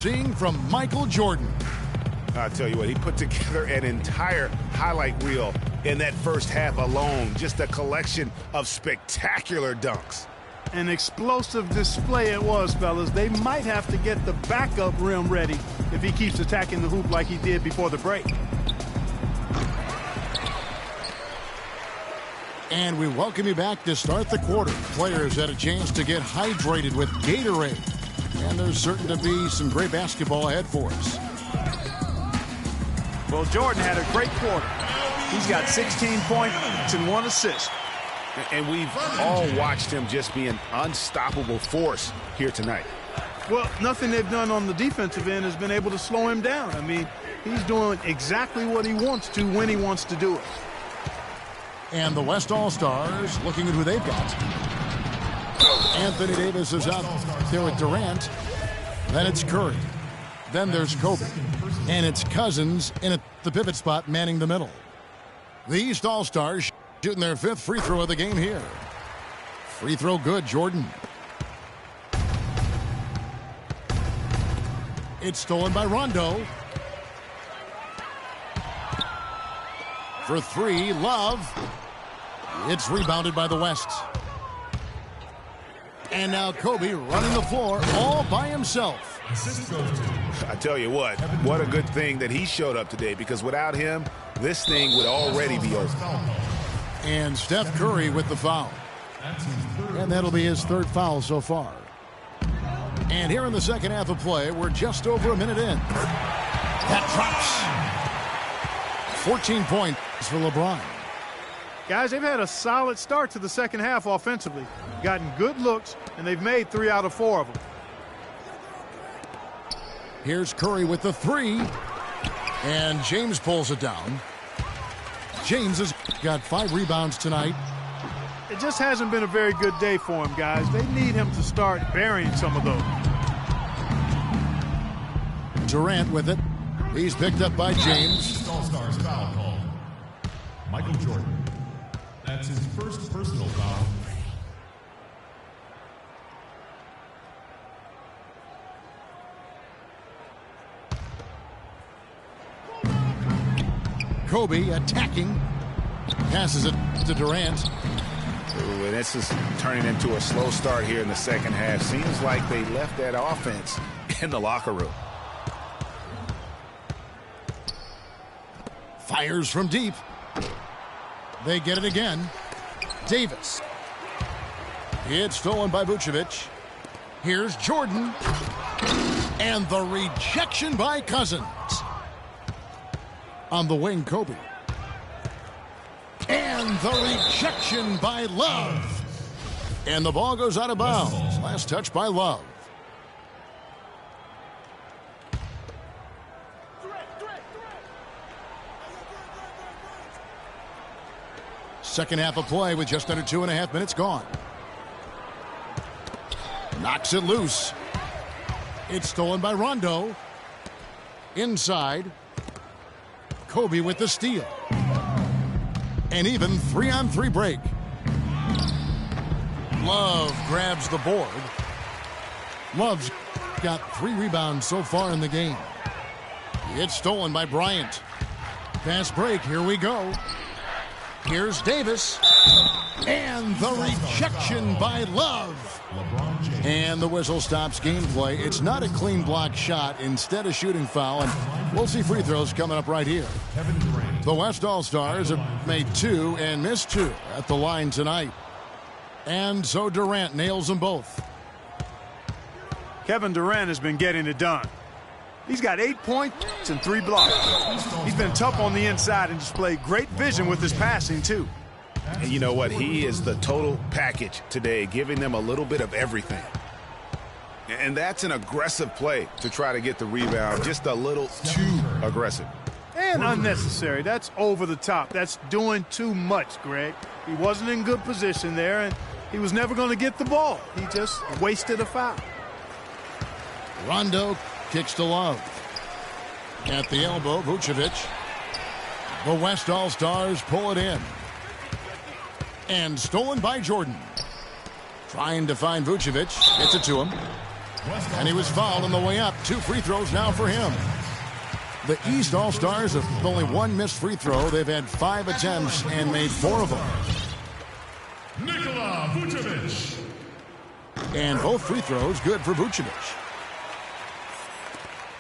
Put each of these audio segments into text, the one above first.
Seeing from Michael Jordan. I'll tell you what, he put together an entire highlight reel in that first half alone. Just a collection of spectacular dunks. An explosive display it was, fellas. They might have to get the backup rim ready if he keeps attacking the hoop like he did before the break. And we welcome you back to start the quarter. Players had a chance to get hydrated with Gatorade. And there's certain to be some great basketball ahead for us. Well, Jordan had a great quarter. He's got 16 points and 1 assist. And we've all watched him just be an unstoppable force here tonight. Well, nothing they've done on the defensive end has been able to slow him down. I mean, he's doing exactly what he wants to when he wants to do it. And the West All-Stars looking at who they've got. Anthony Davis is out there with Durant. Then it's Curry. Then there's Kobe. And it's Cousins in at the pivot spot manning the middle. The East All-Stars shooting their 5th free throw of the game here. Free throw good, Jordan. It's stolen by Rondo. For 3, Love. It's rebounded by the West. And now Kobe running the floor all by himself. I tell you what a good thing that he showed up today, because without him, this thing would already be over. And Steph Curry with the foul. And that'll be his 3rd foul so far. And here in the second half of play, we're just over a minute in. That drops. 14 points for LeBron. Guys, they've had a solid start to the second half offensively. Gotten good looks, and they've made 3 out of 4 of them. Here's Curry with the 3. And James pulls it down. James has got 5 rebounds tonight. It just hasn't been a very good day for him, guys. They need him to start burying some of those. Durant with it. He's picked up by James. All-Stars foul call. Michael Jordan. That's his first personal foul. Kobe attacking. Passes it to Durant. Ooh, and this is turning into a slow start here in the second half. Seems like they left that offense in the locker room. Fires from deep. They get it again. Davis. It's stolen by Vucevic. Here's Jordan. And the rejection by Cousins. On the wing, Kobe. And the rejection by Love. And the ball goes out of bounds. Last touch by Love. Second half of play with just under 2.5 minutes gone. Knocks it loose. It's stolen by Rondo. Inside. Kobe with the steal. And even 3-on-3 break. Love grabs the board. Love's got 3 rebounds so far in the game. It's stolen by Bryant. Fast break, here we go. Here's Davis. And the rejection by Love. And the whistle stops gameplay. It's not a clean block shot, instead a shooting foul, and we'll see free throws coming up right here. The West All-Stars have made 2 and missed 2 at the line tonight. And so Durant nails them both. Kevin Durant has been getting it done. He's got 8 points and 3 blocks. He's been tough on the inside and displayed great vision with his passing, too. And you know what? He is the total package today, giving them a little bit of everything. And that's an aggressive play to try to get the rebound. Just a little too aggressive. And unnecessary. That's over the top. That's doing too much, Greg. He wasn't in good position there, and he was never going to get the ball. He just wasted a foul. Rondo kicks to Love. At the elbow, Vucevic. The West All-Stars pull it in. And stolen by Jordan. Trying to find Vucevic. Gets it to him. And he was fouled on the way up. 2 free throws now for him. The East All-Stars have only 1 missed free throw. They've had 5 attempts and made 4 of them. Nikola Vucevic. And both free throws good for Vucevic.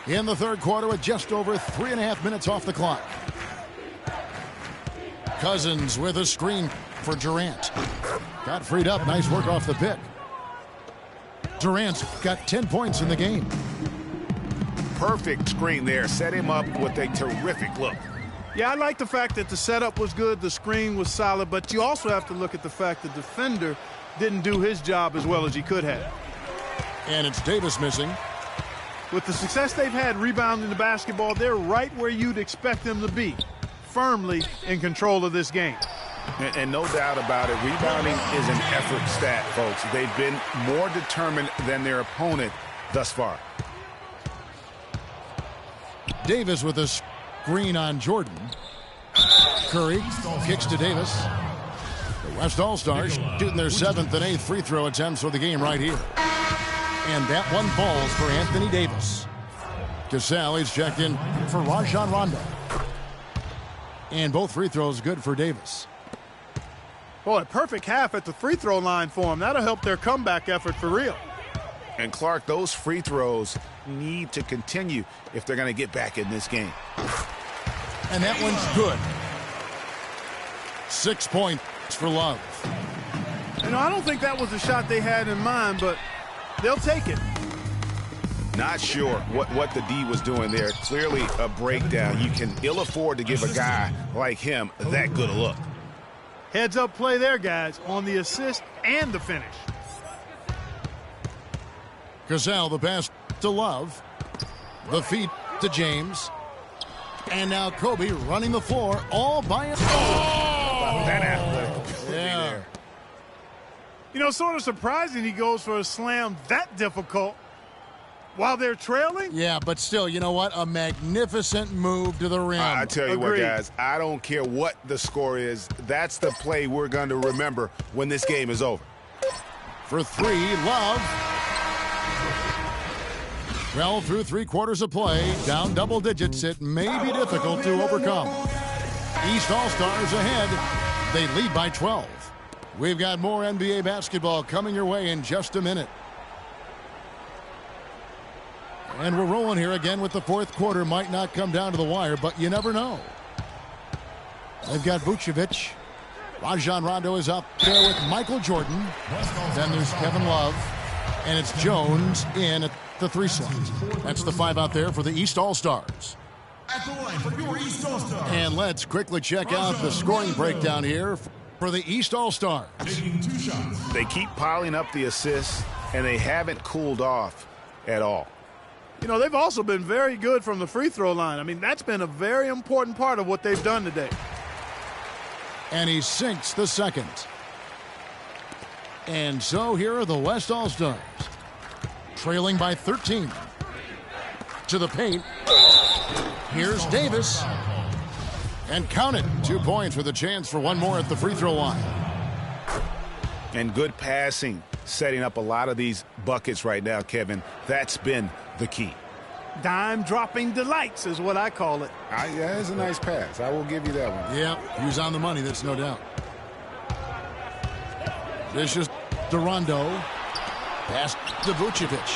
In the third quarter with just over 3.5 minutes off the clock. Cousins with a screen for Durant. Got freed up. Nice work off the pick. Durant's got 10 points in the game. Perfect screen there. Set him up with a terrific look. Yeah, I like the fact that the setup was good, the screen was solid, but you also have to look at the fact the defender didn't do his job as well as he could have. And it's Davis missing. With the success they've had rebounding the basketball, they're right where you'd expect them to be, firmly in control of this game. And no doubt about it, rebounding is an effort stat, folks. They've been more determined than their opponent thus far. Davis with a screen on Jordan. Curry kicks to Davis. The West All-Stars shooting their 7th and 8th free throw attempts for the game right here. And that one falls for Anthony Davis. Cassell is checked in for Rajon Rondo. And both free throws good for Davis. Boy, a perfect half at the free throw line for him. That'll help their comeback effort for real. And Clark, those free throws need to continue if they're going to get back in this game. And that one's good. 6 points for Love. You know, I don't think that was the shot they had in mind, but they'll take it. Not sure what the D was doing there. Clearly a breakdown. You can ill afford to give a guy like him that good a look. Heads up play there, guys, on the assist and the finish. Cassell, the pass to Love. The feed to James. And now Kobe running the floor all by himself. Oh! That athletic. Yeah. You know, sort of surprising he goes for a slam that difficult while they're trailing. Yeah, but still, you know what? A magnificent move to the rim. I tell you Agreed. what, guys, I don't care what the score is. That's the play we're going to remember when this game is over. For 3, Love. Well, through 3 quarters of play, down double digits, it may be difficult to overcome. East All-Stars ahead. They lead by 12. We've got more NBA basketball coming your way in just a minute. And we're rolling here again with the fourth quarter. Might not come down to the wire, but you never know. They've got Vucevic. Rajon Rondo is up there with Michael Jordan. Then there's Kevin Love. And it's Jones in at the 3 slot. That's the 5 out there for the East All-Stars. At the line for your East All-Stars. And let's quickly check out the scoring breakdown here for the East All-Stars. Taking 2 shots. They keep piling up the assists, and they haven't cooled off at all. You know, they've also been very good from the free throw line. I mean, that's been a very important part of what they've done today. And he sinks the second. And so here are the West All-Stars. Trailing by 13. To the paint. Here's Davis. And count it. 2 points with a chance for one more at the free throw line. And good passing, setting up a lot of these buckets right now, Kevin. That's been the key. Dime dropping delights is what I call it. Yeah, that's a nice pass. I will give you that one. Yeah, he was on the money, that's no doubt. This is Rondo. Pass to Vucevic.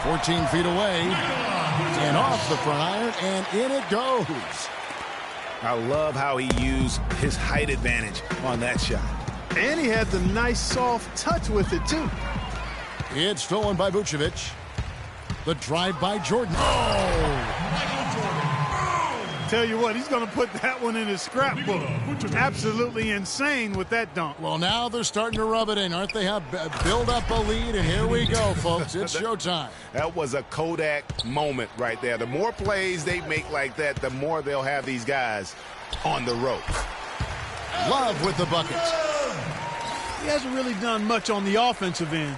14 feet away. And off the front iron, and in it goes. I love how he used his height advantage on that shot. And he had the nice soft touch with it, too. It's stolen by Vucevic. The drive by Jordan. Tell you what, he's going to put that one in his scrapbook. Absolutely insane with that dunk. Well, now they're starting to rub it in, aren't they? Build up a lead, and here we go, folks. It's showtime. That was a Kodak moment right there. The more plays they make like that, the more they'll have these guys on the ropes. Love with the buckets. He hasn't really done much on the offensive end,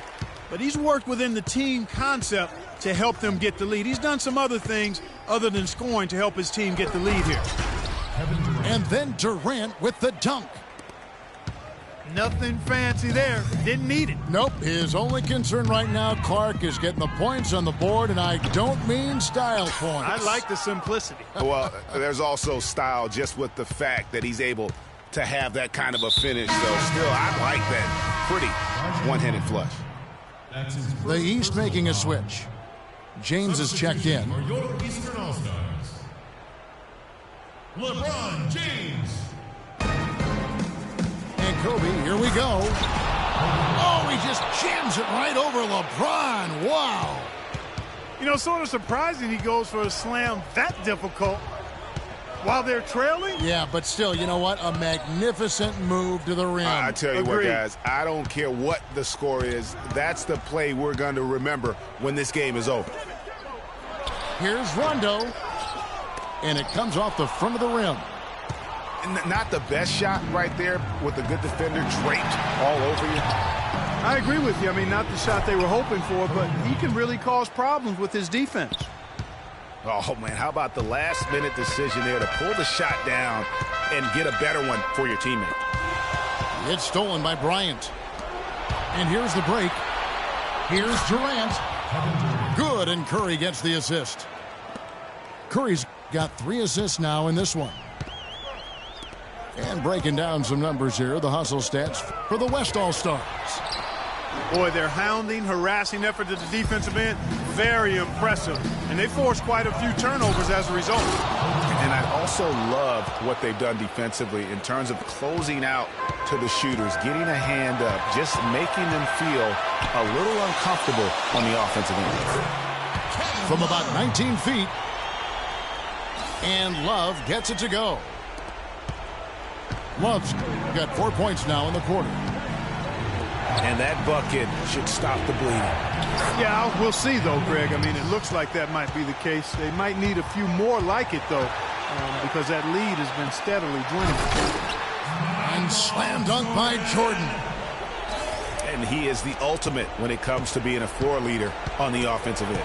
but he's worked within the team concept to help them get the lead. He's done some other things other than scoring to help his team get the lead here. And then Durant with the dunk. Nothing fancy there. Didn't need it. Nope. His only concern right now, Clark, is getting the points on the board, and I don't mean style points. I like the simplicity. Well, there's also style just with the fact that he's able to have that kind of a finish. So still, I like that pretty one-handed flush. That's his The East making a switch. James is checked in. For your Eastern All-Stars, LeBron James. And Kobe, here we go. Oh, he just jams it right over LeBron. Wow. You know, sort of surprising he goes for a slam that difficult while they're trailing. Yeah, but still, you know what? A magnificent move to the rim. I tell you what, Agreed. guys, I don't care what the score is. That's the play we're going to remember when this game is over. Here's Rondo. And it comes off the front of the rim. Not the best shot right there with a good defender draped all over you. I agree with you. I mean, not the shot they were hoping for, but he can really cause problems with his defense. Oh, man, how about the last-minute decision there to pull the shot down and get a better one for your teammate? It's stolen by Bryant. And here's the break. Here's Durant. Good, and Curry gets the assist. Curry's got 3 assists now in this one. And breaking down some numbers here, the hustle stats for the West All-Stars. Boy, their hounding, harassing effort at the defensive end, very impressive. And they forced quite a few turnovers as a result. And I also love what they've done defensively in terms of closing out to the shooters, getting a hand up, just making them feel a little uncomfortable on the offensive end. From about 19 feet. And Love gets it to go. Love's got 4 points now in the quarter. And that bucket should stop the bleeding. Yeah, we'll see, though, Greg. I mean, it looks like that might be the case. They might need a few more like it, though, because that lead has been steadily dwindling. And slam dunk by Jordan. And he is the ultimate when it comes to being a floor leader on the offensive end.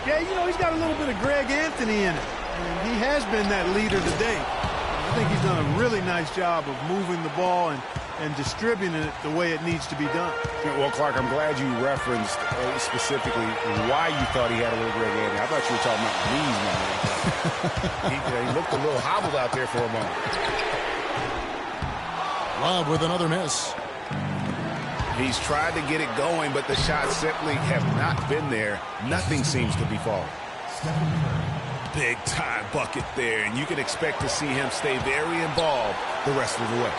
Yeah, you know, he's got a little bit of Greg Anthony in it. And he has been that leader today. I think he's done a really nice job of moving the ball and distributing it the way it needs to be done. Well, Clark, I'm glad you referenced specifically why you thought he had a little Greg Anthony. I thought you were talking about knees, man. he looked a little hobbled out there for a moment. Love with another miss. He's tried to get it going, but the shots simply have not been there. Nothing seems to be falling. Big time bucket there, and you can expect to see him stay very involved the rest of the way.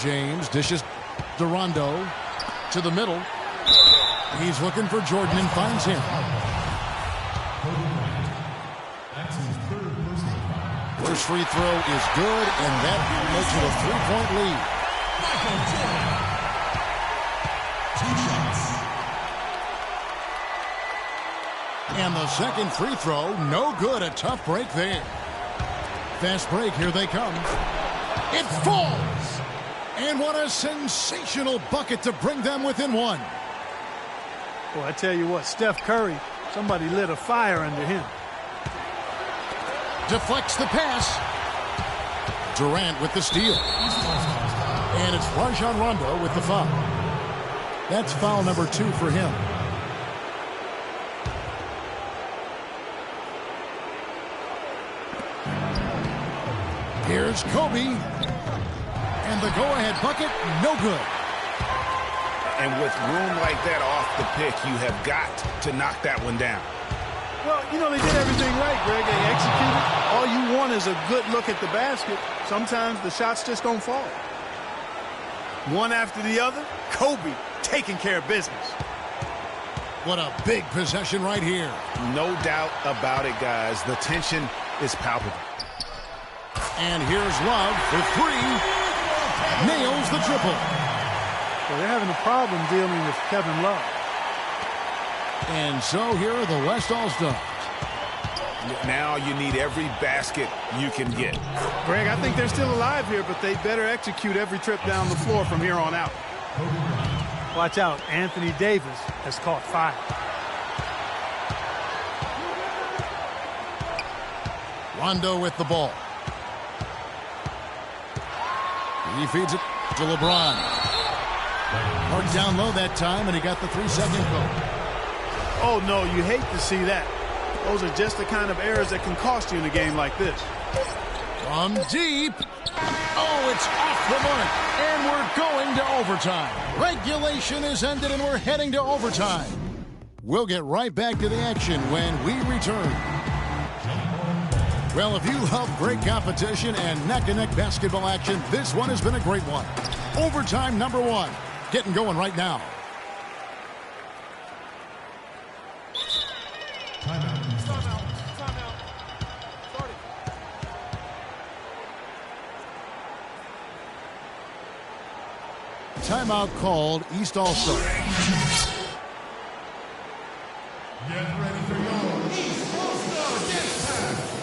James dishes to Rondo to the middle. He's looking for Jordan and finds him. That's his third personal foul. First free throw is good, and that makes it a 3-point lead. Michael Jordan. 2 shots. And the second free throw, no good. A tough break there. Fast break, here they come. It falls! And what a sensational bucket to bring them within 1. Well, I tell you what, Steph Curry, somebody lit a fire under him. Deflects the pass. Durant with the steal. And it's Rajon Rondo with the foul. That's foul number 2 for him. Here's Kobe. And the go-ahead bucket, no good. And with room like that off the pick, you have got to knock that one down. Well, you know, they did everything right, Greg. They executed. All you want is a good look at the basket. Sometimes the shots just don't fall. One after the other, Kobe taking care of business. What a big possession right here. No doubt about it, guys. The tension is palpable. And here's Love for 3. Nails the triple. Well, they're having a problem dealing with Kevin Love. And so here are the West All-Stars. Now you need every basket you can get. Greg, I think they're still alive here, but they better execute every trip down the floor from here on out. Watch out, Anthony Davis has caught fire. Rondo with the ball. He feeds it to LeBron. Marked down low that time, and he got the 3-second goal. Oh, no, you hate to see that. Those are just the kind of errors that can cost you in a game like this. From deep. Oh, it's off the mark. And we're going to overtime. Regulation is ended, and we're heading to overtime. We'll get right back to the action when we return. Well, if you love great competition and neck-to-neck basketball action, this one has been a great one. Overtime number 1. Getting going right now. Timeout called, East All-Star. Get ready for your East All-Star dance pass.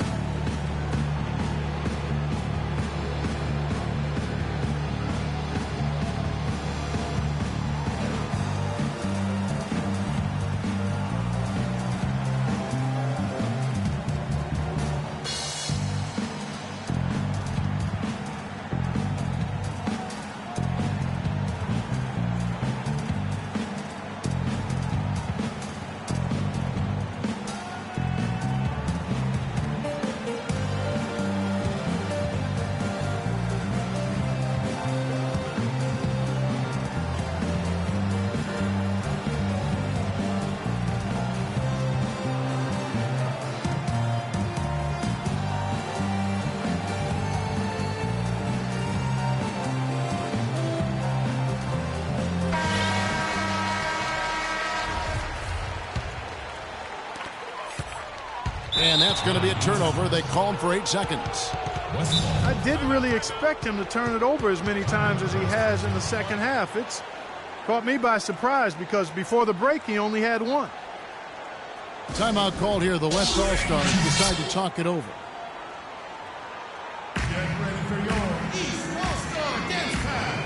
And that's going to be a turnover. They call him for 8 seconds. I didn't really expect him to turn it over as many times as he has in the second half. It's caught me by surprise because before the break he only had 1. Timeout called here. The West All-Stars decide to talk it over. Get ready for your East All-Star dance pass.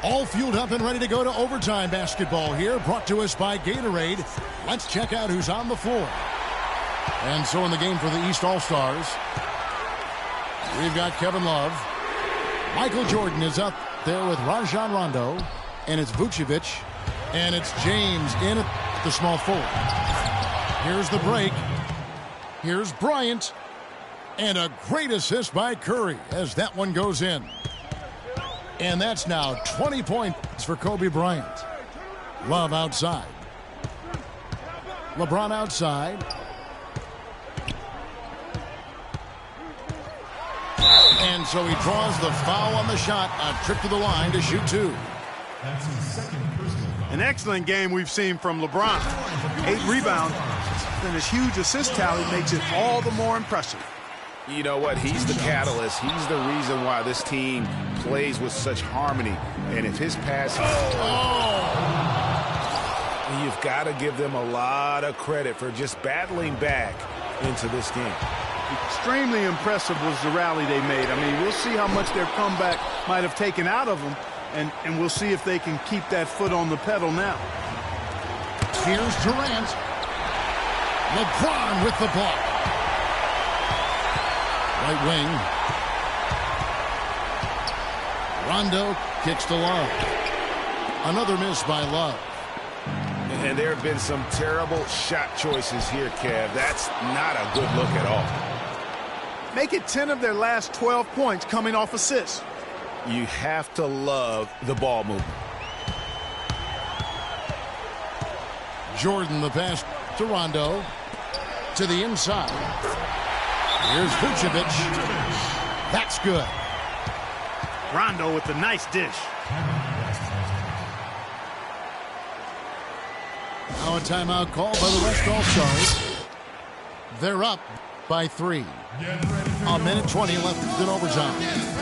All fueled up and ready to go to overtime basketball here, brought to us by Gatorade. Let's check out who's on the floor. And so in the game for the East All-Stars, we've got Kevin Love. Michael Jordan is up there with Rajon Rondo. And it's Vucevic. And it's James in at the small forward. Here's the break. Here's Bryant. And a great assist by Curry as that one goes in. And that's now 20 points for Kobe Bryant. Love outside. LeBron outside. And so he draws the foul on the shot. A trip to the line to shoot 2. That's his second personal foul. An excellent game we've seen from LeBron. 8 rebounds, and his huge assist tally makes it all the more impressive. You know what? He's the catalyst. He's the reason why this team plays with such harmony. And if his passing... You've got to give them a lot of credit for just battling back into this game. Extremely impressive was the rally they made. I mean, we'll see how much their comeback might have taken out of them, and we'll see if they can keep that foot on the pedal now. Here's Durant. LeBron with the ball. Right wing. Rondo kicks to Love. Another miss by Love. And there have been some terrible shot choices here, Kev. That's not a good look at all. Make it 10 of their last 12 points coming off assists. You have to love the ball movement. Jordan the pass to Rondo. To the inside. Here's Vucevic. That's good. Rondo with the nice dish. Now a timeout called by the West All-Stars. They're up by 3. A minute 20 left in overtime.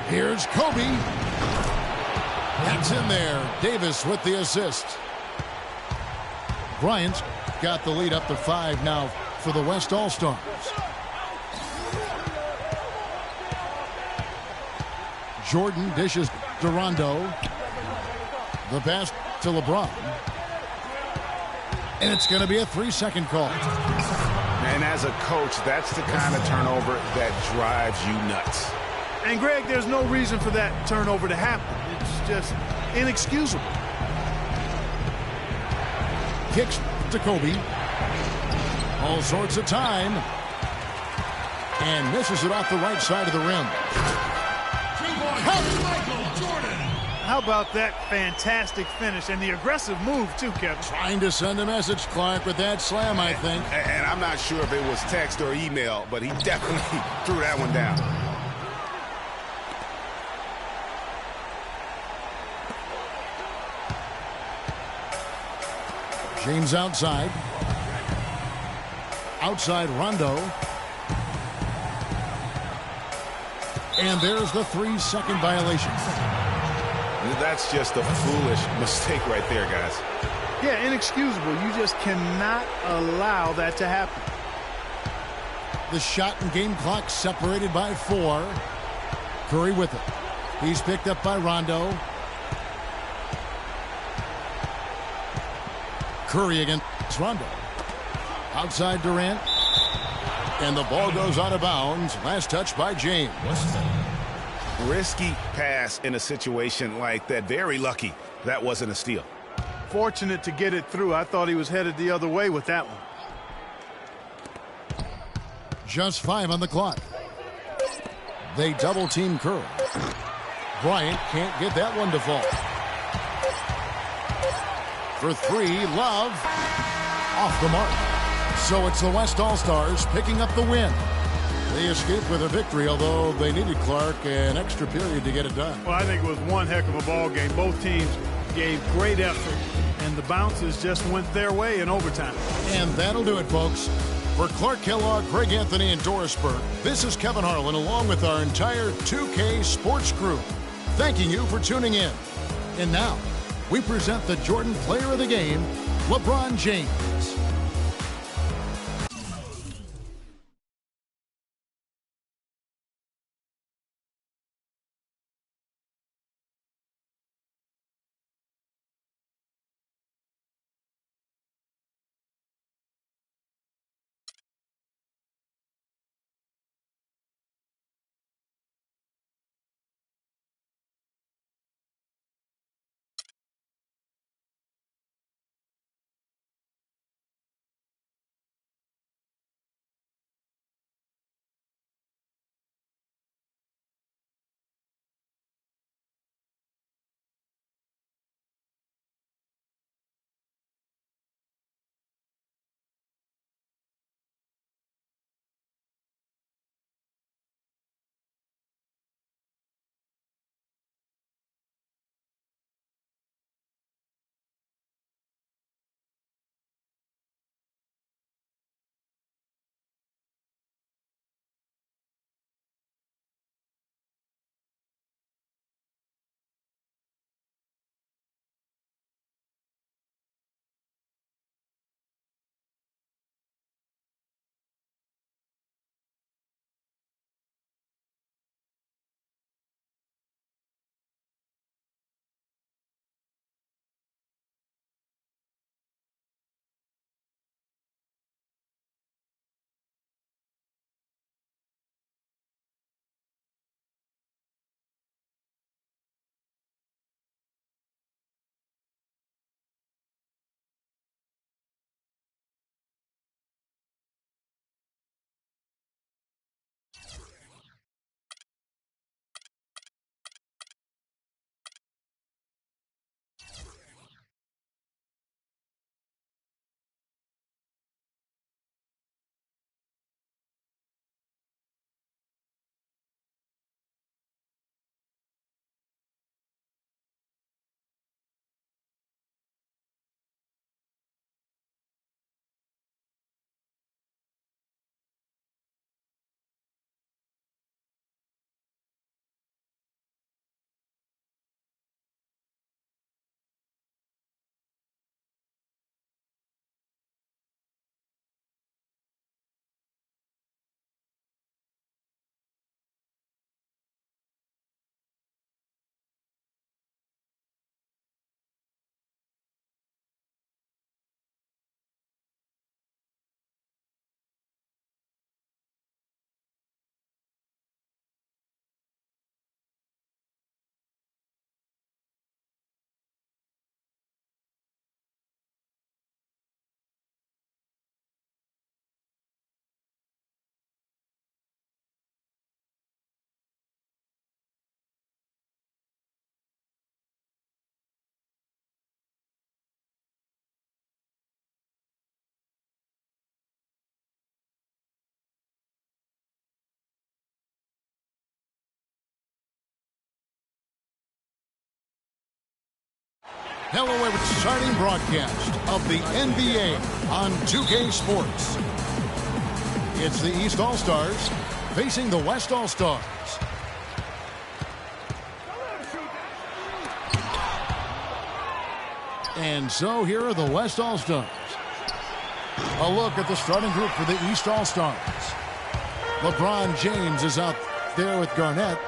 Here's Kobe. That's in there. Davis with the assist. Bryant's got the lead up to 5 now for the West All-Stars. Jordan dishes to Rondo. The pass to LeBron. And it's going to be a 3-second call. And as a coach, that's the kind of turnover that drives you nuts. And, Greg, there's no reason for that turnover to happen. It's just inexcusable. Kicks to Kobe. All sorts of time. And misses it off the right side of the rim. How about that fantastic finish and the aggressive move, too, Kevin? Trying to send a message, Clark, with that slam, I think. And I'm not sure if it was text or email, but he definitely threw that one down. James outside. Outside Rondo. And there's the 3-second violation. That's just a foolish mistake right there, guys. Yeah, inexcusable. You just cannot allow that to happen. The shot and game clock separated by 4. Curry with it. He's picked up by Rondo. Curry against Rondo. Outside Durant. And the ball goes out of bounds. Last touch by James. Risky pass in a situation like that. Very lucky that wasn't a steal. Fortunate to get it through. I thought he was headed the other way with that one. Just 5 on the clock. They double team Curry. Bryant can't get that one to fall. For 3, Love. Off the mark. So it's the West All-Stars picking up the win. They escaped with a victory, although they needed Clark an extra period to get it done. Well, I think it was one heck of a ball game. Both teams gave great effort, and the bounces just went their way in overtime. And that'll do it, folks. For Clark Kellogg, Greg Anthony, and Doris Burke, this is Kevin Harlan along with our entire 2K Sports crew, thanking you for tuning in. And now, we present the Jordan Player of the Game, LeBron James. Hello, exciting broadcast of the NBA on 2K Sports. It's the East All-Stars facing the West All-Stars. And so here are the West All-Stars. A look at the starting group for the East All-Stars. LeBron James is out there with Garnett.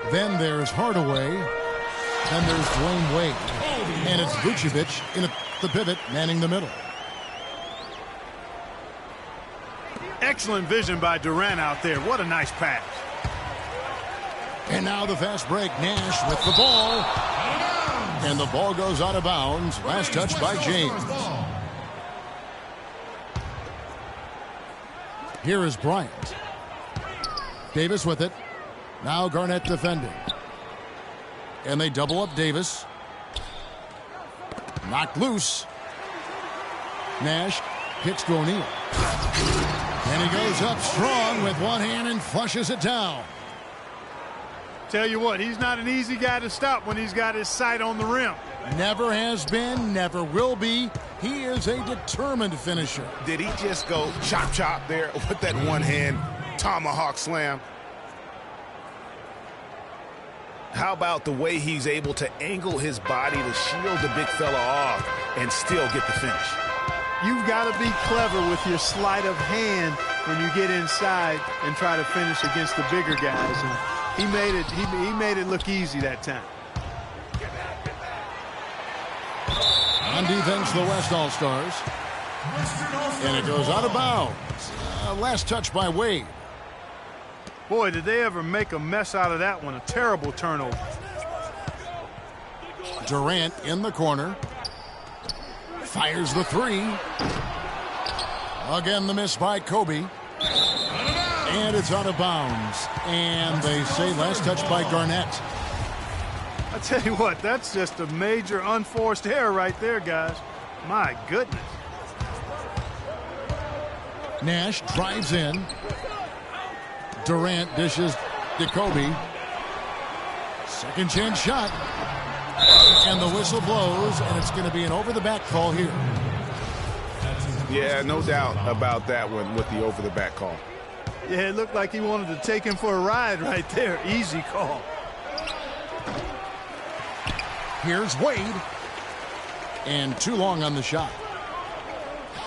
Then there's Hardaway. Then there's Dwayne Wade. And it's Vucevic in the pivot, manning the middle. Excellent vision by Durant out there. What a nice pass. And now the fast break. Nash with the ball. And the ball goes out of bounds. Last touch by James. Here is Bryant. Davis with it. Now Garnett defending. And they double up Davis. Knocked loose. Nash kicks to O'Neal. And he goes up strong with one hand and flushes it down. Tell you what, he's not an easy guy to stop when he's got his sight on the rim. Never has been, never will be. He is a determined finisher. Did he just go chop chop there with that one hand tomahawk slam? How about the way he's able to angle his body to shield the big fella off and still get the finish? You've got to be clever with your sleight of hand when you get inside and try to finish against the bigger guys. And he made it look easy that time. On defense, the West All-Stars. And it goes out of bounds. Last touch by Wade. Boy, did they ever make a mess out of that one. A terrible turnover. Durant in the corner. Fires the three. Again, the miss by Kobe. And it's out of bounds. And they say last touch by Garnett. I tell you what, that's just a major unforced error right there, guys. My goodness. Nash drives in. Durant dishes to Kobe. Second chance shot. And the whistle blows, and it's going to be an over-the-back call here. Yeah, no doubt about that one with the over-the-back call. Yeah, it looked like he wanted to take him for a ride right there. Easy call. Here's Wade. And too long on the shot.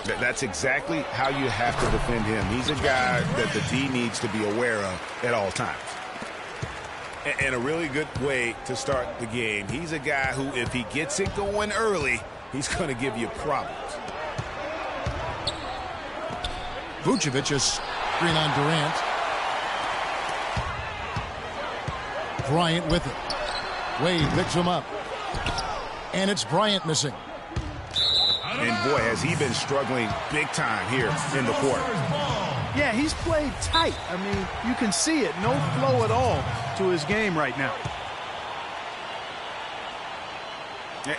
That's exactly how you have to defend him. He's a guy that the D needs to be aware of at all times. And a really good way to start the game. He's a guy who, if he gets it going early, he's going to give you problems. Vucevic is screen on Durant. Bryant with it. Wade picks him up. And it's Bryant missing. And boy, has he been struggling big time here in the quarter. Yeah, he's played tight. I mean, you can see it. No flow at all to his game right now.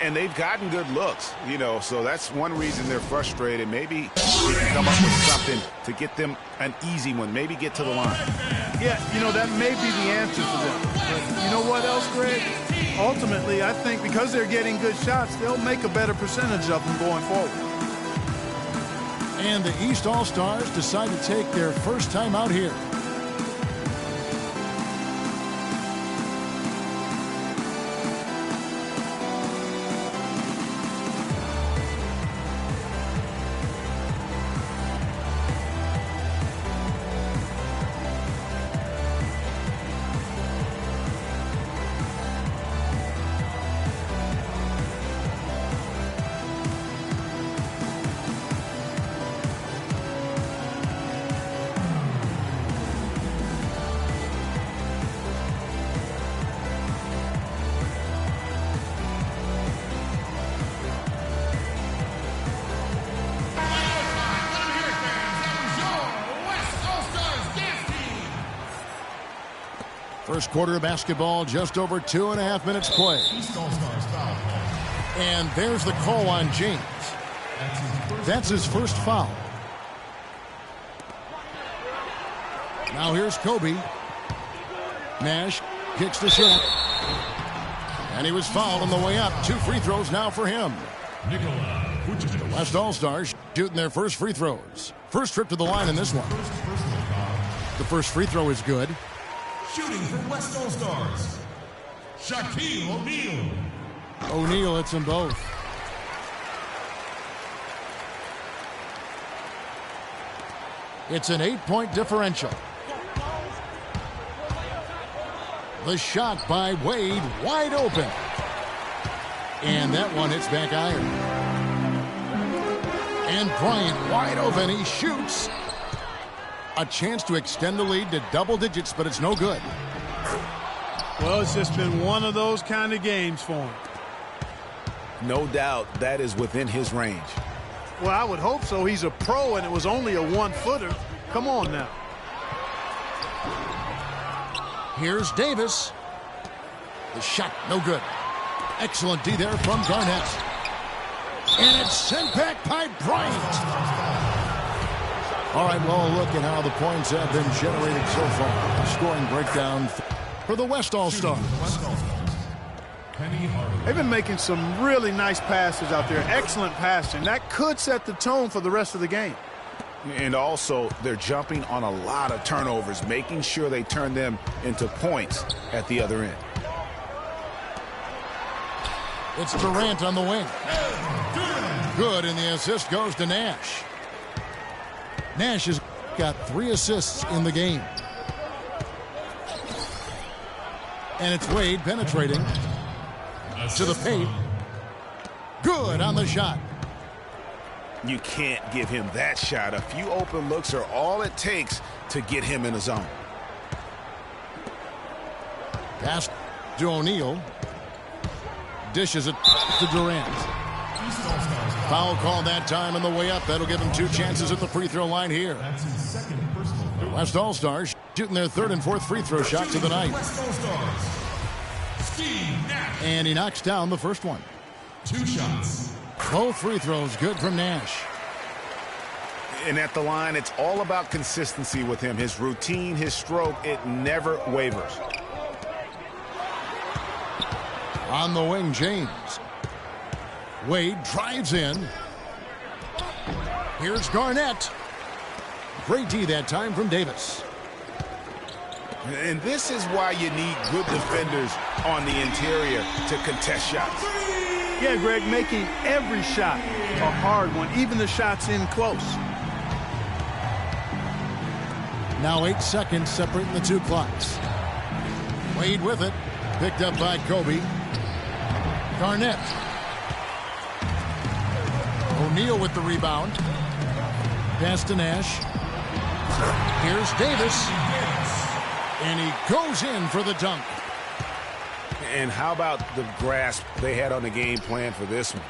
And they've gotten good looks, you know, so that's one reason they're frustrated. Maybe they can come up with something to get them an easy one. Maybe get to the line. Yeah, you know, that may be the answer for them. But you know what else, Greg? Ultimately, I think because they're getting good shots, they'll make a better percentage of them going forward. And the East All-Stars decide to take their first time out here. First quarter of basketball, just over 2.5 minutes play. And there's the call on James. That's his first foul. Now here's Kobe. Nash kicks the shot. And he was fouled on the way up. 2 free throws now for him. The West All-Stars shooting their first free throws. First trip to the line in this one. The first free throw is good. Shooting for West All-Stars, Shaquille O'Neal. O'Neal hits them both. It's an 8-point differential. The shot by Wade, wide open. And that one hits back iron. And Bryant wide open. He shoots. A chance to extend the lead to double digits, but it's no good. Well, it's just been one of those kind of games for him. No doubt that is within his range. Well, I would hope so. He's a pro, and it was only a 1-footer. Come on now. Here's Davis. The shot, no good. Excellent D there from Garnett. And it's sent back by Bryant. All right, well, look at how the points have been generated so far. Scoring breakdown for the West All-Stars. They've been making some really nice passes out there. Excellent passing. That could set the tone for the rest of the game. And also, they're jumping on a lot of turnovers, making sure they turn them into points at the other end. It's Durant on the wing. Good, and the assist goes to Nash. Nash has got 3 assists in the game. And it's Wade penetrating to the paint. Good on the shot. You can't give him that shot. A few open looks are all it takes to get him in the zone. Pass to O'Neal. Dishes it to Durant. Foul call that time on the way up. That'll give him 2 chances at the free throw line here. That's his second personal foul. West All-Stars shooting their 3rd and 4th free throw shots of the night. West All-Stars, Steve Nash. And he knocks down the first one. 2 shots. Both free throws good from Nash. And at the line, it's all about consistency with him. His routine, his stroke, it never wavers. On the wing, James. Wade drives in. Here's Garnett. Great D that time from Davis. And this is why you need good defenders on the interior to contest shots. Yeah, Greg, making every shot a hard one, even the shots in close. Now 8 seconds separating the 2 clocks. Wade with it. Picked up by Kobe. Garnett. O'Neal with the rebound. Pass to Nash. Here's Davis. And he goes in for the dunk. And how about the grasp they had on the game plan for this one?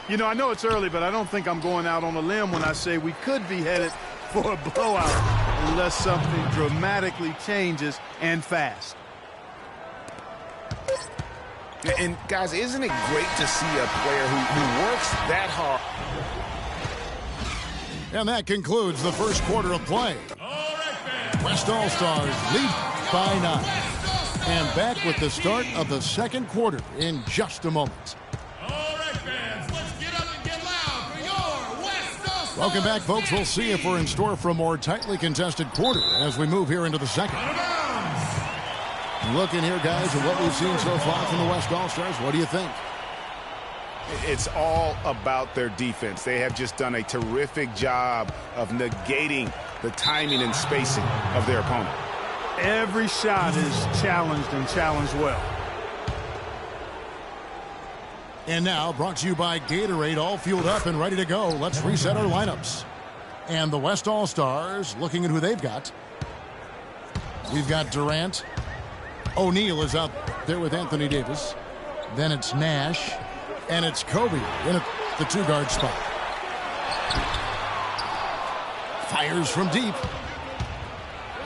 You know, I know it's early, but I don't think I'm going out on a limb when I say we could be headed for a blowout unless something dramatically changes and fast. And, guys, isn't it great to see a player who works that hard? And that concludes the first quarter of play. West All-Stars lead by 9. And back with the start of the second quarter in just a moment. All right, fans, let's get up and get loud for your West All-Stars. Welcome back, folks. We'll see if we're in store for a more tightly contested quarter as we move here into the second. Looking here, guys, at what we've seen so far from the West All-Stars. What do you think? It's all about their defense. They have just done a terrific job of negating the timing and spacing of their opponent. Every shot is challenged and challenged well. And now, brought to you by Gatorade, all fueled up and ready to go. Let's reset our lineups. And the West All-Stars, looking at who they've got. We've got Durant. O'Neal is out there with Anthony Davis. Then it's Nash. And it's Kobe in the 2-guard spot. Fires from deep.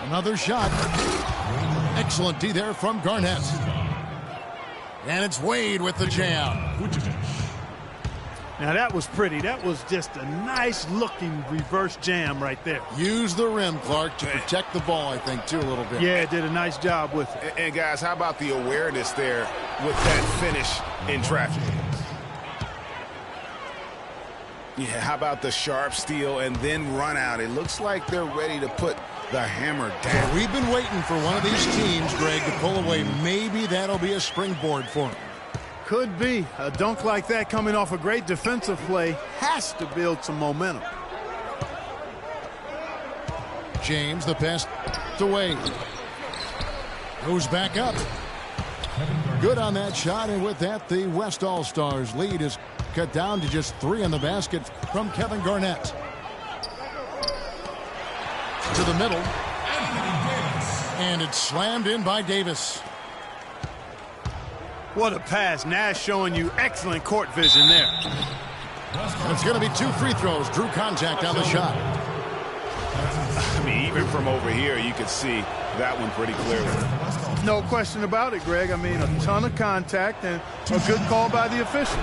Another shot. Excellent D there from Garnett. And it's Wade with the jam. Now that was pretty. That was just a nice-looking reverse jam right there. Use the rim, Clark, to protect the ball, I think, too, a little bit. Yeah, did a nice job with it. And guys, how about the awareness there with that finish in traffic? Yeah, how about the sharp steal and then run out? It looks like they're ready to put the hammer down. Well, we've been waiting for one of these teams, Greg, to pull away. Maybe that'll be a springboard for them. Could be. A dunk like that coming off a great defensive play has to build some momentum. James, the pass to Wade. Goes back up. Good on that shot, and with that, the West All-Stars lead is cut down to just 3 in the basket from Kevin Garnett. To the middle. And it's slammed in by Davis. What a pass. Nash showing you excellent court vision there. It's going to be 2 free throws. Drew contact on the shot. I mean, even from over here, you could see that one pretty clearly. No question about it, Greg. I mean, a ton of contact and a good call by the officials.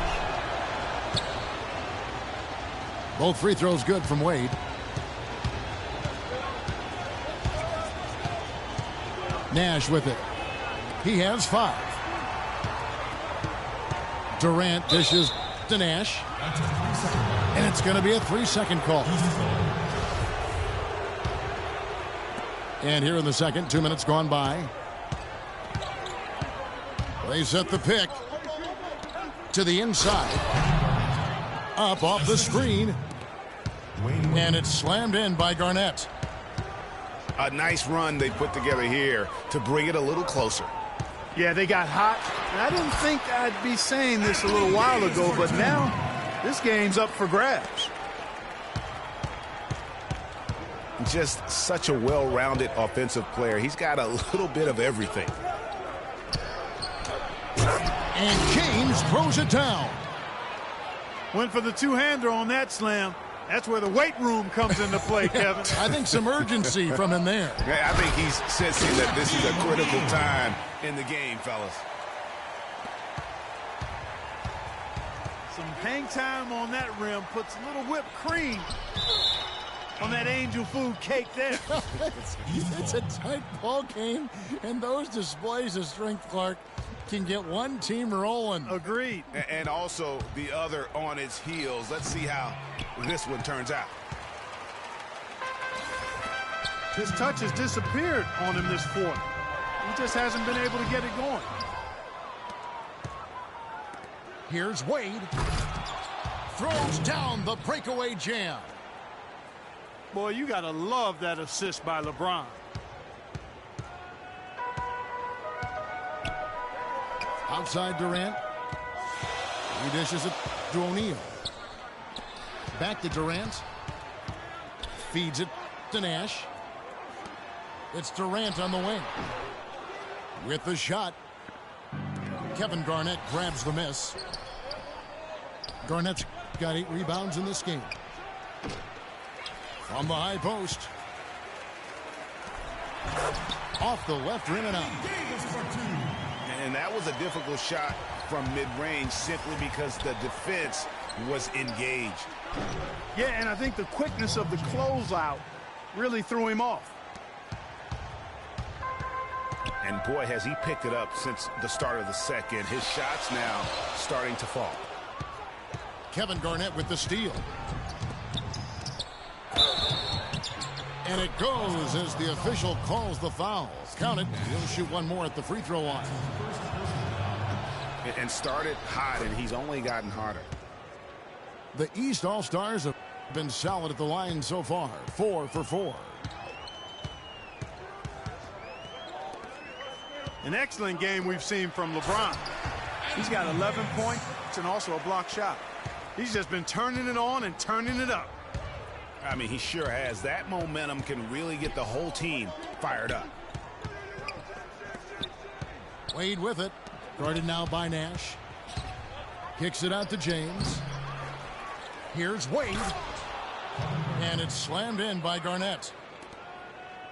Both free throws good from Wade. Nash with it. He has 5. Durant dishes to Nash. And it's going to be a 3-second call. And here in the second, 2 minutes gone by. They set the pick to the inside. Up off the screen. And it's slammed in by Garnett. A nice run they put together here to bring it a little closer. Yeah, they got hot. And I didn't think I'd be saying this a little while ago, but now this game's up for grabs. Just such a well-rounded offensive player. He's got a little bit of everything. And James throws it down. Went for the two-hander on that slam. That's where the weight room comes into play, Kevin. I think some urgency from him there. I think he's sensing that this is a critical time in the game, fellas. Some hang time on that rim puts a little whipped cream on that angel food cake there. It's a tight ball game, and those displays of strength, Clark, can get one team rolling. Agreed. And also the other on its heels. Let's see how this one turns out. His touch has disappeared on him this quarter. He just hasn't been able to get it going. Here's Wade. Throws down the breakaway jam. Boy, you got to love that assist by LeBron. Outside Durant. He dishes it to O'Neal. Back to Durant. Feeds it to Nash. It's Durant on the wing. With the shot. Kevin Garnett grabs the miss. Garnett's got 8 rebounds in this game. From the high post. Off the left rim and out. And that was a difficult shot from mid-range simply because the defense was engaged. Yeah, and I think the quickness of the closeout really threw him off. And boy, has he picked it up since the start of the second. His shot's now starting to fall. Kevin Garnett with the steal. And it goes as the official calls the foul. Count it. He'll shoot one more at the free throw line. And started hot, and he's only gotten hotter. The East All-Stars have been solid at the line so far. 4 for 4. An excellent game we've seen from LeBron. He's got 11 points and also a block shot. He's just been turning it on and turning it up. I mean, he sure has. That momentum can really get the whole team fired up. Wade with it. Guarded now by Nash. Kicks it out to James. Here's Wade. And it's slammed in by Garnett.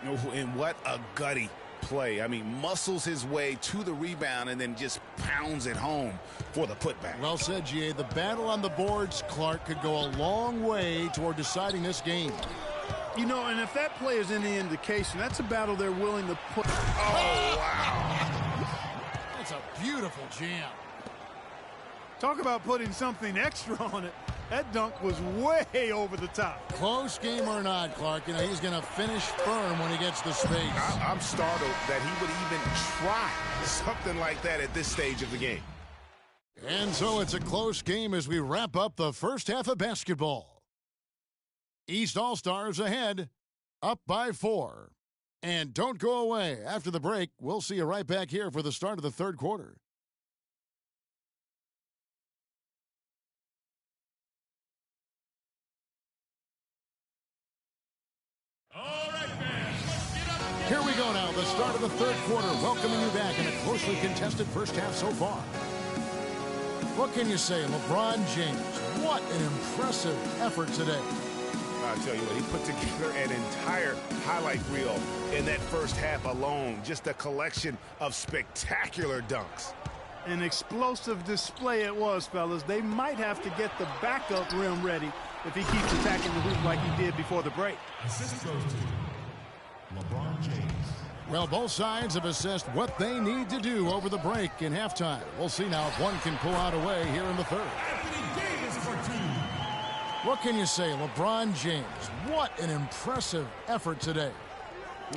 And what a gutty play. I mean, muscles his way to the rebound and then just pounds it home for the putback. Well said, G.A. The battle on the boards, Clark, could go a long way toward deciding this game. You know, and if that play is any indication, that's a battle they're willing to put. Oh, wow. That's a beautiful jam. Talk about putting something extra on it. That dunk was way over the top. Close game or not, Clark, you know, he's going to finish firm when he gets the space. I'm startled that he would even try something like that at this stage of the game. And so it's a close game as we wrap up the first half of basketball. East All-Stars ahead, up by 4. And don't go away. After the break, we'll see you right back here for the start of the third quarter. All right, fans, let's get up. Here we go now, the start of the third quarter, welcoming you back in a closely contested first half so far. What can you say, LeBron James? What an impressive effort today. I'll tell you what, he put together an entire highlight reel in that first half alone. Just a collection of spectacular dunks. An explosive display it was, fellas. They might have to get the backup rim ready if he keeps attacking the hoop like he did before the break. Assist goes to LeBron James. Well, both sides have assessed what they need to do over the break in halftime. We'll see now if one can pull out a way here in the third. Anthony Davis for 2. What can you say, LeBron James? What an impressive effort today.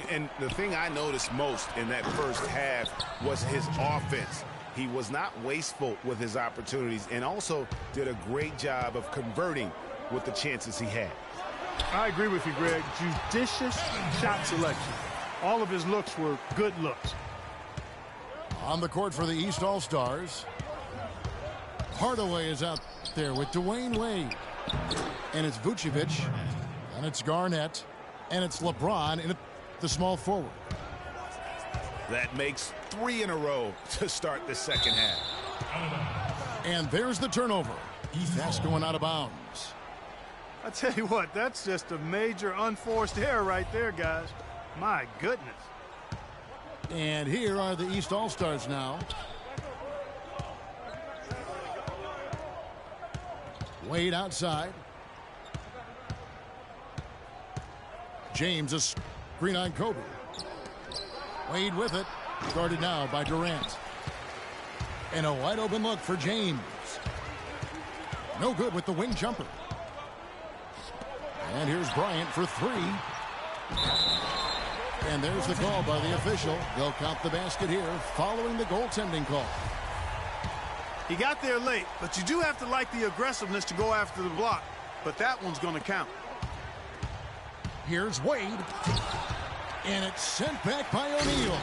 And the thing I noticed most in that first half was his offense. He was not wasteful with his opportunities and also did a great job of converting with the chances he had. I agree with you, Greg. Judicious shot selection. All of his looks were good looks. On the court for the East All-Stars, Hardaway is out there with Dwayne Wade. And it's Vucevic, and it's Garnett, and it's LeBron in the small forward. That makes 3 in a row to start the second half. And there's the turnover. That's going out of bounds. I tell you what, that's just a major unforced error right there, guys. My goodness. And here are the East All-Stars now. Wade outside. James a screen on Kobe. Wade with it. Guarded now by Durant. And a wide open look for James. No good with the wing jumper. And here's Bryant for 3. And there's the call by the official. They'll count the basket here following the goaltending call. He got there late, but you do have to like the aggressiveness to go after the block. But that one's going to count. Here's Wade. And it's sent back by O'Neal.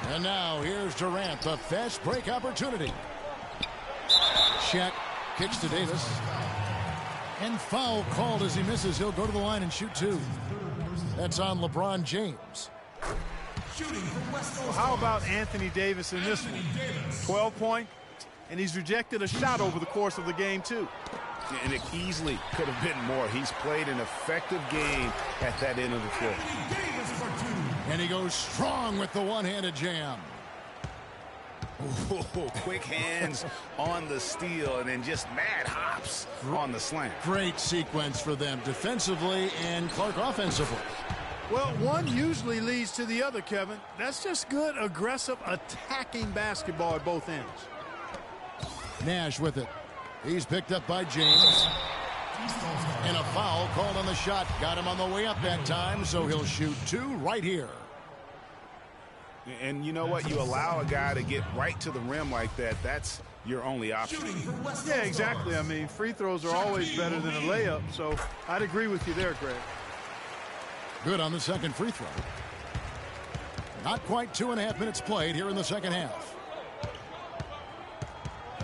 And now here's Durant, the fast break opportunity. Shaq kicks to Davis. And foul called as he misses. He'll go to the line and shoot 2. That's on LeBron James. Well, how about Anthony Davis in this one? 12 points, and he's rejected a shot over the course of the game, too. And it easily could have been more. He's played an effective game at that end of the floor. And he goes strong with the one-handed jam. Ooh, quick hands on the steal and then just mad hops on the slam. Great sequence for them defensively and Clark offensively. Well, one usually leads to the other, Kevin. That's just good, aggressive, attacking basketball at both ends. Nash with it. He's picked up by James. And a foul called on the shot. Got him on the way up that time, so he'll shoot 2 right here. And you know what? You allow a guy to get right to the rim like that, that's your only option. Yeah, exactly. I mean, free throws are always better than a layup, so I'd agree with you there, Greg. Good on the second free throw. Not quite 2.5 minutes played here in the second half.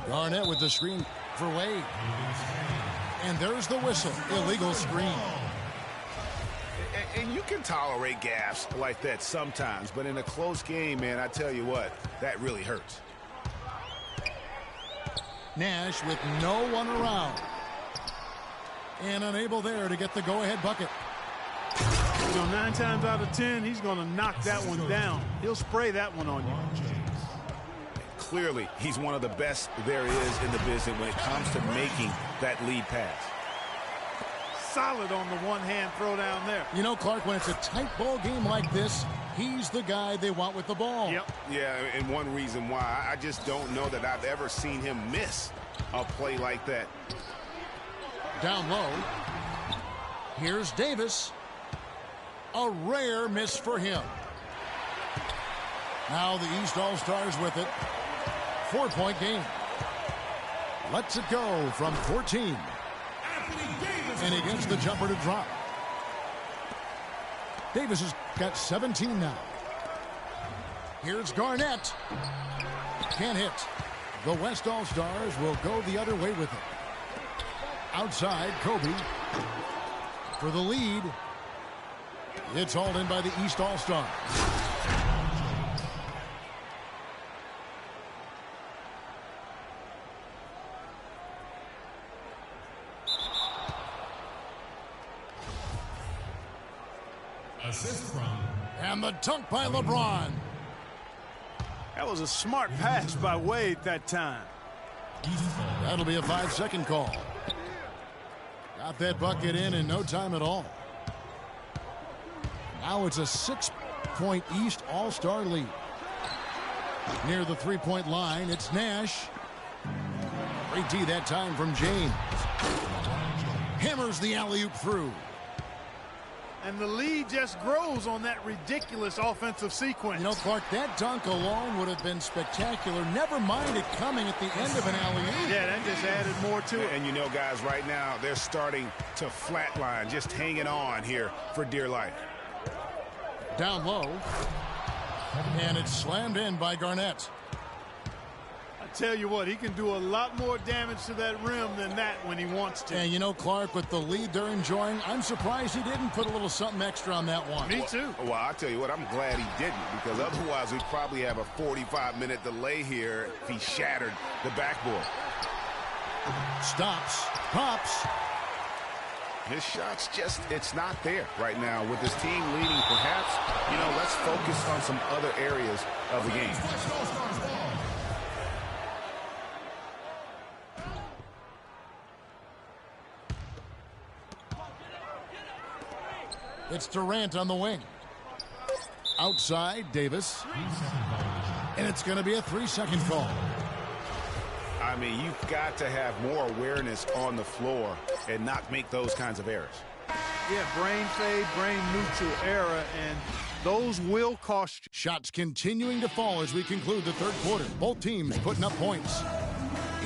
Garnett with the screen for Wade. And there's the whistle. Illegal screen. And you can tolerate gaffes like that sometimes, but in a close game, man, I tell you what, that really hurts. Nash with no one around. And unable there to get the go-ahead bucket. You know, 9 times out of 10, he's going to knock that one down. He'll spray that one on you. Clearly, he's one of the best there is in the business when it comes to making that lead pass. Solid on the one-hand throw down there. You know, Clark, when it's a tight ball game like this, he's the guy they want with the ball. Yep. Yeah, and one reason why, I just don't know that I've ever seen him miss a play like that. Down low. Here's Davis. A rare miss for him. Now the East All-Stars with it. 4-point game. Lets it go from 14. And he gets the jumper to drop. Davis has got 17 now. Here's Garnett. Can't hit. The West All-Stars will go the other way with it. Outside, Kobe. For the lead. It's hauled in by the East All-Stars. Assist from. And the dunk by LeBron. That was a smart pass by Wade that time. That'll be a 5-second call. Got that bucket in no time at all. Now it's a 6-point East All-Star lead. Near the three-point line, it's Nash. Great D that time from James. Hammers the alley-oop through. And the lead just grows on that ridiculous offensive sequence. You know, Clark, that dunk alone would have been spectacular. Never mind it coming at the end of an alley-oop. Yeah, that just added more to it. And you know, guys, right now, they're starting to flatline, just hanging on here for dear life. Down low. And it's slammed in by Garnett. I tell you what, he can do a lot more damage to that rim than that when he wants to. And you know, Clark, with the lead they're enjoying, I'm surprised he didn't put a little something extra on that one. Me too. Well, I'll tell you what, I'm glad he didn't, because otherwise we'd probably have a 45-minute delay here if he shattered the backboard. Stops. Pops. His shot's just, it's not there right now. With his team leading, perhaps, you know, let's focus on some other areas of the game. It's Durant on the wing. Outside, Davis. And it's going to be a 3-second call. I mean, you've got to have more awareness on the floor and not make those kinds of errors. Yeah, brain fade, brain neutral error, and those will cost you. Shots continuing to fall as we conclude the third quarter. Both teams putting up points.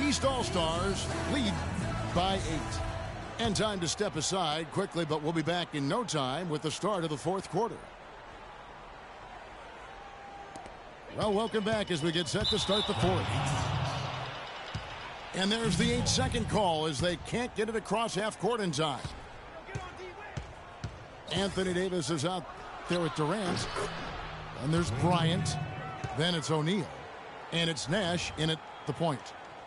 East All-Stars lead by 8. And time to step aside quickly, but we'll be back in no time with the start of the fourth quarter. Well, welcome back as we get set to start the fourth. And there's the 8-second call as they can't get it across half court in time. Anthony Davis is out there with Durant. And there's Bryant. Then it's O'Neal. And it's Nash in at the point.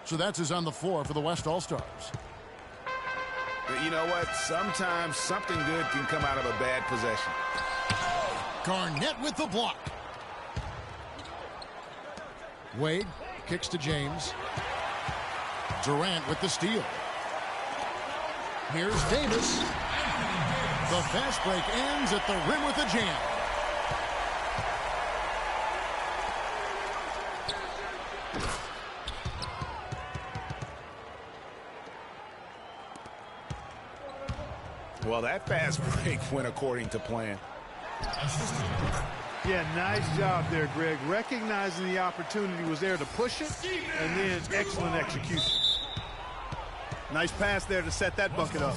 So that's his on the floor for the West All-Stars. You know what? Sometimes something good can come out of a bad possession. Garnett with the block. Wade kicks to James. Durant with the steal. Here's Davis. The fast break ends at the rim with a jam. Well, that fast break went according to plan. Yeah, nice job there, Greg. Recognizing the opportunity was there to push it, and then excellent execution. Nice pass there to set that bucket up.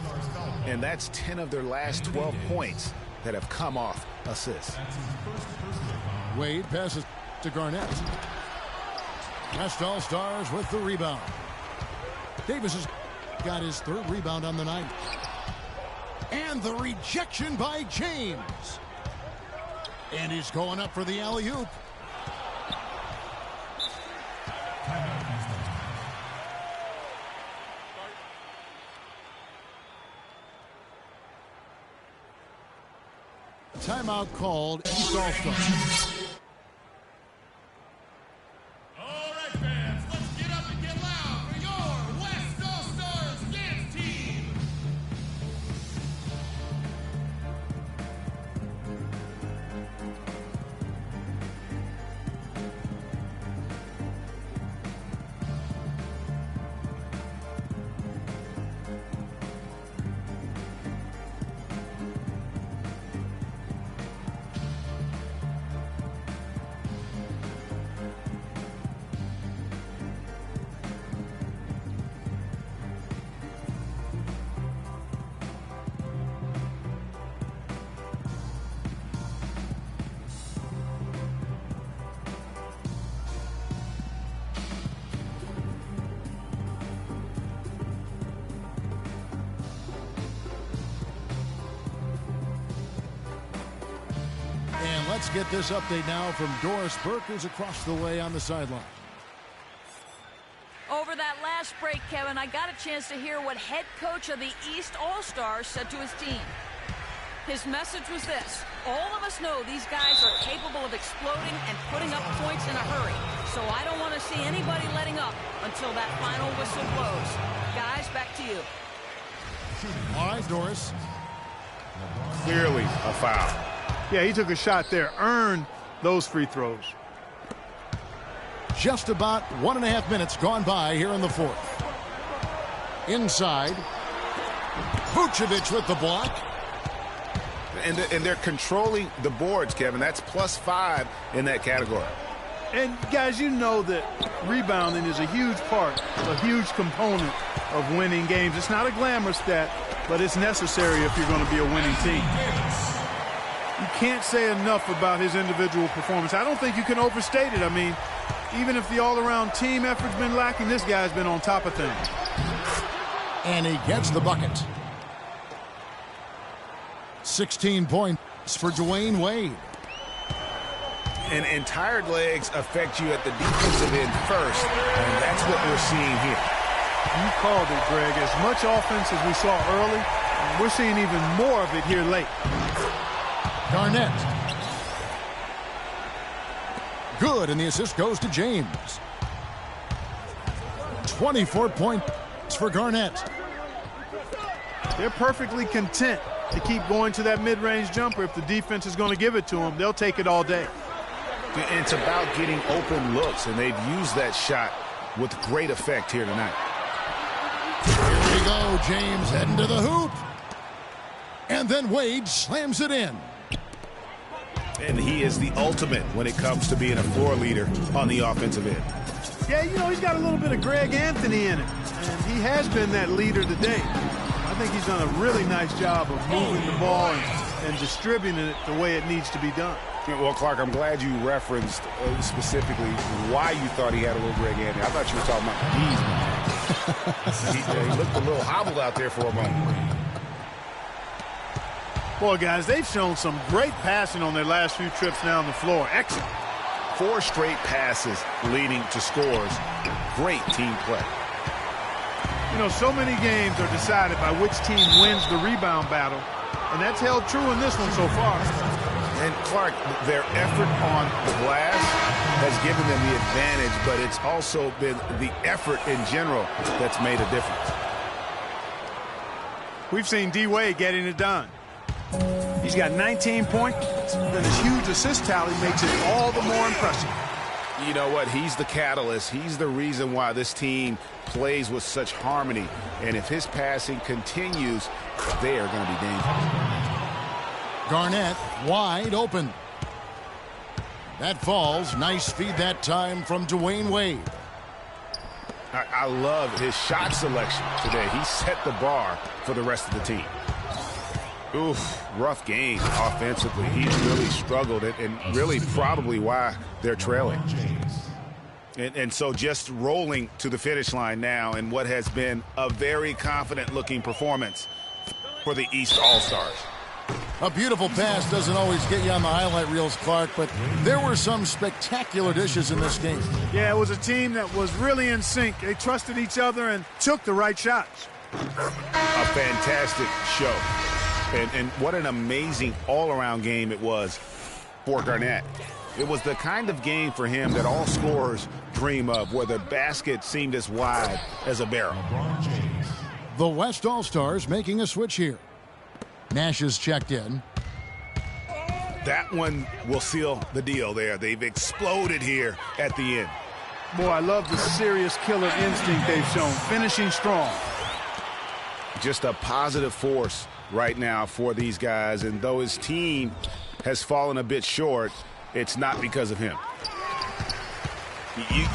And that's 10 of their last 12 points that have come off assists. Wade passes to Garnett. West All-Stars with the rebound. Davis has got his third rebound on the night. And the rejection by James. And he's going up for the alley-oop. timeout called. East All-Stars. All right, fans, let's get up and get loud for your West All-Stars dance team. And let's get this update now from Doris Burke, who's across the way on the sideline. Over that last break, Kevin, I got a chance to hear what head coach of the East All-Stars said to his team. His message was this: all of us know these guys are capable of exploding and putting up points in a hurry, so I don't want to see anybody letting up until that final whistle blows. Guys, back to you. All right, Doris. Clearly a foul. Yeah, he took a shot there, earned those free throws. Just about 1.5 minutes gone by here in the fourth. Inside. Vucevic with the block. And they're controlling the boards, Kevin. That's +5 in that category. And, guys, you know that rebounding is a huge part, a huge component of winning games. It's not a glamorous stat, but it's necessary if you're going to be a winning team. You can't say enough about his individual performance. I don't think you can overstate it. I mean, even if the all-around team effort's been lacking, this guy's been on top of things. And he gets the bucket. 16 points for Dwayne Wade. And tired legs affect you at the defensive end first, and that's what we're seeing here. You called it, Greg. As much offense as we saw early, we're seeing even more of it here late. Garnett. Good, and the assist goes to James. 24 points for Garnett. They're perfectly content to keep going to that mid-range jumper. If the defense is going to give it to them, they'll take it all day. It's about getting open looks, and they've used that shot with great effect here tonight. Here we go, James heading to the hoop. And then Wade slams it in. And he is the ultimate when it comes to being a floor leader on the offensive end. Yeah, you know, he's got a little bit of Greg Anthony in it, and he has been that leader today. I think he's done a really nice job of moving the ball and distributing it the way it needs to be done. Well, Clark, I'm glad you referenced specifically why you thought he had a little Greg Anthony. I thought you were talking about the knees. He looked a little hobbled out there for a moment. Boy, guys, they've shown some great passing on their last few trips down the floor. Excellent. 4 straight passes leading to scores. Great team play. You know, so many games are decided by which team wins the rebound battle, and that's held true in this one so far. And, Clark, their effort on the glass has given them the advantage, but it's also been the effort in general that's made a difference. We've seen D. Wade getting it done. He's got 19 points, and his huge assist tally makes it all the more impressive. You know what? He's the catalyst. He's the reason why this team plays with such harmony. And if his passing continues, they are going to be dangerous. Garnett wide open. That falls. Nice feed that time from Dwayne Wade. I love his shot selection today. He set the bar for the rest of the team. Oof, rough game offensively. He's really struggled and really probably why they're trailing. And so just rolling to the finish line now in what has been a very confident-looking performance for the East All-Stars. A beautiful pass doesn't always get you on the highlight reels, Clark, but there were some spectacular dishes in this game. Yeah, it was a team that was really in sync. They trusted each other and took the right shots. A fantastic show. And what an amazing all-around game it was for Garnett. It was the kind of game for him that all scorers dream of, where the basket seemed as wide as a barrel. The West All-Stars making a switch here. Nash is checked in. That one will seal the deal there. They've exploded here at the end. Boy, I love the serious killer instinct they've shown, finishing strong. Just a positive force right now for these guys, and though his team has fallen a bit short, it's not because of him.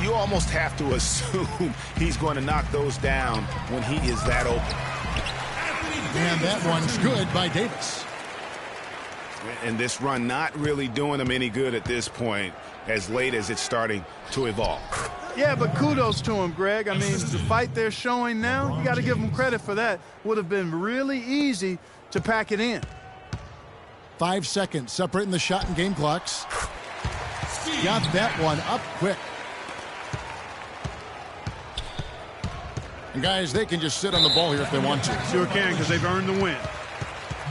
You almost have to assume he's going to knock those down when he is that open. And that one's good by Davis. And this run not really doing them any good at this point, as late as it's starting to evolve. Yeah, but kudos to him, Greg. I mean, the fight they're showing now, you got to give them credit for that. Would have been really easy to pack it in. 5 seconds separating the shot and game clocks. Got that one up quick. And guys, they can just sit on the ball here if they want to. Sure can, because they've earned the win.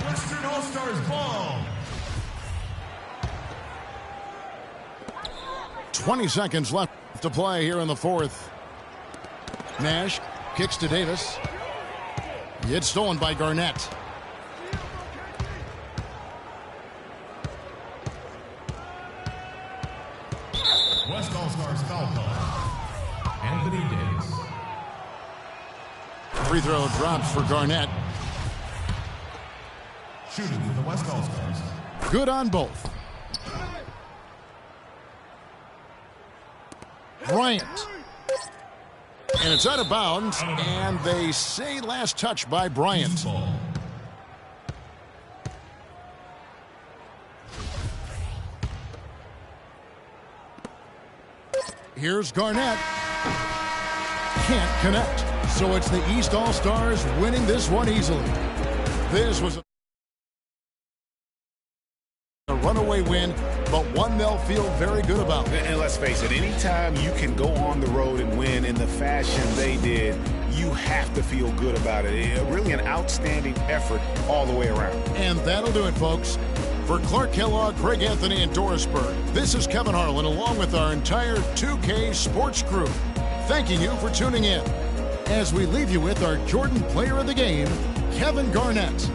Western All-Stars ball. 20 seconds left to play here in the fourth. Nash kicks to Davis. It's stolen by Garnett. West All-Stars foul call. Anthony Davis. Free throw drops for Garnett. Shooting for the West All-Stars. Good on both. Bryant. And it's out of bounds, and they say last touch by Bryant. Here's Garnett. Can't connect. So it's the East All-Stars winning this one easily. This was a runaway win, but one they'll feel very good about. And let's face it, anytime you can go on the road and win in the fashion they did, you have to feel good about it. Really an outstanding effort all the way around. And that'll do it, folks. For Clark Kellogg, Craig Anthony, and Doris Burke, this is Kevin Harlan along with our entire 2K Sports crew, thanking you for tuning in as we leave you with our Jordan Player of the Game, Kevin Garnett.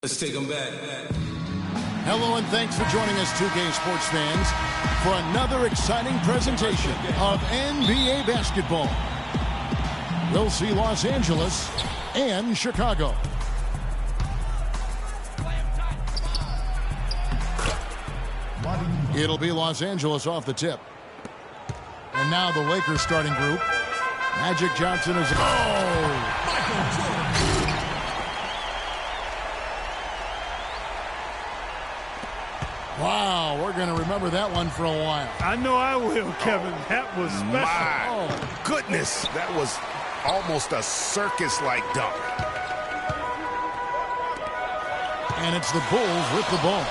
Let's take them back. Hello and thanks for joining us, 2K sports fans, for another exciting presentation of NBA basketball. We'll see Los Angeles and Chicago. It'll be Los Angeles off the tip. And now the Lakers starting group. Magic Johnson is... Wow, we're going to remember that one for a while. I know I will, Kevin. That was special. My goodness, that was almost a circus-like dunk. And it's the Bulls with the ball.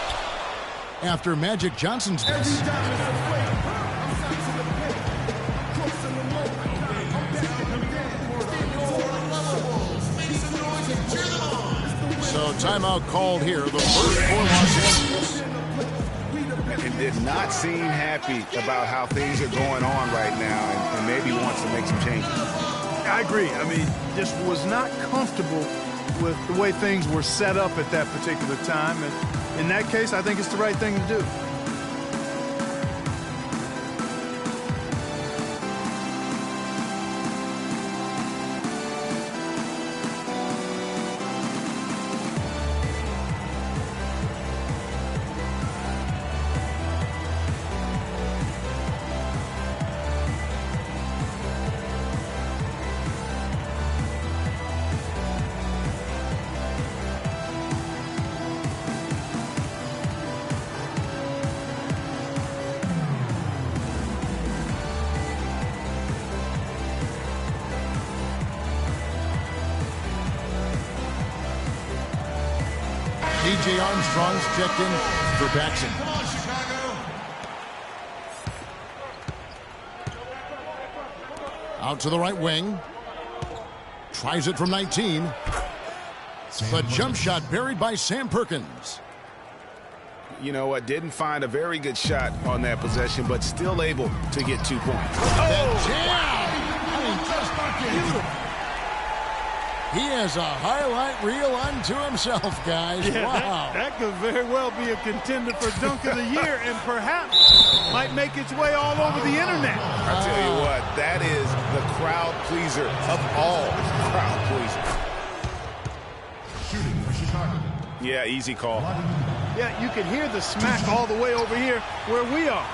After Magic Johnson's miss. So timeout called here. The first for Los Angeles. And did not seem happy about how things are going on right now and maybe wants to make some changes. I agree. I mean, just was not comfortable with the way things were set up at that particular time. And in that case, I think it's the right thing to do. DJ Armstrong's checked in for Paxson. Come on, Chicago. Out to the right wing. Tries it from 19. The jump shot buried by Sam Perkins. You know what? Didn't find a very good shot on that possession, but still able to get 2 points. He has a highlight reel unto himself, guys. Yeah, wow. That could very well be a contender for Dunk of the Year and perhaps might make its way all over the internet. I tell you what, that is the crowd pleaser of all crowd pleasers. Shooting for Chicago. Yeah, easy call. Yeah, you can hear the smack all the way over here where we are.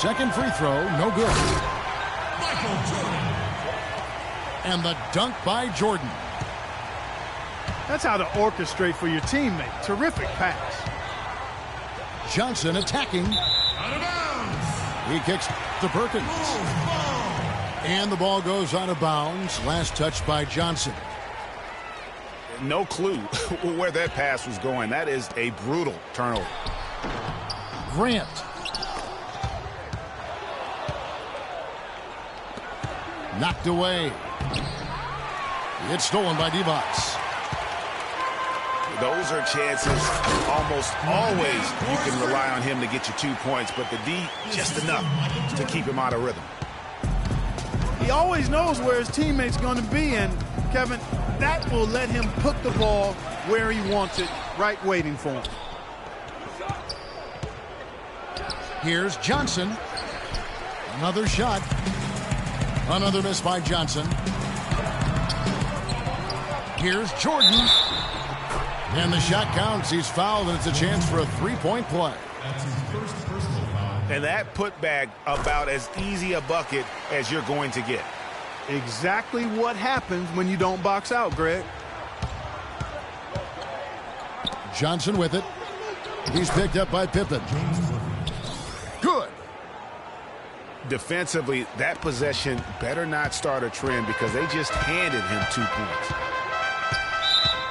Second free throw, no good. Michael Jordan. And the dunk by Jordan. That's how to orchestrate for your teammate. Terrific pass. Johnson attacking. Out of bounds. He kicks to Perkins. And the ball goes out of bounds. Last touch by Johnson. No clue where that pass was going. That is a brutal turnover. Grant. Knocked away. It's stolen by Divac. Those are chances almost always you can rely on him to get you 2 points, but the D just enough to keep him out of rhythm. He always knows where his teammate's going to be, and Kevin, that will let him put the ball where he wants it, right waiting for him. Here's Johnson. Another shot. Another miss by Johnson. Here's Jordan. And the shot counts. He's fouled, and it's a chance for a three-point play. That's his first personal foul. And that putback about as easy a bucket as you're going to get. Exactly what happens when you don't box out, Greg. Johnson with it. He's picked up by Pippen. Good. Defensively, that possession better not start a trend because they just handed him 2 points.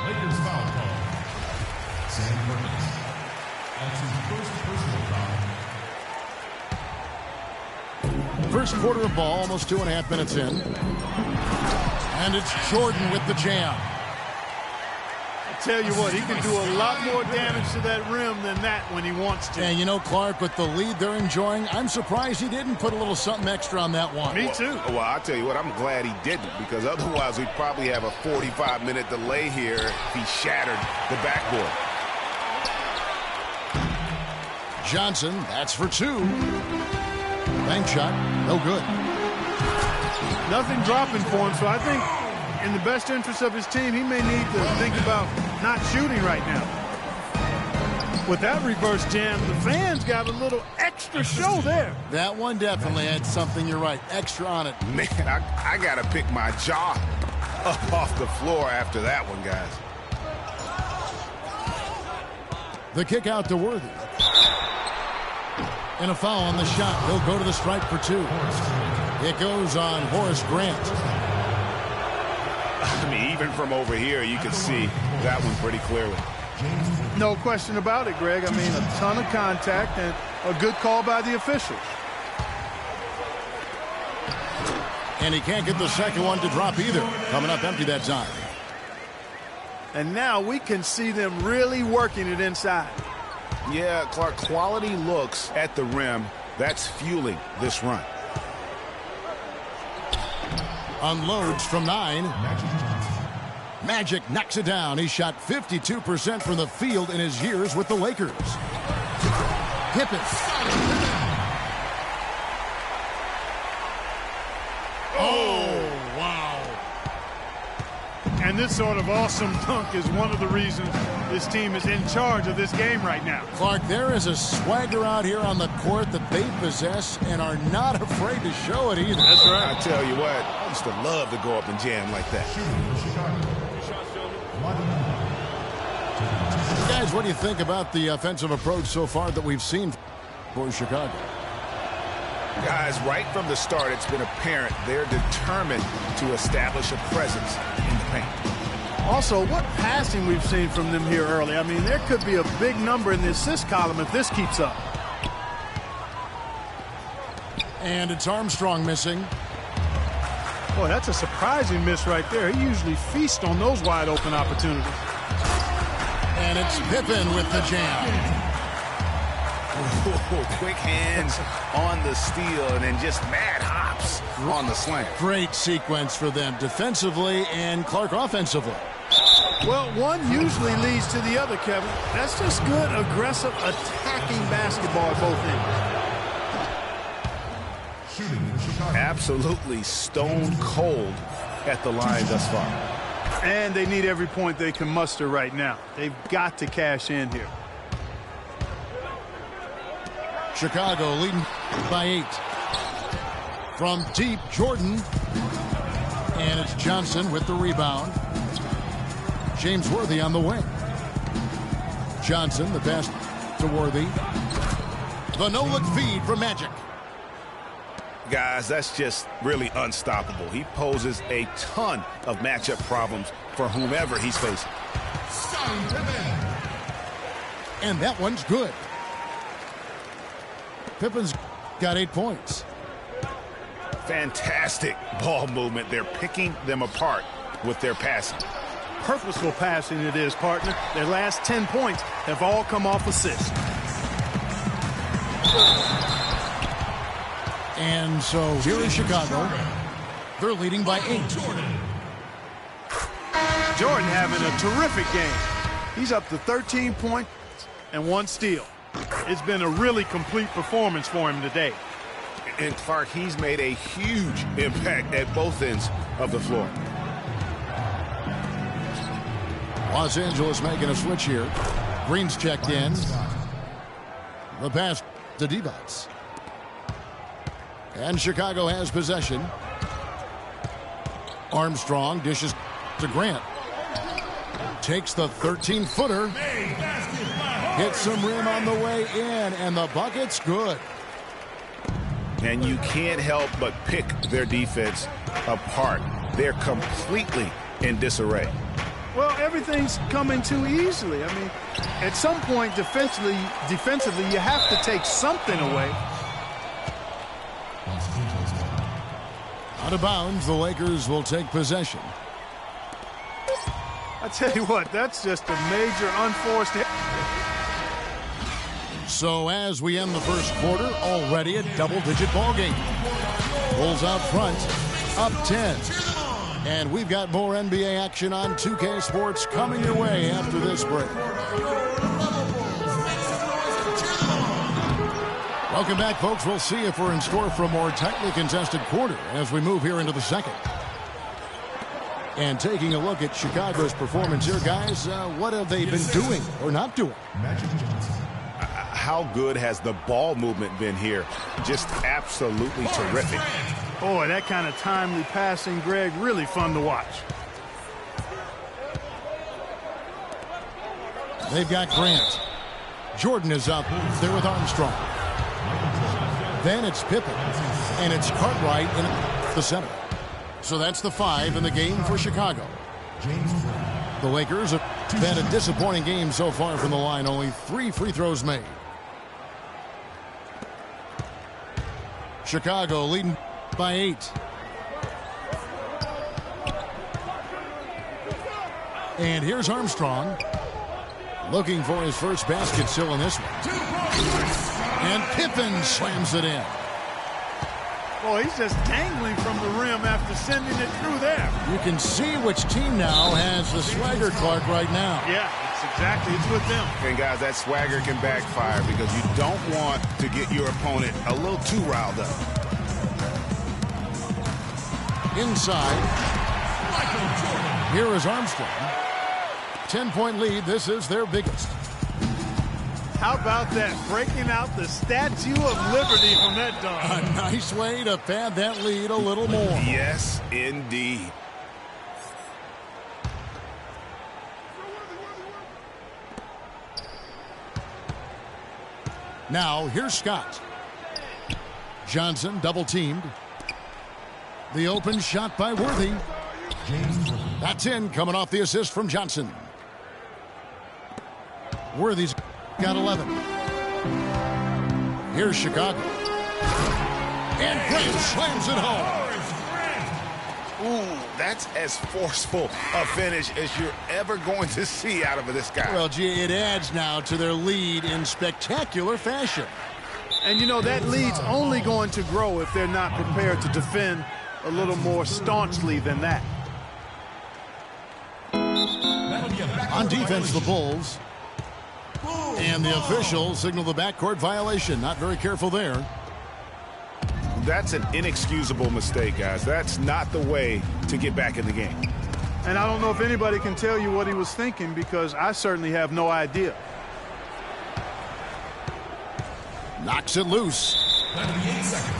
Lakers foul call. Sam Perkins. That's his first personal foul. First quarter of ball, almost 2.5 minutes in. And it's Jordan with the jam. tell you what, he can do a lot more damage to that rim than that when he wants to. And you know, Clark, with the lead they're enjoying, I'm surprised he didn't put a little something extra on that one. Me too. Well, I'll tell you what, I'm glad he didn't, because otherwise we'd probably have a 45-minute delay here if he shattered the backboard. Johnson, that's for two. Bank shot, no good. Nothing dropping for him, so I think in the best interest of his team, he may need to think about not shooting right now. With that reverse jam, the fans got a little extra show there. That one definitely had something, you're right, extra on it. Man, I got to pick my jaw up off the floor after that one, guys. The kick out to Worthy. And a foul on the shot. He'll go to the stripe for two. It goes on Horace Grant. I mean, even from over here, you can see that one pretty clearly. No question about it, Greg. I mean, a ton of contact and a good call by the officials. And he can't get the second one to drop either. Coming up empty that time. And now we can see them really working it inside. Yeah, Clark, quality looks at the rim. That's fueling this run. Unloads from 9. Magic knocks it down. He shot 52% from the field in his years with the Lakers. Pippen. Oh, wow. And this sort of awesome dunk is one of the reasons this team is in charge of this game right now. Clark, there is a swagger out here on the court that they possess and are not afraid to show it either. That's right. I tell you what, I used to love to go up and jam like that. Guys, what do you think about the offensive approach so far that we've seen for Chicago? Guys, right from the start, it's been apparent they're determined to establish a presence in the paint. Also, what passing we've seen from them here early. I mean, there could be a big number in the assist column if this keeps up. And it's Armstrong missing. Boy, that's a surprising miss right there. He usually feasts on those wide open opportunities. And it's Pippen with the jam. Quick hands on the steal and then just mad hops on the slam. Great sequence for them defensively and Clark offensively. Well, one usually leads to the other, Kevin. That's just good, aggressive, attacking basketball at both ends. Absolutely stone cold at the line thus far. And they need every point they can muster right now. They've got to cash in here. Chicago leading by 8. From deep, Jordan. And it's Johnson with the rebound. James Worthy on the wing. Johnson, the pass to Worthy. The no-look feed from Magic. Guys, that's just really unstoppable. He poses a ton of matchup problems for whomever he's facing. And that one's good. Pippen's got 8 points. Fantastic ball movement. They're picking them apart with their passing. Purposeful passing it is, partner. Their last 10 points have all come off assists. And so here is Chicago. They're leading by 8. Jordan having a terrific game. He's up to 13 points and 1 steal. It's been a really complete performance for him today. And Clark, he's made a huge impact at both ends of the floor. Los Angeles making a switch here. Green's checked in. The pass to Divac. And Chicago has possession. Armstrong dishes to Grant. Takes the 13-footer. Hits some rim on the way in, and the bucket's good. And you can't help but pick their defense apart. They're completely in disarray. Well, everything's coming too easily. I mean, at some point defensively, you have to take something away. Out of bounds, the Lakers will take possession. I tell you what, that's just a major unforced hit. So as we end the first quarter, already a double-digit ball game. Bulls out front, up 10. And we've got more NBA action on 2K Sports coming your way after this break. Welcome back, folks. We'll see if we're in store for a more tightly contested quarter as we move here into the second. And taking a look at Chicago's performance here, guys, what have they been doing or not doing? How good has the ball movement been here? Just absolutely terrific. Boy, that kind of timely passing, Greg, really fun to watch. They've got Grant. Jordan is up there with Armstrong. Then it's Pippen, and it's Cartwright in the center. So that's the 5 in the game for Chicago. The Lakers have had a disappointing game so far from the line. Only 3 free throws made. Chicago leading by 8. And here's Armstrong looking for his first basket still in this one. And Pippen slams it in. Boy, he's just dangling from the rim after sending it through there. You can see which team now has the swagger, Clark, right now. Yeah, it's with them. And guys, that swagger can backfire because you don't want to get your opponent a little too riled up. Inside. Here is Armstrong. 10-point lead. This is their biggest. How about that? Breaking out the Statue of Liberty from that dunk. A nice way to pad that lead a little more. Yes, indeed. Now, here's Scott. Johnson double-teamed. The open shot by Worthy. That's in, coming off the assist from Johnson. Worthy's got 11. Here's Chicago. And Grant slams it home. Ooh, that's as forceful a finish as you're ever going to see out of this guy. Well, gee, it adds now to their lead in spectacular fashion. And, you know, that lead's only going to grow if they're not prepared to defend a little more staunchly than that. On defense, the Bulls. And the officials signal the backcourt violation. Not very careful there. That's an inexcusable mistake, guys. That's not the way to get back in the game. And I don't know if anybody can tell you what he was thinking, because I certainly have no idea. Knocks it loose.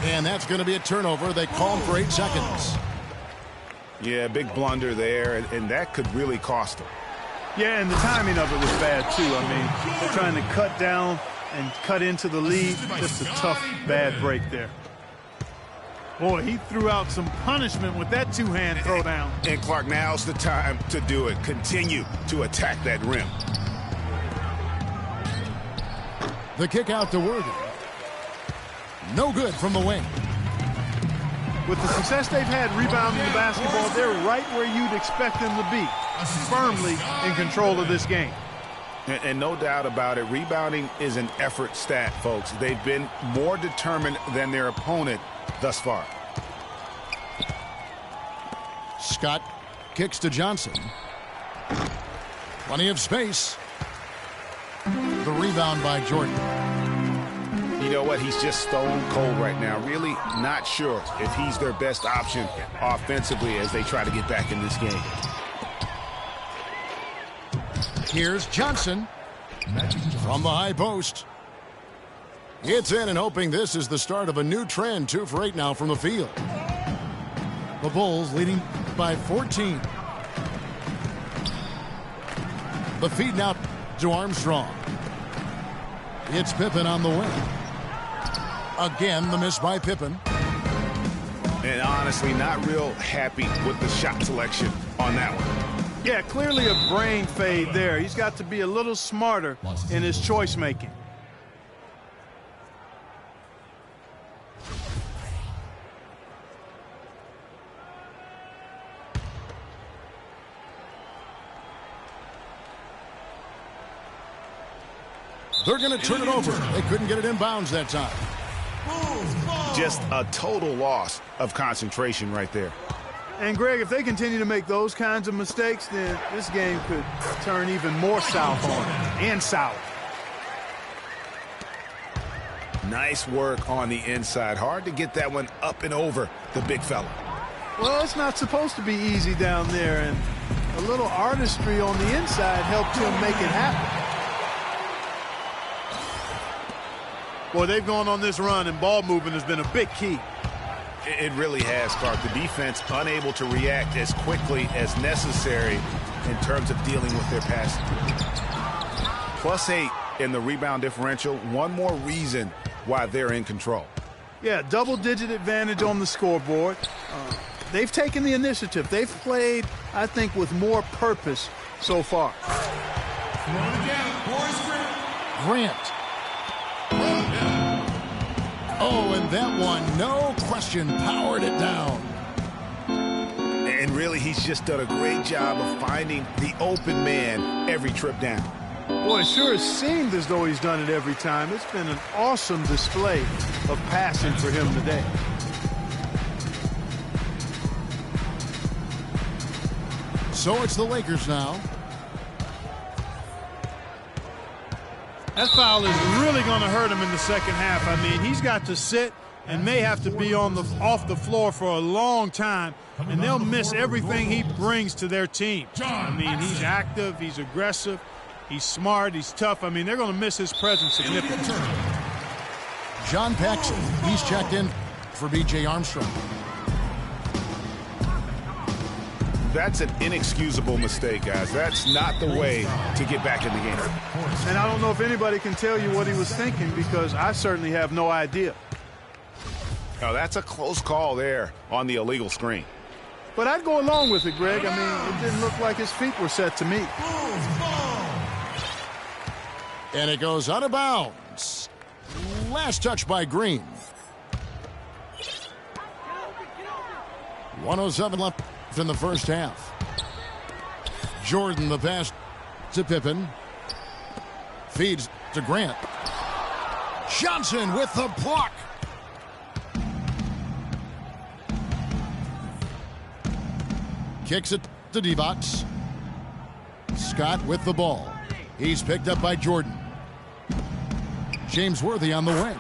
And that's going to be a turnover. They call for 8 seconds. Yeah, big blunder there, and that could really cost them. Yeah, and the timing of it was bad, too. I mean, they're trying to cut down and cut into the lead. Just a tough, bad break there. Boy, he threw out some punishment with that two-hand throwdown. And Clark, now's the time to do it. Continue to attack that rim. The kick out to Worthy. No good from the wing. With the success they've had rebounding the basketball, they're right where you'd expect them to be, firmly in control of this game. And no doubt about it, rebounding is an effort stat, folks. They've been more determined than their opponent thus far. Scott kicks to Johnson. Plenty of space. The rebound by Jordan. You know what? He's just stone cold right now. Really not sure if he's their best option offensively as they try to get back in this game. Here's Johnson from the high post. It's in, and hoping this is the start of a new trend. 2 for 8 now from the field. The Bulls leading by 14. The feed now to Armstrong. It's Pippen on the wing. Again, the miss by Pippen. And honestly, not real happy with the shot selection on that one. Yeah, clearly a brain fade there. He's got to be a little smarter in his choice making. They're going to turn it over. They couldn't get it in bounds that time. Just a total loss of concentration right there. And, Greg, if they continue to make those kinds of mistakes, then this game could turn even more south on them, and sour. Nice work on the inside. Hard to get that one up and over the big fella. Well, it's not supposed to be easy down there, and a little artistry on the inside helped him make it happen. Boy, they've gone on this run, and ball movement has been a big key. It really has, Clark. The defense unable to react as quickly as necessary in terms of dealing with their passing. +8 in the rebound differential. One more reason why they're in control. Yeah, double-digit advantage on the scoreboard. They've taken the initiative. They've played, I think, with more purpose so far. Grant. Oh, and that one, no question, powered it down. And really, he's just done a great job of finding the open man every trip down. Boy, it sure has seemed as though he's done it every time. It's been an awesome display of passing for him today. So it's the Lakers now. That foul is really going to hurt him in the second half. I mean, he's got to sit and may have to be off the floor for a long time, and they'll miss everything he brings to their team. I mean, he's active, he's aggressive, he's smart, he's tough. I mean, they're going to miss his presence significantly. John Paxson, he's checked in for B.J. Armstrong. That's an inexcusable mistake, guys. That's not the way to get back in the game. And I don't know if anybody can tell you what he was thinking, because I certainly have no idea. Oh, that's a close call there on the illegal screen. But I'd go along with it, Greg. I mean, it didn't look like his feet were set to me. And it goes out of bounds. Last touch by Green. 1:07 left in the first half. Jordan the pass to Pippen. Feeds to Grant. Johnson with the block. Kicks it to Divac. Scott with the ball. He's picked up by Jordan. James Worthy on the wing.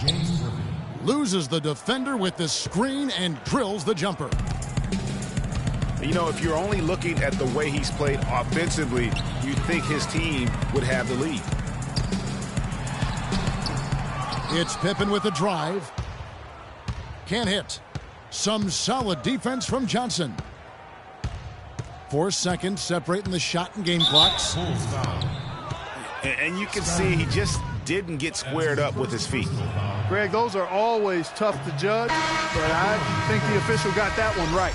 James Worthy. Loses the defender with the screen and drills the jumper. You know, if you're only looking at the way he's played offensively, you'd think his team would have the lead. It's Pippen with the drive. Can't hit. Some solid defense from Johnson. 4 seconds separating the shot and game clocks. And you can see he just didn't get squared up with his feet. Greg, those are always tough to judge, but I think the official got that one right.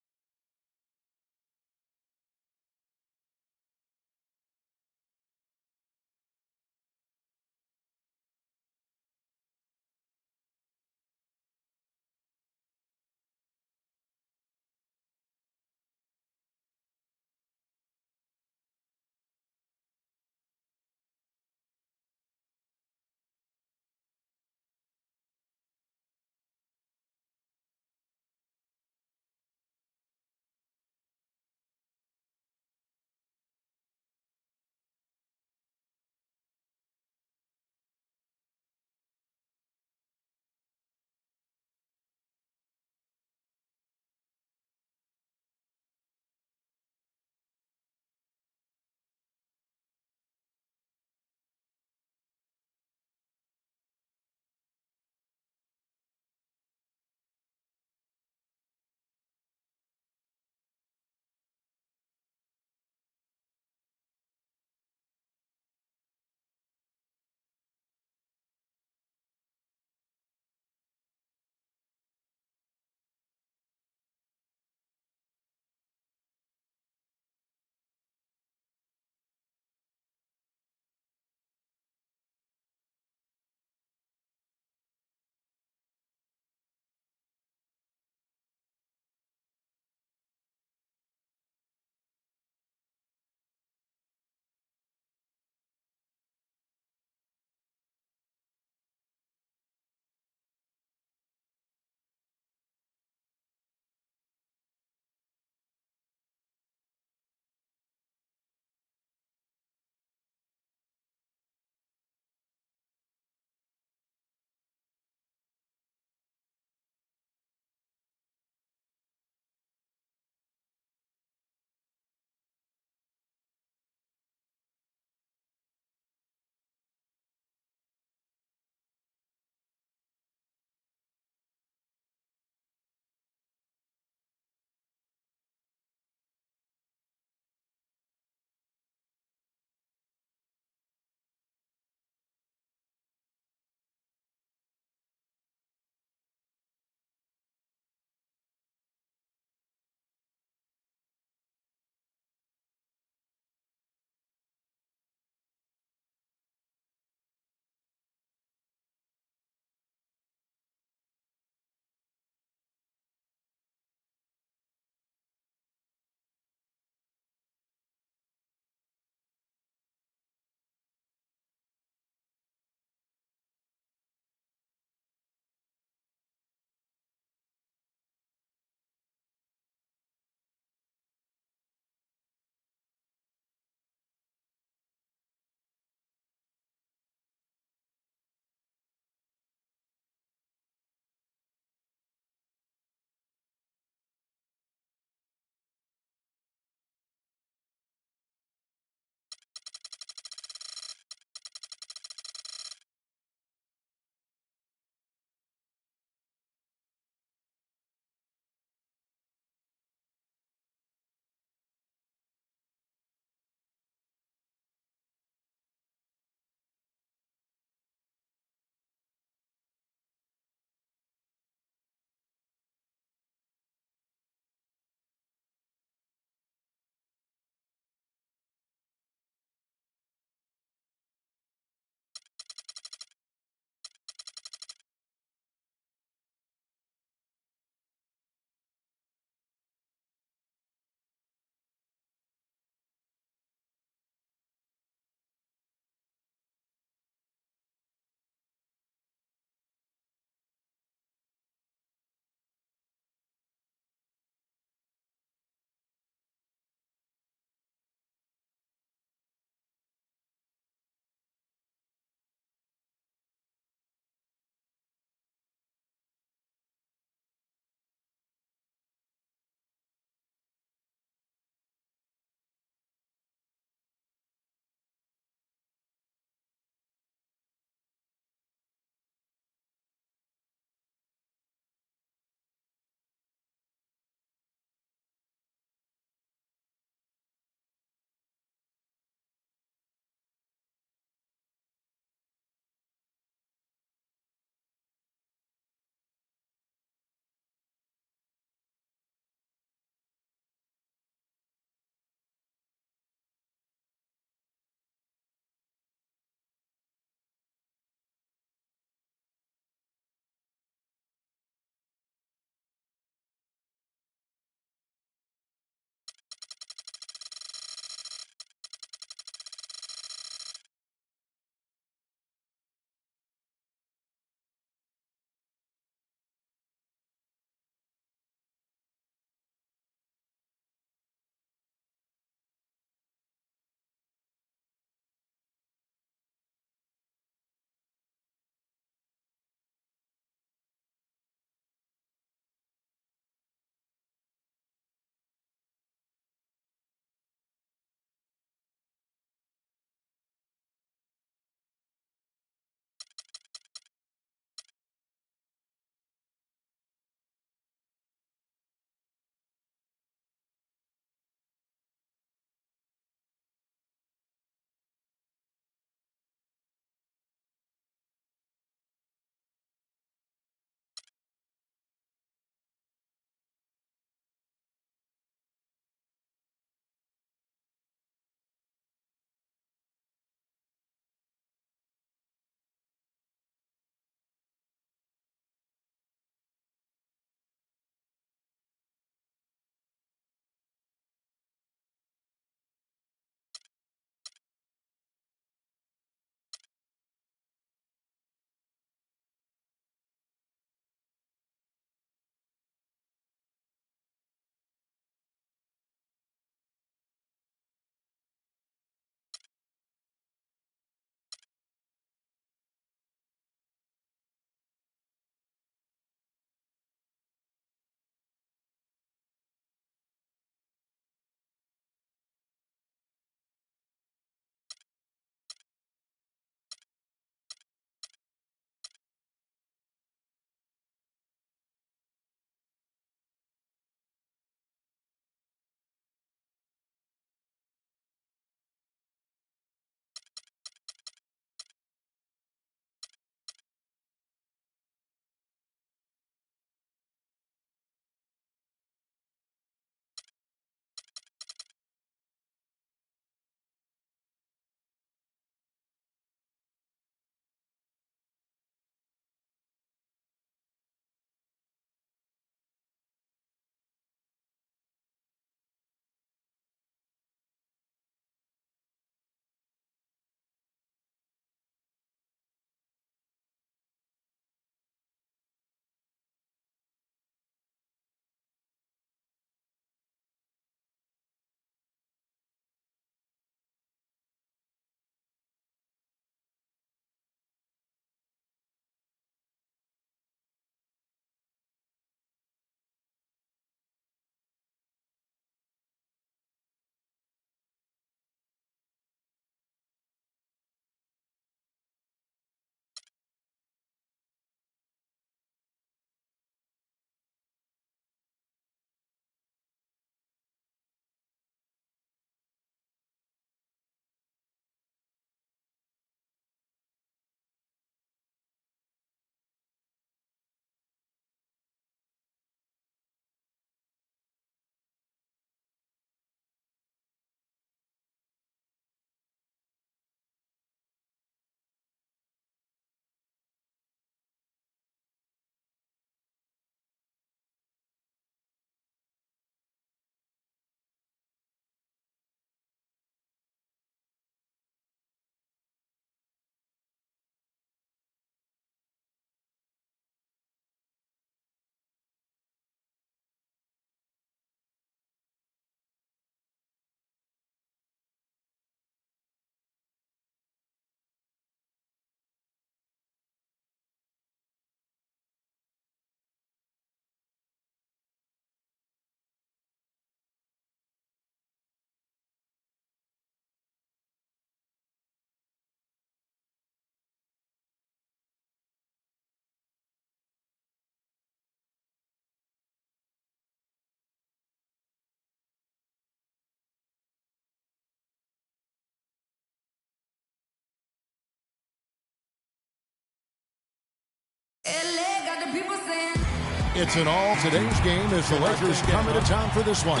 It's an all today's game as the Lakers come into town for this one.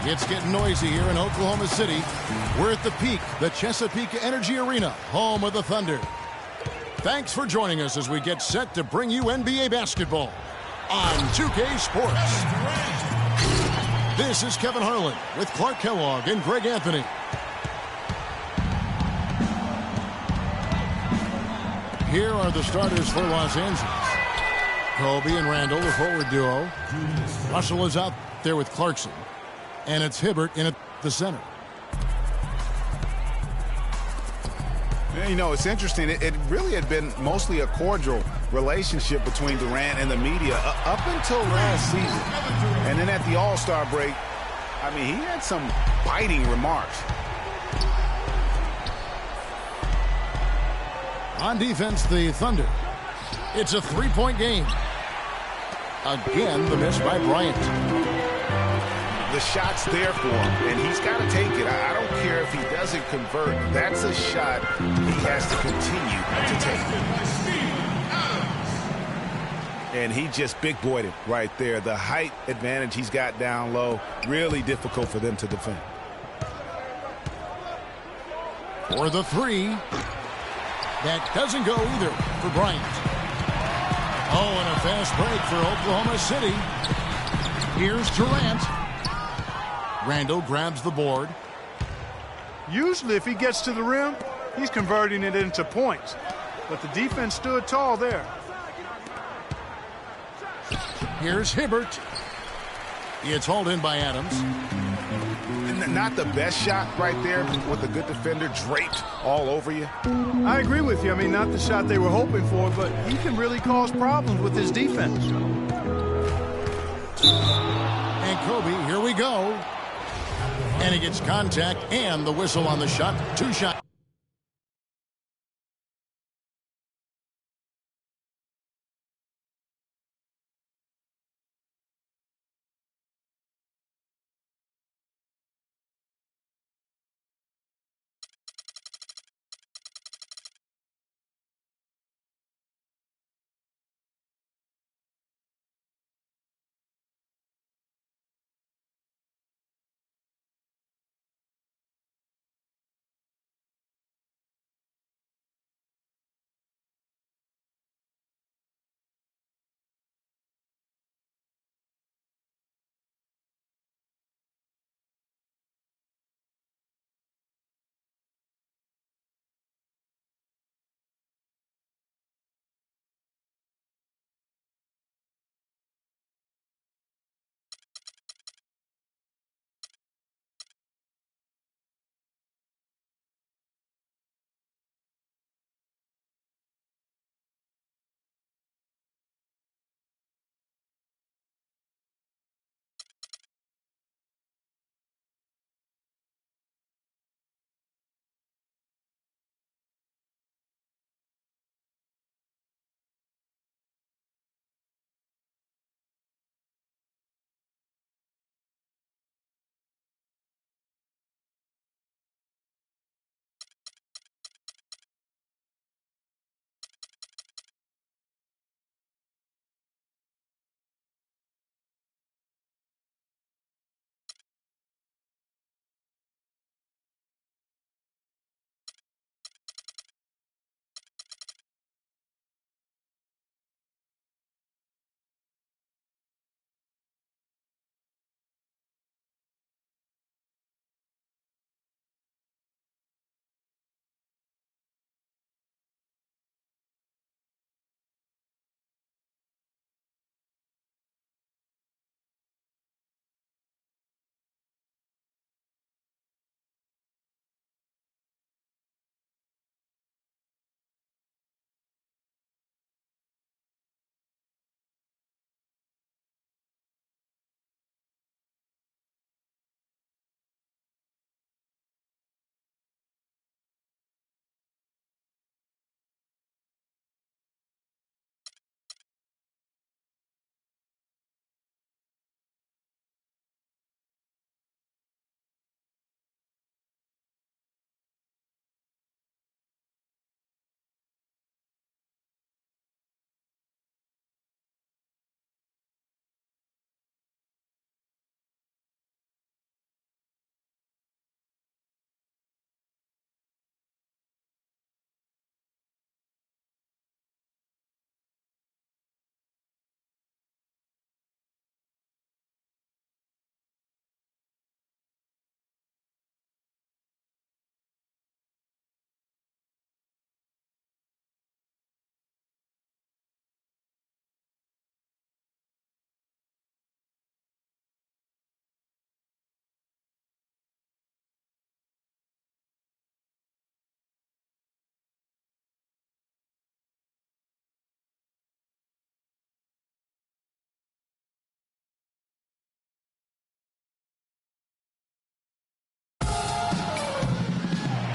It's getting noisy here in Oklahoma City. We're at the peak, the Chesapeake Energy Arena, home of the Thunder. Thanks for joining us as we get set to bring you NBA basketball on 2K Sports. This is Kevin Harlan with Clark Kellogg and Greg Anthony. Here are the starters for Los Angeles. Kobe and Randall, the forward duo. Russell is out there with Clarkson. And it's Hibbert in at the center. You know, it's interesting. It really had been mostly a cordial relationship between Durant and the media up until last season. And then at the All-Star break, I mean, he had some biting remarks. On defense, the Thunder. It's a three-point game. Again, the miss by Bryant. The shot's there for him, and he's got to take it. I don't care if he doesn't convert. That's a shot he has to continue to take. And he just big-boyed it right there. The height advantage he's got down low, really difficult for them to defend. For the three. That doesn't go either for Bryant. Oh, and a fast break for Oklahoma City. Here's Durant. Randall grabs the board. Usually if he gets to the rim, he's converting it into points. But the defense stood tall there. Here's Hibbert. It's hauled in by Adams. Not the best shot right there with a good defender draped all over you. I agree with you. I mean, not the shot they were hoping for, but he can really cause problems with his defense. And Kobe, here we go. And he gets contact and the whistle on the shot. Two shots.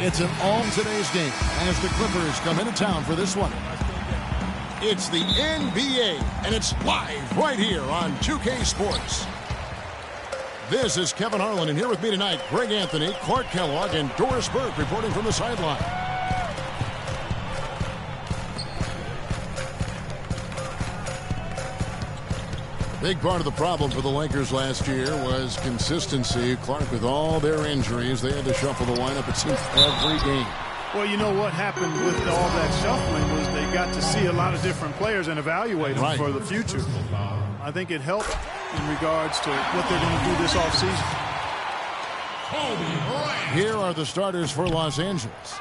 It's an all today's game as the Clippers come into town for this one. It's the NBA, and it's live right here on 2K Sports. This is Kevin Harlan, and here with me tonight, Greg Anthony, Clark Kellogg, and Doris Burke reporting from the sideline. Big part of the problem for the Lakers last year was consistency. Clark, with all their injuries, they had to shuffle the lineup, it seems, every game. Well, you know what happened with all that shuffling was they got to see a lot of different players and evaluate them for the future. I think it helped in regards to what they're going to do this offseason. Here are the starters for Los Angeles.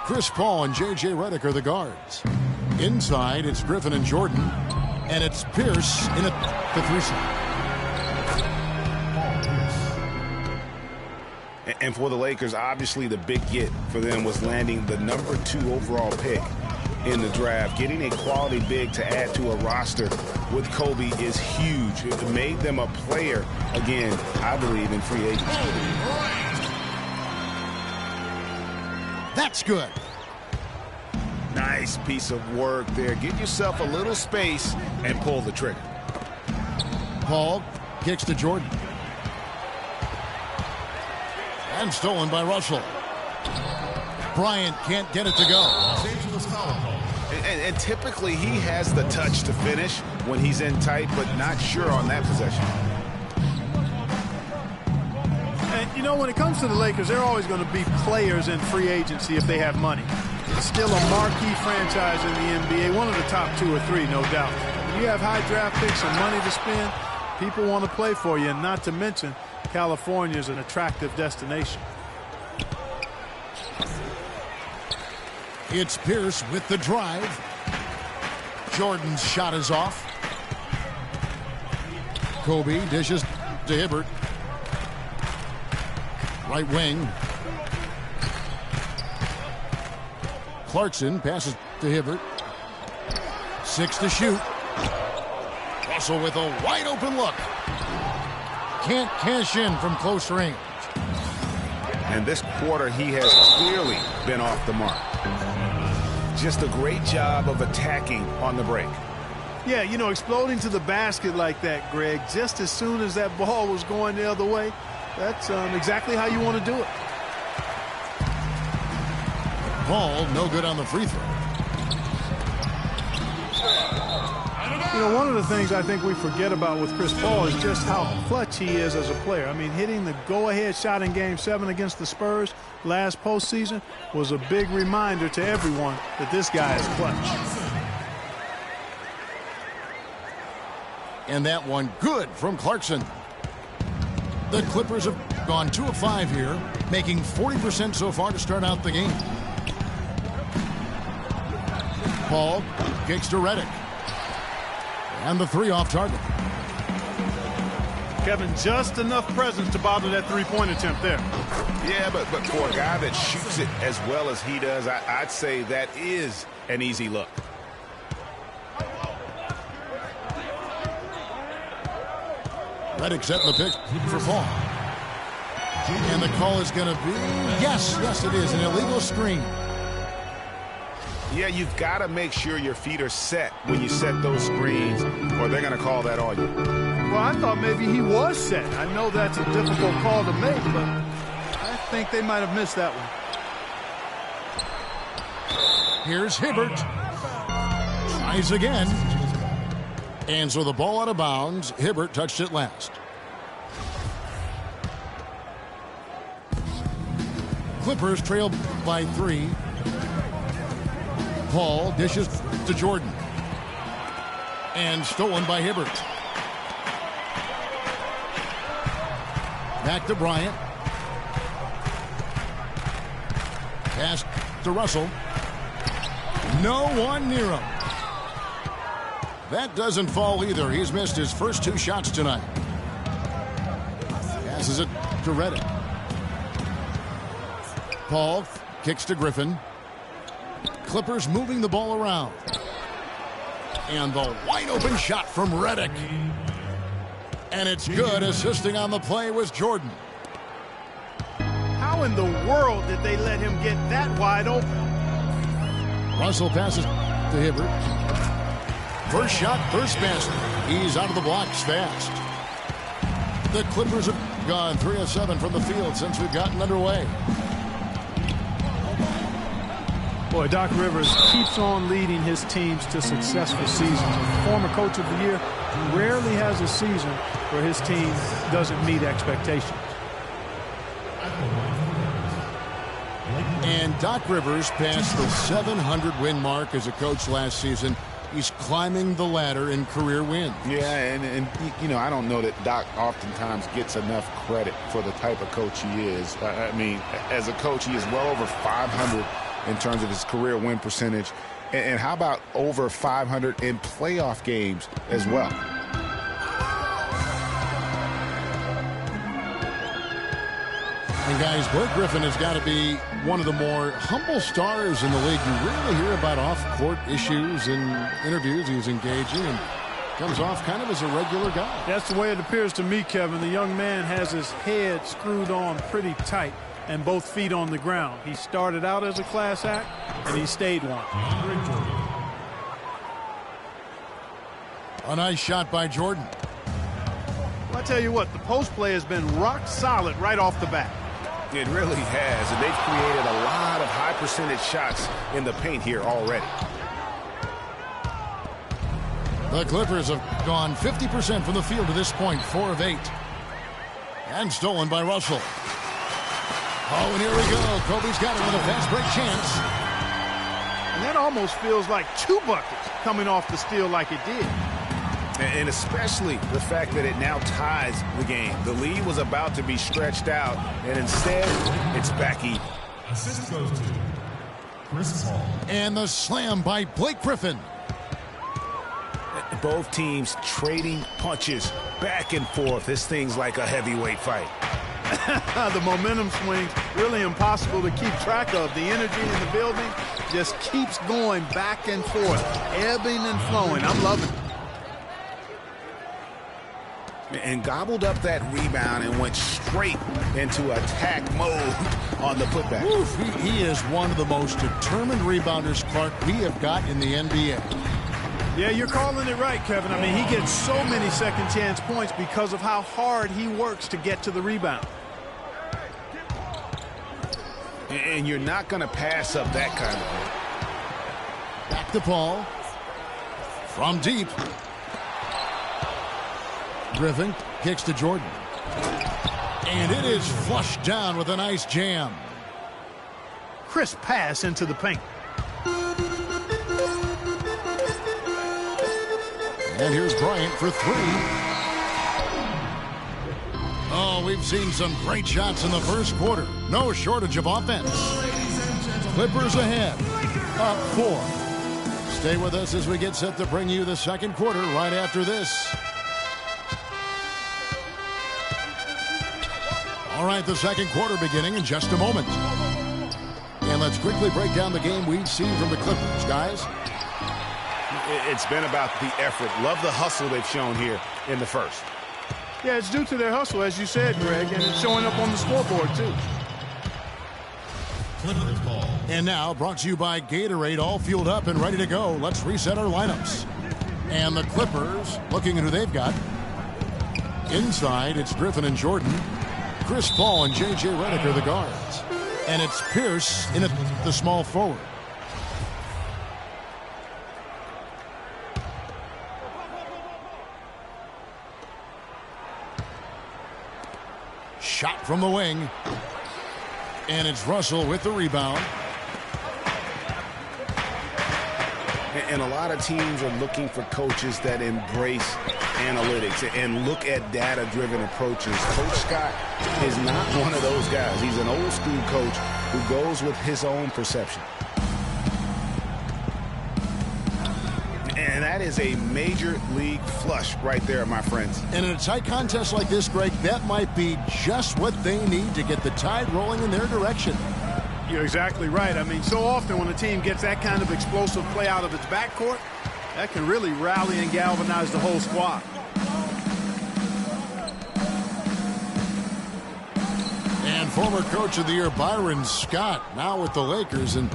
Chris Paul and J.J. Redick are the guards. Inside, it's Griffin and Jordan. And it's Pierce in the threesome. And for the Lakers, obviously the big get for them was landing the #2 overall pick in the draft. Getting a quality big to add to a roster with Kobe is huge. It made them a player, again, I believe, in free agency. That's good. Nice piece of work there. Get yourself a little space and pull the trigger. Paul kicks to Jordan. And stolen by Russell. Bryant can't get it to go. And typically he has the touch to finish when he's in tight, but not sure on that possession. And, you know, when it comes to the Lakers, they're always going to be players in free agency if they have money. It's still a marquee franchise in the NBA, one of the top 2 or 3, no doubt. When you have high draft picks and money to spend, people want to play for you, and not to mention California is an attractive destination. It's Pierce with the drive. Jordan's shot is off. Kobe dishes to Hibbert. Right wing. Clarkson passes to Hibbert. 6 to shoot. Russell with a wide open look. Can't cash in from close range. And this quarter, he has clearly been off the mark. Just a great job of attacking on the break. Yeah, you know, exploding to the basket like that, Greg, just as soon as that ball was going the other way, that's exactly how you want to do it. Paul, no good on the free throw. You know, one of the things I think we forget about with Chris Paul is just how clutch he is as a player. I mean, hitting the go-ahead shot in Game 7 against the Spurs last postseason was a big reminder to everyone that this guy is clutch. And that one good from Clarkson. The Clippers have gone 2 of 5 here, making 40% so far to start out the game. Paul kicks to Redick. And the 3 off target. Kevin, just enough presence to bother that three-point attempt there. Yeah, but for a guy that shoots it as well as he does, I'd say that is an easy look. Redick setting the pick for Paul. And the call is going to be, yes, it is, an illegal screen. Yeah, you've got to make sure your feet are set when you set those screens, or they're going to call that on you. Well, I thought maybe he was set. I know that's a difficult call to make, but I think they might have missed that one. Here's Hibbert. Tries again. And so the ball out of bounds. Hibbert touched it last. Clippers trail by 3. Paul dishes to Jordan. And stolen by Hibbert. Back to Bryant. Pass to Russell. No one near him. That doesn't fall either. He's missed his first 2 shots tonight. Passes it to Redick. Paul kicks to Griffin. Clippers moving the ball around. And the wide open shot from Redick. And it's good. Assisting on the play was Jordan. How in the world did they let him get that wide open? Russell passes to Hibbert. First shot, first basket. He's out of the blocks fast. The Clippers have gone 3 of 7 from the field since we've gotten underway. Boy, Doc Rivers keeps on leading his teams to successful seasons. Former coach of the year rarely has a season where his team doesn't meet expectations. And Doc Rivers passed the 700-win mark as a coach last season. He's climbing the ladder in career wins. Yeah, and you know, I don't know that Doc oftentimes gets enough credit for the type of coach he is. I mean, as a coach, he is well over 500 in terms of his career win percentage. And how about over 500 in playoff games as well? And guys, Blake Griffin has got to be one of the more humble stars in the league. You rarely hear about off-court issues in interviews. He's engaging and comes off kind of as a regular guy. That's the way it appears to me, Kevin. The young man has his head screwed on pretty tight and both feet on the ground. He started out as a class act, and he stayed one. A nice shot by Jordan. Well, I tell you what, the post play has been rock solid right off the bat. It really has, and they've created a lot of high percentage shots in the paint here already. The Clippers have gone 50% from the field to this point, 4 of 8. And stolen by Russell. Oh, and here we go. Kobe's got it with a fast break chance. And that almost feels like 2 buckets coming off the steal like it did. And especially the fact that it now ties the game. The lead was about to be stretched out, and instead, it's back even. Assist goes to Chris Paul. And the slam by Blake Griffin. Both teams trading punches back and forth. This thing's like a heavyweight fight. The momentum swings really impossible to keep track of. The energy in the building just keeps going back and forth, ebbing and flowing. I'm loving it. And gobbled up that rebound and went straight into attack mode on the putback. Oof, he is one of the most determined rebounders, Clark, we have got in the NBA. Yeah, you're calling it right, Kevin. I mean, he gets so many second chance points because of how hard he works to get to the rebound. And you're not going to pass up that kind of thing. Back to Paul. From deep. Griffin kicks to Jordan. And it is flushed down with a nice jam. Crisp pass into the paint. And here's Bryant for 3. Oh, we've seen some great shots in the first quarter. No shortage of offense. Clippers ahead. Up 4. Stay with us as we get set to bring you the second quarter right after this. All right, the second quarter beginning in just a moment. And let's quickly break down the game we've seen from the Clippers, guys. It's been about the effort. Love the hustle they've shown here in the first. Yeah, it's due to their hustle, as you said, Greg, and it's showing up on the scoreboard, too. Clippers ball. And now, brought to you by Gatorade, all fueled up and ready to go. Let's reset our lineups. And the Clippers, looking at who they've got. Inside, it's Griffin and Jordan. Chris Paul and J.J. Redick are the guards. And it's Pierce in at the small forward. Shot from the wing. And it's Russell with the rebound. And a lot of teams are looking for coaches that embrace analytics and look at data-driven approaches. Coach Scott is not one of those guys. He's an old-school coach who goes with his own perception. And that is a major league flush right there, my friends. And in a tight contest like this, Greg, that might be just what they need to get the tide rolling in their direction. You're exactly right. I mean, so often when a team gets that kind of explosive play out of its backcourt, that can really rally and galvanize the whole squad. And former Coach of the Year Byron Scott now with the Lakers. And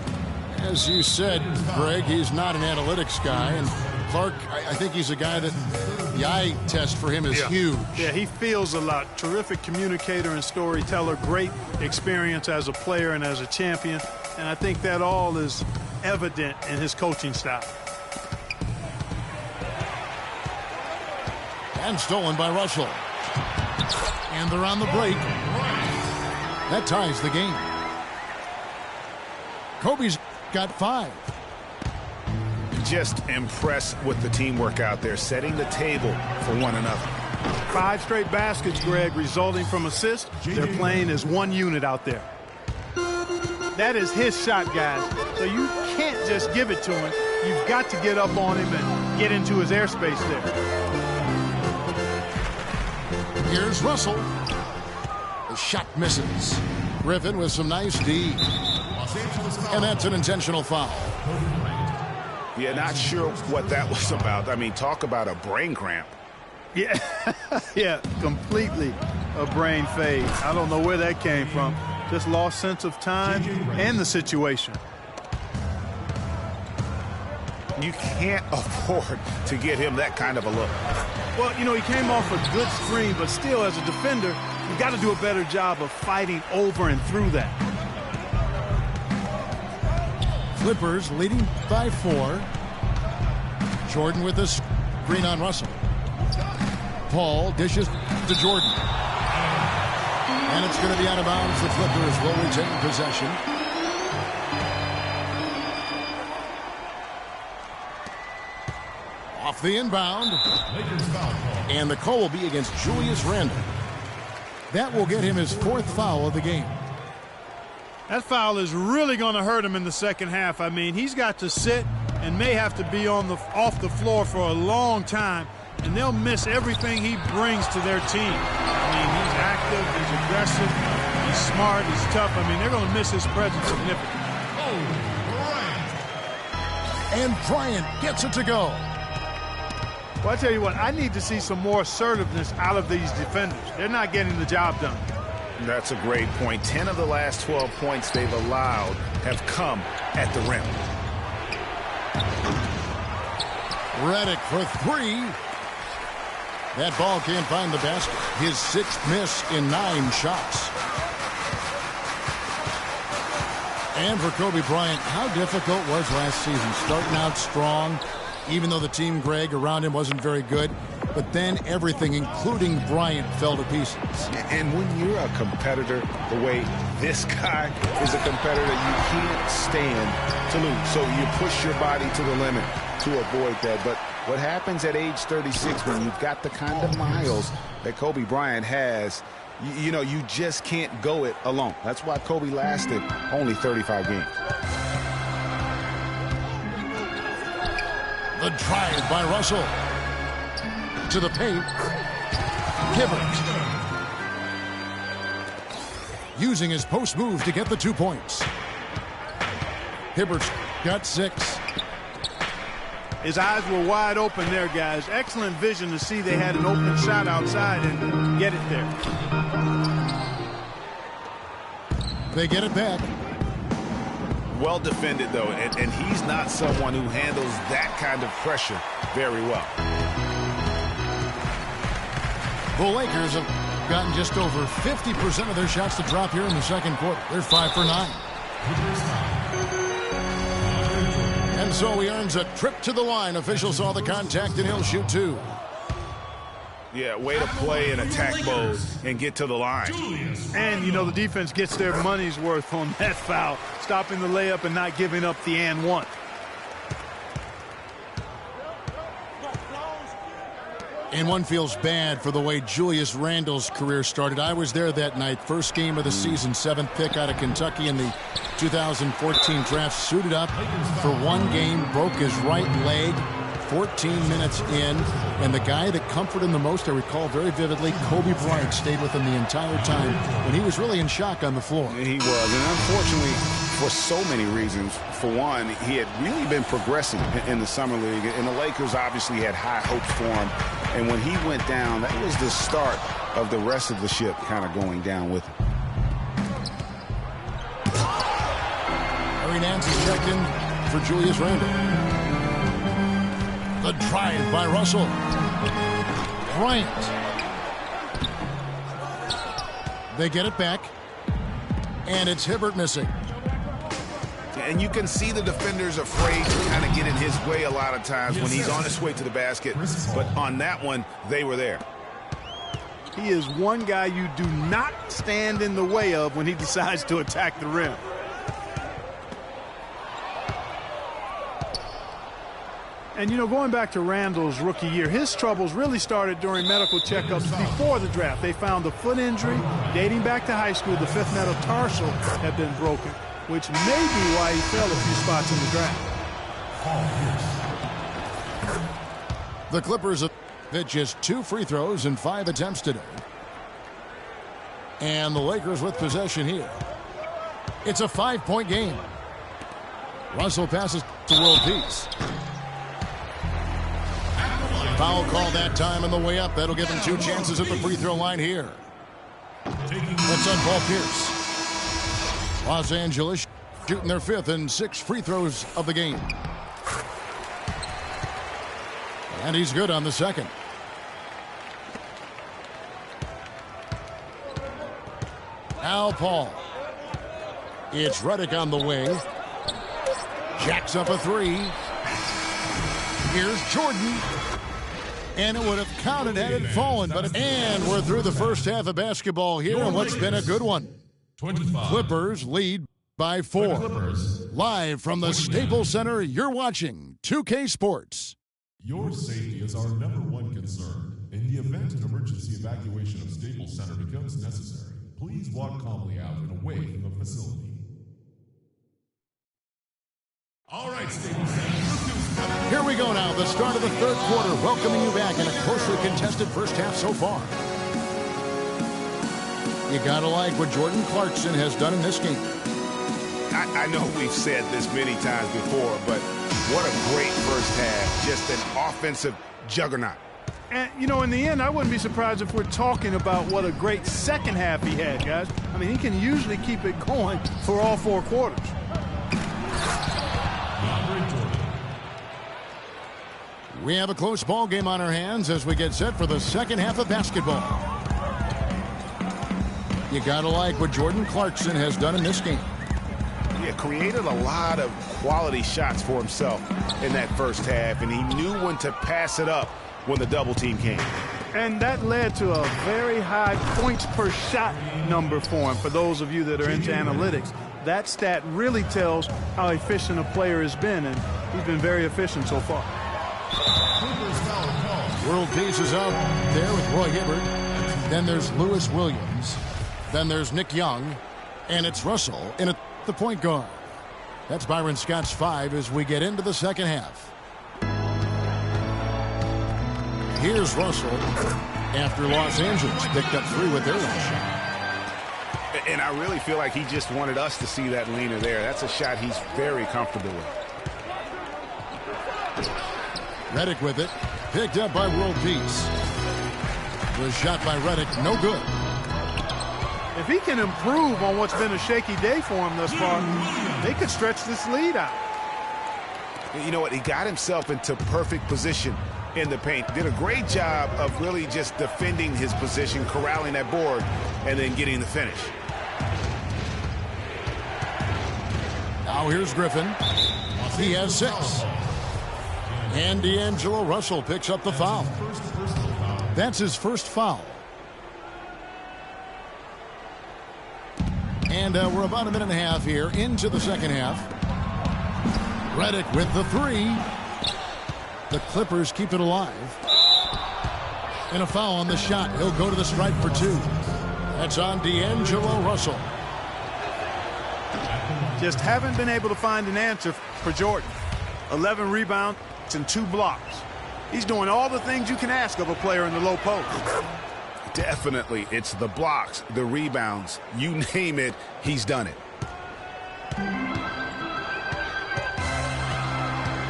as you said, Greg, he's not an analytics guy. And Clark, I think he's a guy that the eye test for him is huge. Yeah, he feels a lot. Terrific communicator and storyteller. Great experience as a player and as a champion. And I think that all is evident in his coaching style. And stolen by Russell. And they're on the break. That ties the game. Kobe's got 5. Just impressed with the teamwork out there, setting the table for one another. 5 straight baskets, Greg, resulting from assists. They're playing as one unit out there. That is his shot, guys. So you can't just give it to him. You've got to get up on him and get into his airspace there. Here's Russell. The shot misses. Griffin with some nice D. And that's an intentional foul. Yeah, not sure what that was about. I mean, talk about a brain cramp. Yeah, yeah, completely a brain fade. I don't know where that came from. Just lost sense of time and the situation. You can't afford to get him that kind of a look. Well, you know, he came off a good screen, but still, as a defender, you got to do a better job of fighting over and through that. Clippers leading by 4. Jordan with the screen on Russell. Paul dishes to Jordan. And it's going to be out of bounds. The Clippers will retain possession. Off the inbound. And the call will be against Julius Randle. That will get him his 4th foul of the game. That foul is really going to hurt him in the second half. I mean, he's got to sit and may have to be off the floor for a long time, and they'll miss everything he brings to their team. I mean, he's active, he's aggressive, he's smart, he's tough. I mean, they're going to miss his presence significantly. And Bryant gets it to go. Well, I tell you what, I need to see some more assertiveness out of these defenders. They're not getting the job done. That's a great point. 10 of the last 12 points they've allowed have come at the rim. Redick for 3. That ball can't find the basket. His 6th miss in 9 shots. And for Kobe Bryant, how difficult was last season? Starting out strong, even though the team, Greg, around him wasn't very good. But then everything, including Bryant, fell to pieces. And when you're a competitor, the way this guy is a competitor, you can't stand to lose. So you push your body to the limit to avoid that. But what happens at age 36 when you've got the kind of miles that Kobe Bryant has, you know, you just can't go it alone. That's why Kobe lasted only 35 games. The drive by Russell. To the paint. Hibbert. Using his post move to get the 2 points. Hibbert's got 6. His eyes were wide open there, guys. Excellent vision to see they had an open shot outside and get it there. They get it back. Well defended, though, and he's not someone who handles that kind of pressure very well. The Lakers have gotten just over 50% of their shots to drop here in the second quarter. They're 5 for 9. And so he earns a trip to the line. Officials saw the contact, and he'll shoot 2. Yeah, way to play in attack mode and get to the line. And, you know, the defense gets their money's worth on that foul, stopping the layup and not giving up the and one. And one feels bad for the way Julius Randle's career started. I was there that night. First game of the season, 7th pick out of Kentucky in the 2014 draft. Suited up for 1 game, broke his right leg 14 minutes in. And the guy that comforted him the most, I recall very vividly, Kobe Bryant stayed with him the entire time. And he was really in shock on the floor. He was. And unfortunately, for so many reasons. For one, he had really been progressing in the summer league. And the Lakers obviously had high hopes for him. And when he went down, that was the start of the rest of the ship kind of going down with him. Larry Nance is checked in for Julius Randle. The drive by Russell. Bryant. They get it back. And it's Hibbert missing. And you can see the defenders afraid to kind of get in his way a lot of times when he's on his way to the basket. But on that one, they were there. He is one guy you do not stand in the way of when he decides to attack the rim. And, you know, going back to Randall's rookie year, his troubles really started during medical checkups before the draft. They found a foot injury dating back to high school. The fifth metatarsal had been broken, which may be why he fell a few spots in the draft. The Clippers have hit just 2 free throws in 5 attempts today. And the Lakers with possession here. It's a 5-point game. Russell passes to World Peace. Foul call that time on the way up. That'll give him 2 chances at the free throw line here. That's on Paul Pierce. Los Angeles shooting their 5th and 6 free throws of the game. And he's good on the second. Al Paul. It's Redick on the wing. Jacks up a 3. Here's Jordan. And it would have counted had it fallen. And we're through the first half of basketball here, and what's been a good one. 25. Clippers lead by 4. Live from the Staples Center, you're watching 2K Sports. Your safety is our #1 concern. In the event an emergency evacuation of Staples Center becomes necessary, please walk calmly out and away from the facility. All right, Staples Center. Here we go now, the start of the third quarter, welcoming you back in a closely contested first half so far. You gotta like what Jordan Clarkson has done in this game. I know we've said this many times before, but what a great first half. Just an offensive juggernaut. And, you know, in the end, I wouldn't be surprised if we're talking about what a great second half he had, guys. I mean, he can usually keep it going for all 4 quarters. We have a close ball game on our hands as we get set for the second half of basketball. You gotta like what Jordan Clarkson has done in this game. Yeah, created a lot of quality shots for himself in that first half, and he knew when to pass it up when the double team came. And that led to a very high points per shot number for him. For those of you that are into analytics, that stat really tells how efficient a player has been, and he's been very efficient so far. World Peace is out there with Roy Hibbert. Then there's Lewis Williams. Then there's Nick Young. And it's Russell in at the point guard. That's Byron Scott's 5 as we get into the second half. Here's Russell after Los Angeles picked up 3 with their last shot. And I really feel like he just wanted us to see that leaner there. That's a shot he's very comfortable with. Redick with it. Picked up by World Peace. The shot by Redick, no good. If he can improve on what's been a shaky day for him thus far, they could stretch this lead out. You know what? He got himself into perfect position in the paint. Did a great job of really just defending his position, corralling that board, and then getting the finish. Now here's Griffin. He has 6. And D'Angelo Russell picks up the foul. That's his first foul. And we're about a minute and a half here into the second half. Redick with the 3. The Clippers keep it alive. And a foul on the shot. He'll go to the stripe for 2. That's on D'Angelo Russell. Just haven't been able to find an answer for Jordan. 11 rebounds and 2 blocks. He's doing all the things you can ask of a player in the low post. Definitely, it's the blocks, the rebounds, you name it, he's done it.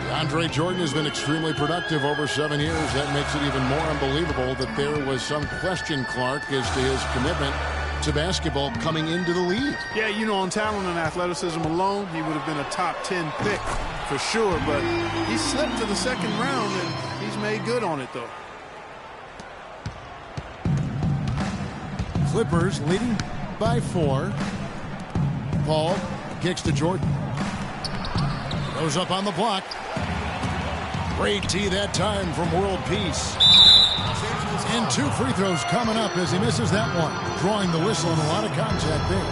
DeAndre Jordan has been extremely productive over 7 years. That makes it even more unbelievable that there was some question, Clark, as to his commitment to basketball coming into the league. Yeah, you know, on talent and athleticism alone, he would have been a top 10 pick for sure, but he slipped to the second round, and he's made good on it, though. Clippers leading by 4. Paul kicks to Jordan. Goes up on the block. Great tee that time from World Peace. And 2 free throws coming up as he misses that one. Drawing the whistle and a lot of contact there.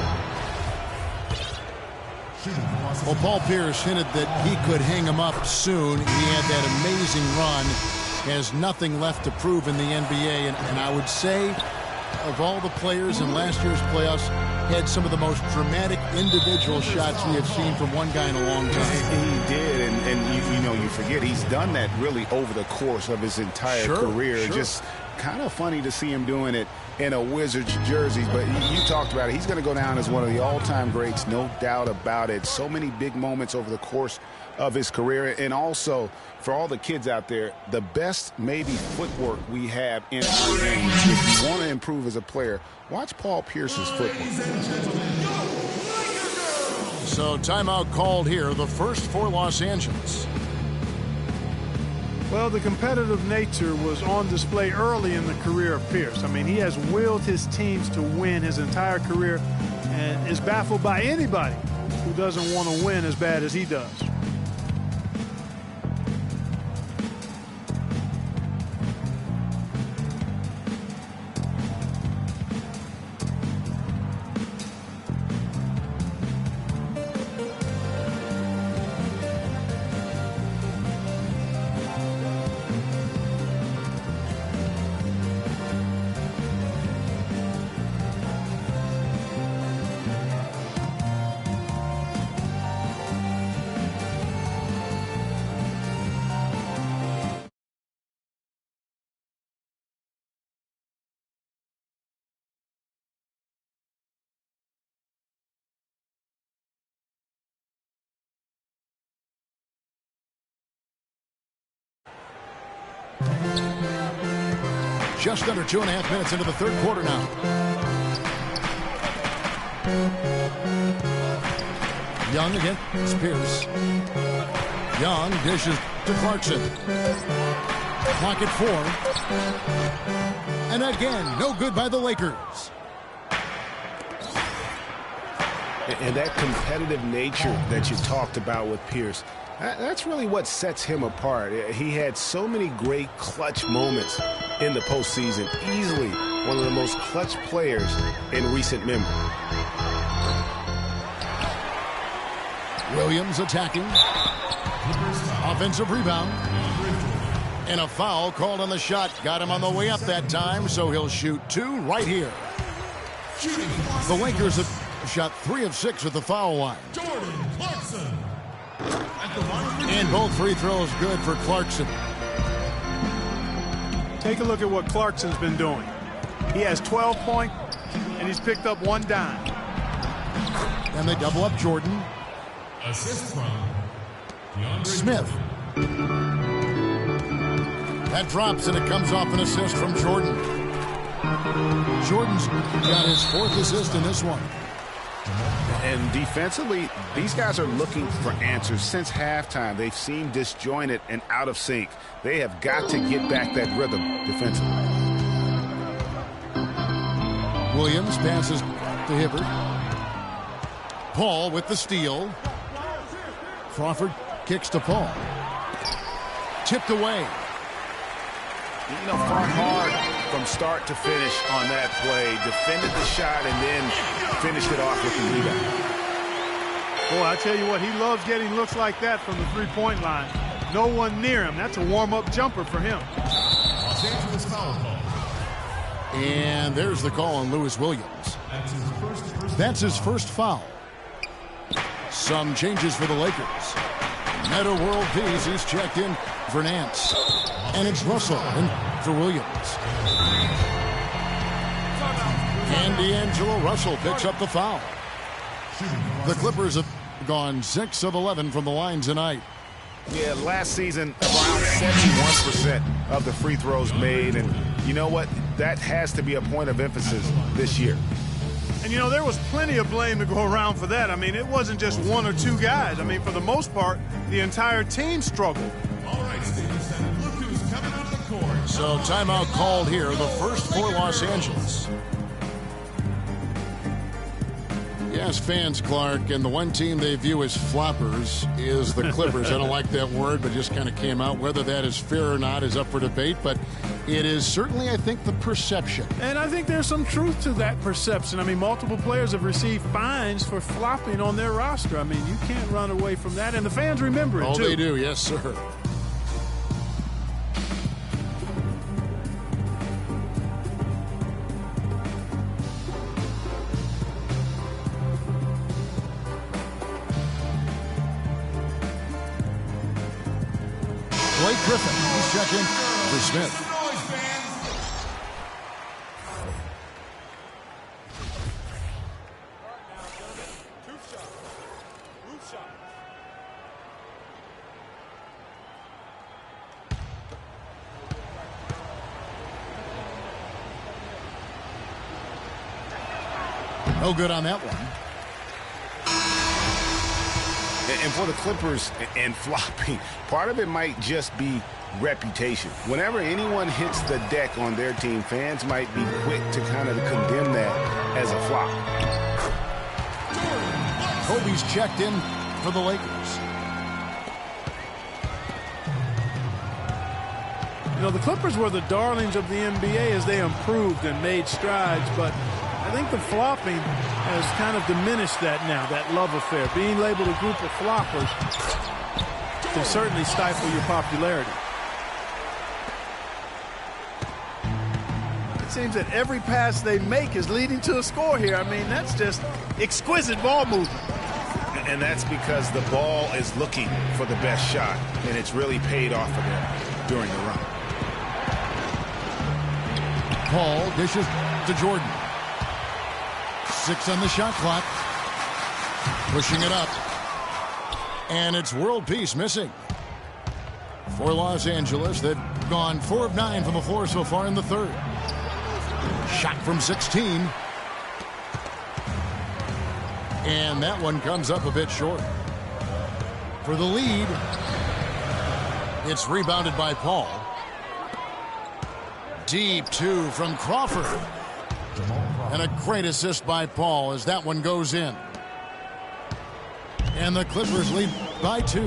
Well, Paul Pierce hinted that he could hang him up soon. He had that amazing run. Has nothing left to prove in the NBA. And I would say, of all the players in last year's playoffs, had some of the most dramatic individual shots we have seen from one guy in a long time. He did, and you know, you forget he's done that really over the course of his entire career. Sure. Just kind of funny to see him doing it in a Wizards jersey. But you talked about it. He's going to go down as one of the all-time greats, no doubt about it. So many big moments over the course of his career. And also, for all the kids out there, the best maybe footwork we have in our game. If you want to improve as a player, watch Paul Pierce's footwork. So timeout called here, the first for Los Angeles. Well, the competitive nature was on display early in the career of Pierce. I mean, he has willed his teams to win his entire career and is baffled by anybody who doesn't want to win as bad as he does. Just under 2.5 minutes into the third quarter now. Young against Pierce. Young dishes to Clarkson. Clock at 4. And again, no good by the Lakers. And that competitive nature that you talked about with Pierce, that's really what sets him apart. He had so many great clutch moments in the postseason. Easily one of the most clutch players in recent memory. Williams attacking. Offensive rebound. And a foul called on the shot. Got him on the way up that time, so he'll shoot 2 right here. The Lakers have shot 3 of 6 at the foul line. Jordan Clarkson. And both free throws good for Clarkson. Take a look at what Clarkson's been doing. He has 12 points, and he's picked up 1 dime. And they double up Jordan. Assist from Smith. That drops, and it comes off an assist from Jordan. Jordan's got his 4th assist in this one. And defensively, these guys are looking for answers since halftime. They've seemed disjointed and out of sync. They have got to get back that rhythm defensively. Williams passes to Hibbert. Paul with the steal. Crawford kicks to Paul. Tipped away. You know, fought hard from start to finish on that play. Defended the shot and then finished it off with the rebound. Boy, I tell you what, he loves getting looks like that from the three-point line. No one near him. That's a warm-up jumper for him. Los Angeles foul call. And there's the call on Lewis Williams. That's his first foul. Some changes for the Lakers. Meta World Peace, he's checked in for Nance. And it's Russell in for Williams. And D'Angelo Russell picks up the foul. The Clippers have gone 6 of 11 from the line tonight. Yeah, last season, around 71% of the free throws made. And you know what? That has to be a point of emphasis this year. And, you know, there was plenty of blame to go around for that. I mean, it wasn't just one or two guys. I mean, for the most part, the entire team struggled. All right, Stadium Center, look who's coming out of the court. So timeout called here, the first for Los Angeles. Yes, fans, Clark, and the one team they view as floppers is the Clippers. I don't like that word, but just kind of came out. Whether that is fair or not is up for debate, but it is certainly, I think, the perception. And I think there's some truth to that perception. I mean, multiple players have received fines for flopping on their roster. I mean, you can't run away from that, and the fans remember it, too. Oh, they do, yes, sir. Blake Griffin, he's checking for Smith. No good on that one. And for the Clippers and flopping, part of it might just be reputation. Whenever anyone hits the deck on their team, fans might be quick to kind of condemn that as a flop. Kobe's checked in for the Lakers. You know, the Clippers were the darlings of the NBA as they improved and made strides, but I think the flopping has kind of diminished that now, that love affair. Being labeled a group of floppers can certainly stifle your popularity. It seems that every pass they make is leading to a score here. I mean, that's just exquisite ball movement. And that's because the ball is looking for the best shot, and it's really paid off for them during the run. Paul dishes to Jordan. 6 on the shot clock. Pushing it up. And it's world peace missing. For Los Angeles, they've gone 4 of 9 from the floor so far in the third. Shot from 16. And that one comes up a bit short. For the lead, it's rebounded by Paul. Deep 2 from Crawford. And a great assist by Paul as that one goes in. And the Clippers lead by 2.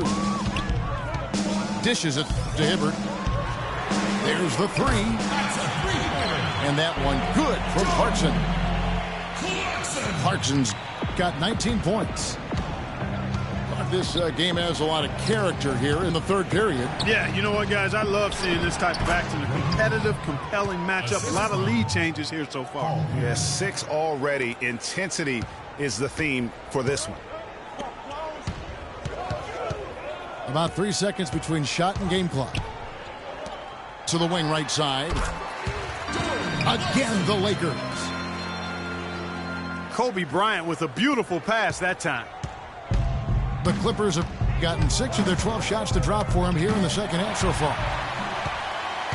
Dishes it to Hibbert. There's the 3. And that one good from Clarkson. Clarkson's got 19 points. This game has a lot of character here in the third period. Yeah, you know what, guys? I love seeing this type of action. A competitive, compelling matchup. A lot of lead changes here so far. Yeah, 6 already. Intensity is the theme for this one. About 3 seconds between shot and game clock. To the wing right side. Again, the Lakers. Kobe Bryant with a beautiful pass that time. The Clippers have gotten 6 of their 12 shots to drop for him here in the second half so far.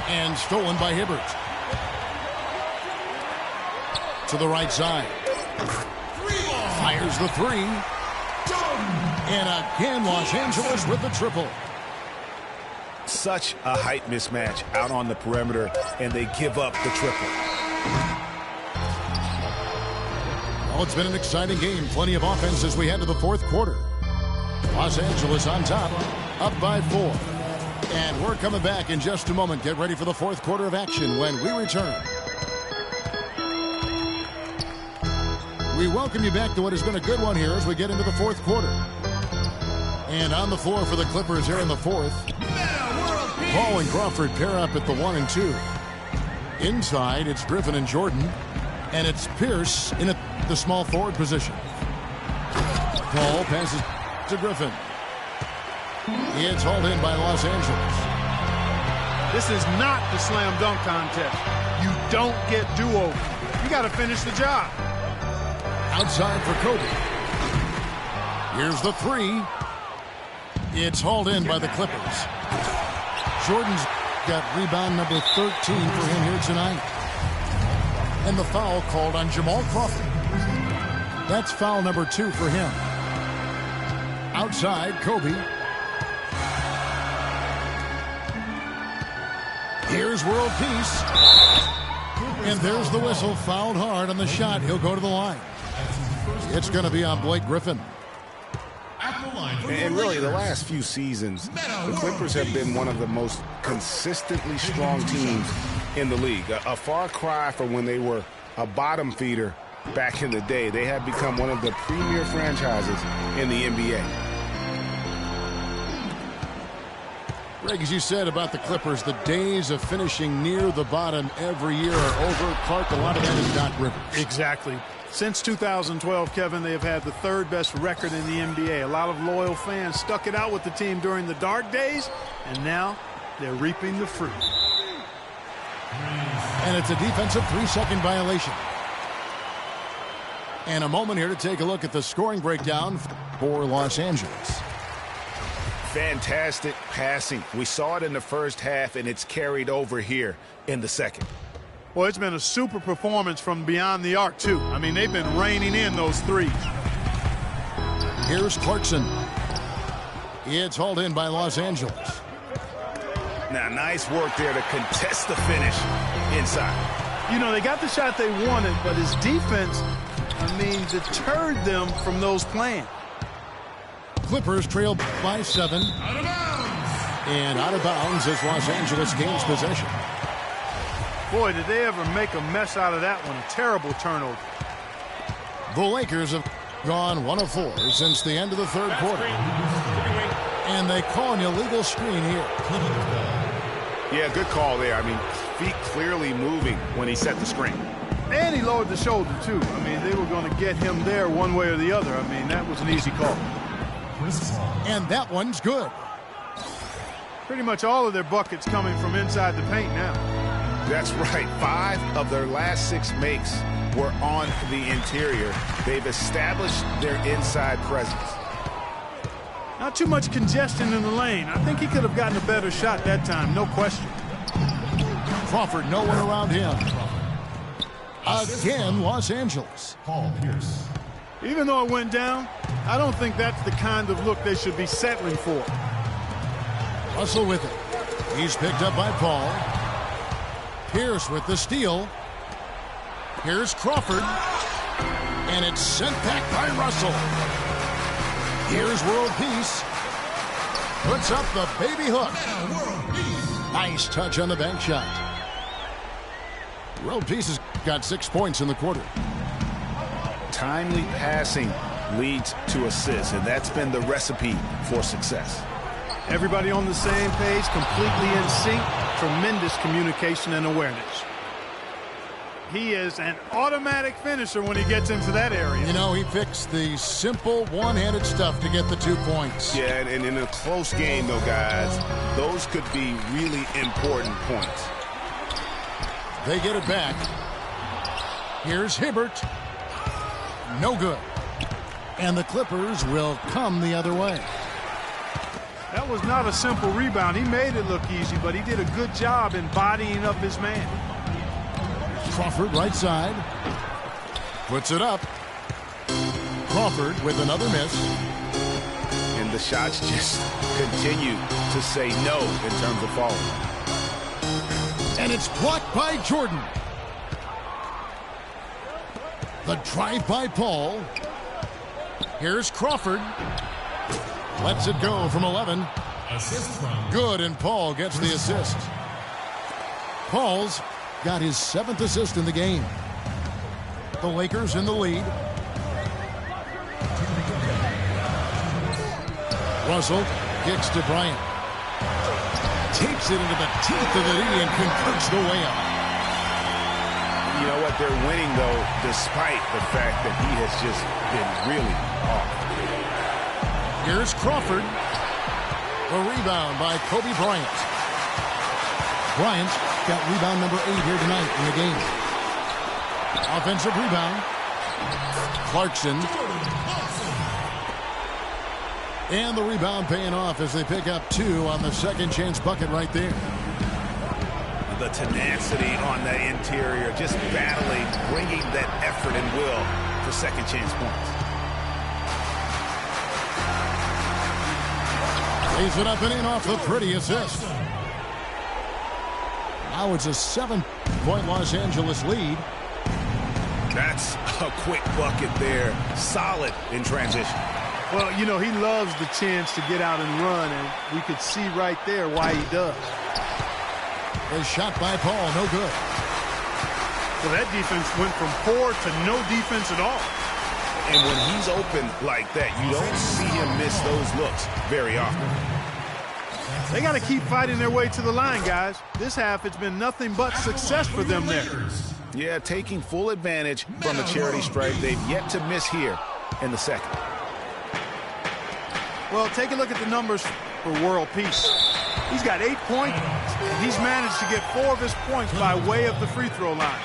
And stolen by Hibbert. To the right side. Fires the 3. And again, Los Angeles with the triple. Such a height mismatch out on the perimeter, and they give up the triple. Well, it's been an exciting game. Plenty of offense as we head to the fourth quarter. Los Angeles on top, up by 4. And we're coming back in just a moment. Get ready for the fourth quarter of action when we return. We welcome you back to what has been a good one here as we get into the fourth quarter. And on the floor for the Clippers here in the fourth. Paul and Crawford pair up at the 1 and 2. Inside, it's Griffin and Jordan. And it's Pierce in the small forward position. Paul passes to Griffin. It's hauled in by Los Angeles. This is not the slam dunk contest. You don't get do-over. You got to finish the job. Outside for Kobe. Here's the 3. It's hauled in by the Clippers. Jordan's got rebound number 13 for him here tonight. And the foul called on Jamal Crawford. That's foul number 2 for him. Outside, Kobe. Here's world peace. And there's the whistle. Fouled hard on the shot. He'll go to the line. It's going to be on Blake Griffin. And really, the last few seasons, the Clippers have been one of the most consistently strong teams in the league. A far cry from when they were a bottom feeder back in the day. They have become one of the premier franchises in the NBA. Greg, as you said about the Clippers, the days of finishing near the bottom every year are over. Clark, a lot of that is Doc Rivers. Exactly. Since 2012, Kevin, they have had the 3rd best record in the NBA. A lot of loyal fans stuck it out with the team during the dark days, and now they're reaping the fruit. And it's a defensive 3-second violation. And a moment here to take a look at the scoring breakdown for Los Angeles. Fantastic passing. We saw it in the first half, and it's carried over here in the second. Well, it's been a super performance from beyond the arc, too. I mean, they've been raining in those threes. Here's Clarkson. It's hauled in by Los Angeles. Now, nice work there to contest the finish inside. You know, they got the shot they wanted, but his defense, deterred them from those plans. Clippers trail by 7. Out of bounds. And out of bounds as Los Angeles gains possession. Boy, did they ever make a mess out of that one. A terrible turnover. The Lakers have gone 1 of 4 since the end of the 3rd quarter. And they call an illegal screen here. Yeah, good call there. Feet clearly moving when he set the screen. And he lowered the shoulder, too. They were going to get him there one way or the other. That was an easy call. And that one's good. Pretty much all of their buckets coming from inside the paint now. That's right. 5 of their last 6 makes were on the interior. They've established their inside presence. Not too much congestion in the lane. I think he could have gotten a better shot that time, no question. Crawford, no one around him. Again, Los Angeles. Paul Pierce. Even though it went down, I don't think that's the kind of look they should be settling for. Russell with it. He's picked up by Paul. Pierce with the steal. Here's Crawford. And it's sent back by Russell. Here's world peace. Puts up the baby hook. Nice touch on the bank shot. World peace has got 6 points in the quarter. Timely passing leads to assists, and that's been the recipe for success. Everybody on the same page, completely in sync. Tremendous communication and awareness. He is an automatic finisher when he gets into that area. You know, he fixed the simple one-handed stuff to get the 2 points. Yeah, and in a close game, though, guys, those could be really important points. They get it back. Here's Hibbert. No good. And the Clippers will come the other way. That was not a simple rebound. He made it look easy, but he did a good job embodying up his man. Crawford right side. Puts it up. Crawford with another miss. And the shots just continue to say no in terms of falling. And it's blocked by Jordan. The drive by Paul. Here's Crawford. Lets it go from 11. Assist from. Good, and Paul gets the assist. Paul's got his 7th assist in the game. The Lakers in the lead. Russell kicks to Bryant. Takes it into the teeth of the D and converts the way up. You know what? They're winning, though, despite the fact that he has just been really off. Here's Crawford. The rebound by Kobe Bryant. Bryant got rebound number 8 here tonight in the game. Offensive rebound. Clarkson. And the rebound paying off as they pick up 2 on the second chance bucket right there. The tenacity on the interior, just battling, bringing that effort and will for second chance points. Lays it up and in off the pretty assist. Now it's a 7-point Los Angeles lead. That's a quick bucket there. Solid in transition. Well, you know, he loves the chance to get out and run, and we could see right there why he does. A shot by Paul, no good. Well, that defense went from poor to no defense at all. And when he's open like that, you don't see him miss those looks very often. They got to keep fighting their way to the line, guys. This half, it's been nothing but success for them there. Yeah, taking full advantage from the charity stripe. They've yet to miss here in the second. Well, take a look at the numbers for World Peace. He's got 8 points, and he's managed to get 4 of his points by way of the free throw line.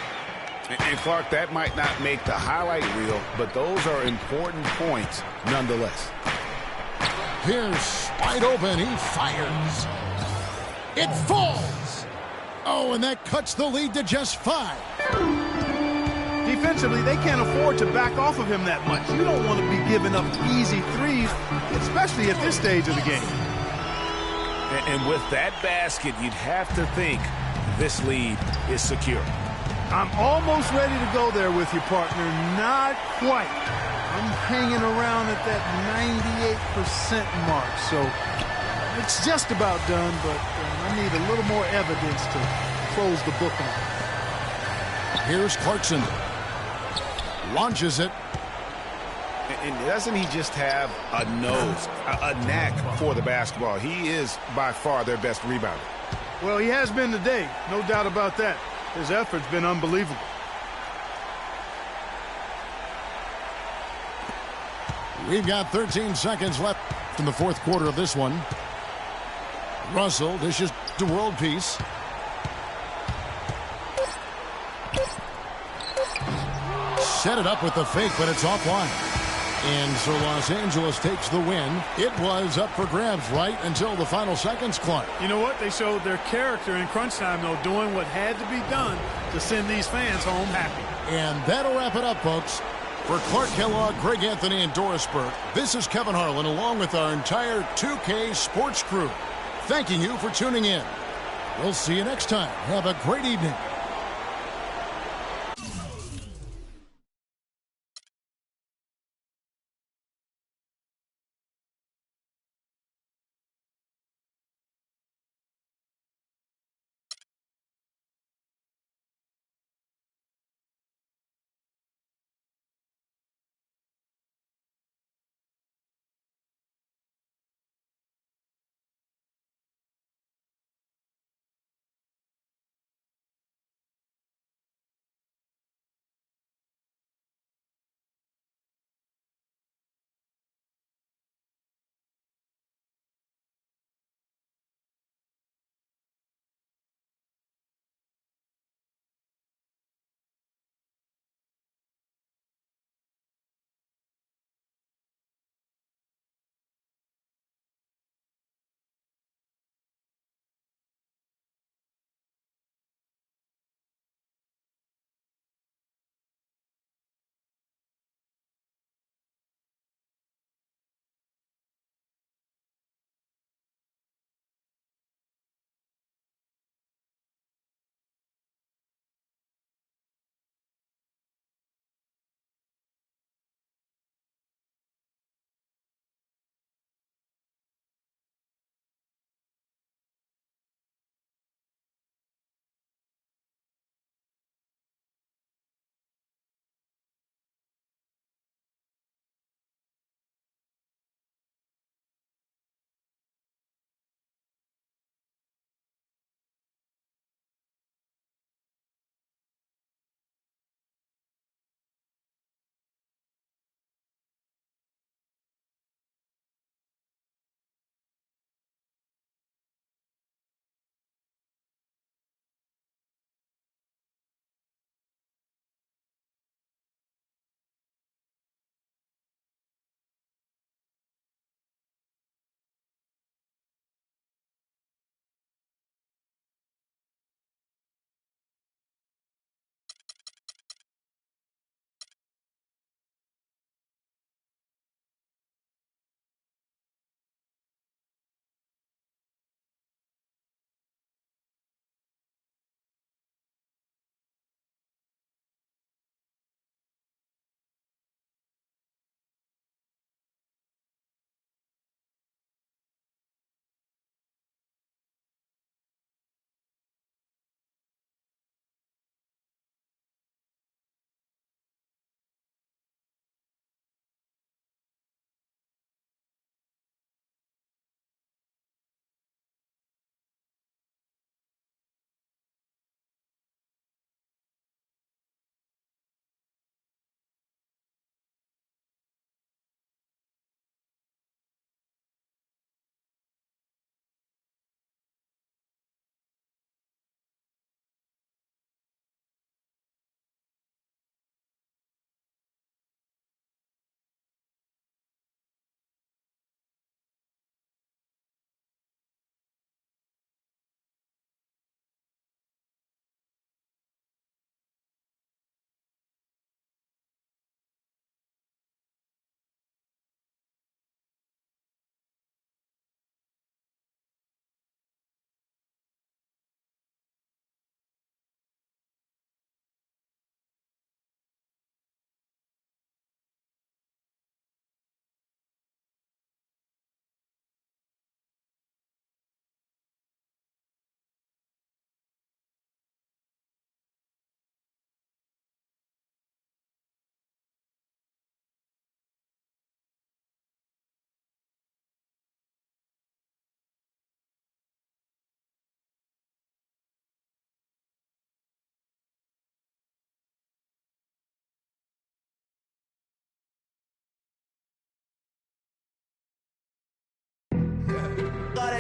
And Clark, that might not make the highlight reel, but those are important points nonetheless. Pierce wide open. He fires. It falls. Oh, and that cuts the lead to just 5. Defensively, they can't afford to back off of him that much. You don't want to be giving up easy threes, especially at this stage of the game. And with that basket, you'd have to think this lead is secure. I'm almost ready to go there with you, partner. Not quite. I'm hanging around at that 98% mark, so it's just about done, but I need a little more evidence to close the book on it. Here's Clarkson. Launches it. And doesn't he just have a nose, a knack for the basketball? He is by far their best rebounder. Well, he has been today, no doubt about that. His effort's been unbelievable. We've got 13 seconds left in the fourth quarter of this one. Russell dishes to World Peace. Set it up with the fake, but it's offline. And so Los Angeles takes the win. It was up for grabs right until the final seconds, Clark. You know what? They showed their character in crunch time, though, doing what had to be done to send these fans home happy. And that'll wrap it up, folks. For Clark Kellogg, Greg Anthony, and Doris Burke, this is Kevin Harlan along with our entire 2K Sports crew, thanking you for tuning in. We'll see you next time. Have a great evening.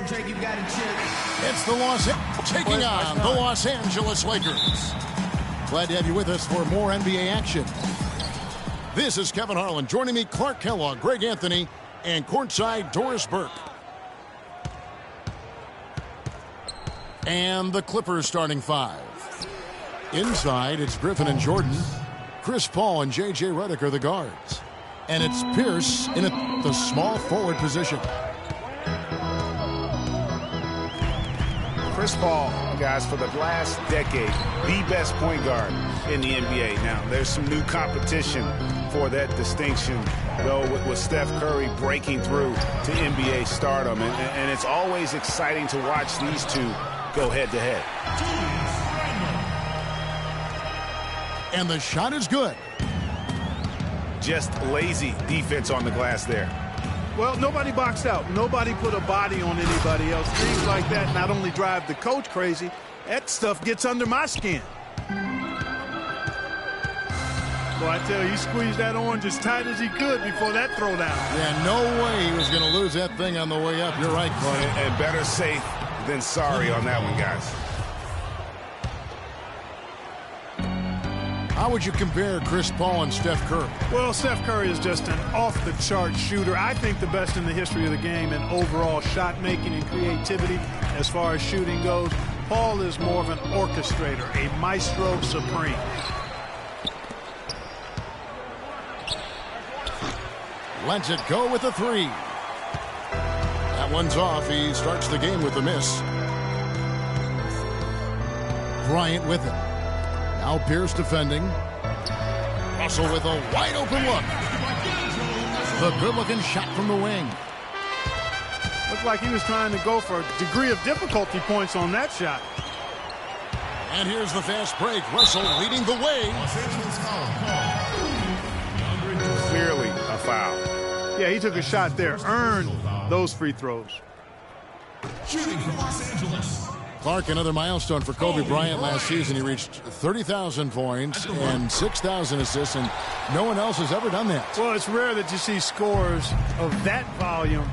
right, Drake, you got it, Chip. It's the taking on the Los Angeles Lakers. Glad to have you with us for more NBA action. This is Kevin Harlan. Joining me, Clark Kellogg, Greg Anthony, and courtside Doris Burke. And the Clippers starting five. Inside, it's Griffin and Jordan. Chris Paul and J.J. Redick are the guards. And it's Pierce in the small forward position. Chris Paul, guys, for the last decade, the best point guard in the NBA. Now, there's some new competition for that distinction, though, with Steph Curry breaking through to NBA stardom. And it's always exciting to watch these two go head-to-head. And the shot is good. Just lazy defense on the glass there. Well, nobody boxed out. Nobody put a body on anybody else. Things like that not only drive the coach crazy, that stuff gets under my skin. Well, I tell you, he squeezed that orange as tight as he could before that throwdown. Yeah, no way he was going to lose that thing on the way up. You're right, Clark. And better safe than sorry on that one, guys. How would you compare Chris Paul and Steph Curry? Well, Steph Curry is just an off-the-chart shooter. I think the best in the history of the game in overall shot-making and creativity as far as shooting goes. Paul is more of an orchestrator, a maestro supreme. Lets it go with a three. That one's off. He starts the game with a miss. Bryant with it. Now Pierce defending. Russell with a wide-open look. The good-looking shot from the wing. Looked like he was trying to go for a degree of difficulty points on that shot. And here's the fast break. Russell leading the way. Clearly a foul. Yeah, he took a shot there. Earned those free throws. Shooting from Los Angeles. Clark, another milestone for Kobe Bryant last season. He reached 30,000 points and 6,000 assists, and no one else has ever done that. Well, it's rare that you see scores of that volume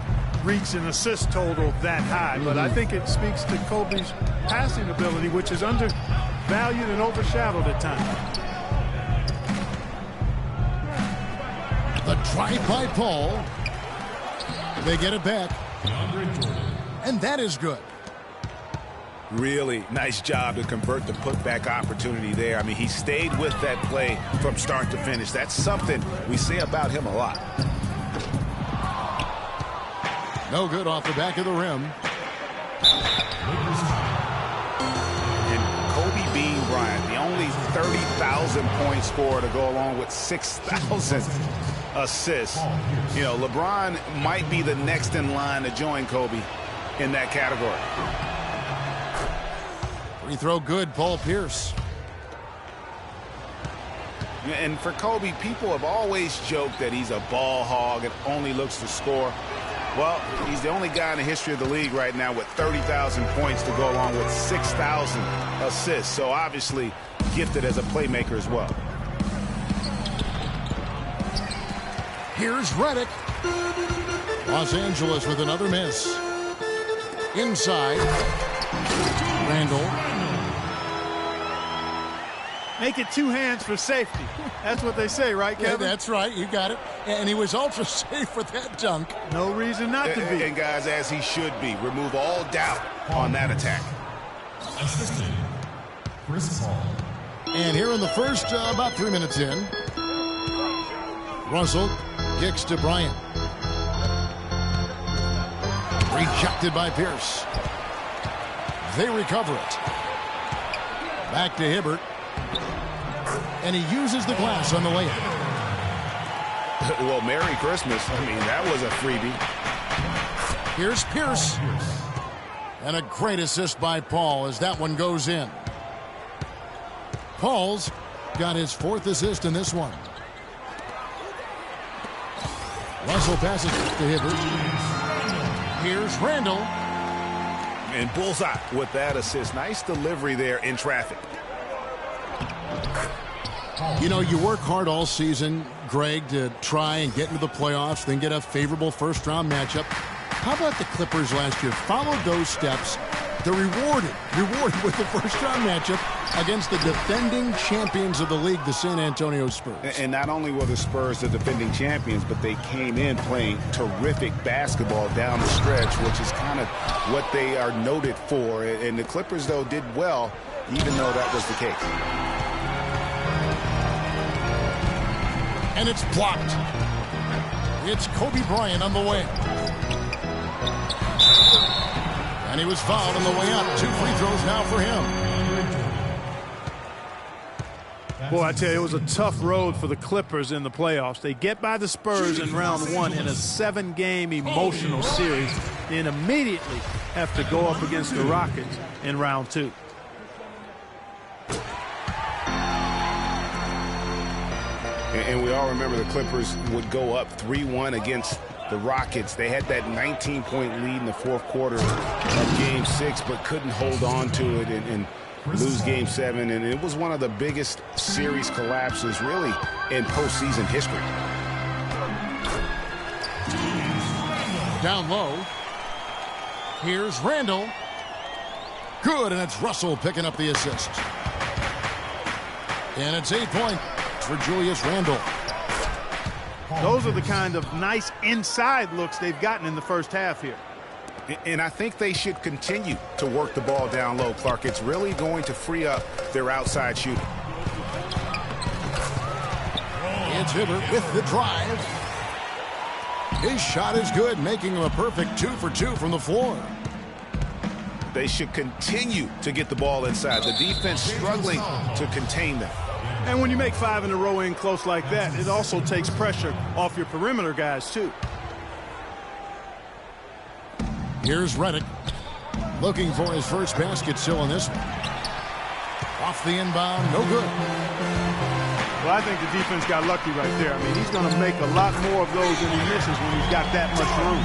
reach an assist total that high, but I think it speaks to Kobe's passing ability, which is undervalued and overshadowed at times. The drive by Paul. They get it back. And that is good. Really nice job to convert the putback opportunity there. I mean, he stayed with that play from start to finish. That's something we say about him a lot. No good off the back of the rim. And Kobe Bean Bryant, the only 30,000 point scorer to go along with 6,000 assists. You know, LeBron might be the next in line to join Kobe in that category. Free throw good, Paul Pierce. And for Kobe, people have always joked that he's a ball hog and only looks to score. Well, he's the only guy in the history of the league right now with 30,000 points to go along with 6,000 assists. So obviously gifted as a playmaker as well. Here's Redick. Los Angeles with another miss. Inside. Randall. Make it two hands for safety. That's what they say, right, Kevin? Yeah, that's right. You got it. And he was ultra safe with that dunk. No reason not to be. And guys, as he should be, remove all doubt on that attack. Assistant, Chris Paul. And here in the first, about 3 minutes in, Russell kicks to Bryant. Rejected by Pierce. They recover it. Back to Hibbert. And he uses the glass on the layup. Well, Merry Christmas. I mean, that was a freebie. Here's Pierce. And a great assist by Paul as that one goes in. Paul's got his fourth assist in this one. Russell passes to Hibbert. Here's Randall. And bullseye with that assist. Nice delivery there in traffic. You know, you work hard all season, Greg, to try and get into the playoffs, then get a favorable first-round matchup. How about the Clippers last year? Followed those steps. They're rewarded with the first-round matchup against the defending champions of the league, the San Antonio Spurs. And not only were the Spurs the defending champions, but they came in playing terrific basketball down the stretch, which is kind of what they are noted for. And the Clippers, though, did well, even though that was the case. And it's blocked. It's Kobe Bryant on the way. And he was fouled on the way up. 2 free throws now for him. Boy, I tell you, it was a tough road for the Clippers in the playoffs. They get by the Spurs in round 1 in a 7-game emotional series, then immediately have to go up against the Rockets in round 2. And we all remember the Clippers would go up 3-1 against the Rockets. They had that 19-point lead in the fourth quarter of Game 6, but couldn't hold on to it and lose Game 7. And it was one of the biggest series collapses, really, in postseason history. Down low. Here's Randall. Good, and it's Russell picking up the assist. And it's 8 points for Julius Randle. Those are the kind of nice inside looks they've gotten in the first half here. And I think they should continue to work the ball down low, Clark. It's really going to free up their outside shooting. It's Hibbert with the drive. His shot is good, making him a perfect 2 for 2 from the floor. They should continue to get the ball inside. The defense struggling to contain them. And when you make 5 in a row in close like that, it also takes pressure off your perimeter guys, too. Here's Redick, looking for his first basket still in this one. Off the inbound, no good. Well, I think the defense got lucky right there. I mean, he's going to make a lot more of those than he misses when he's got that much room.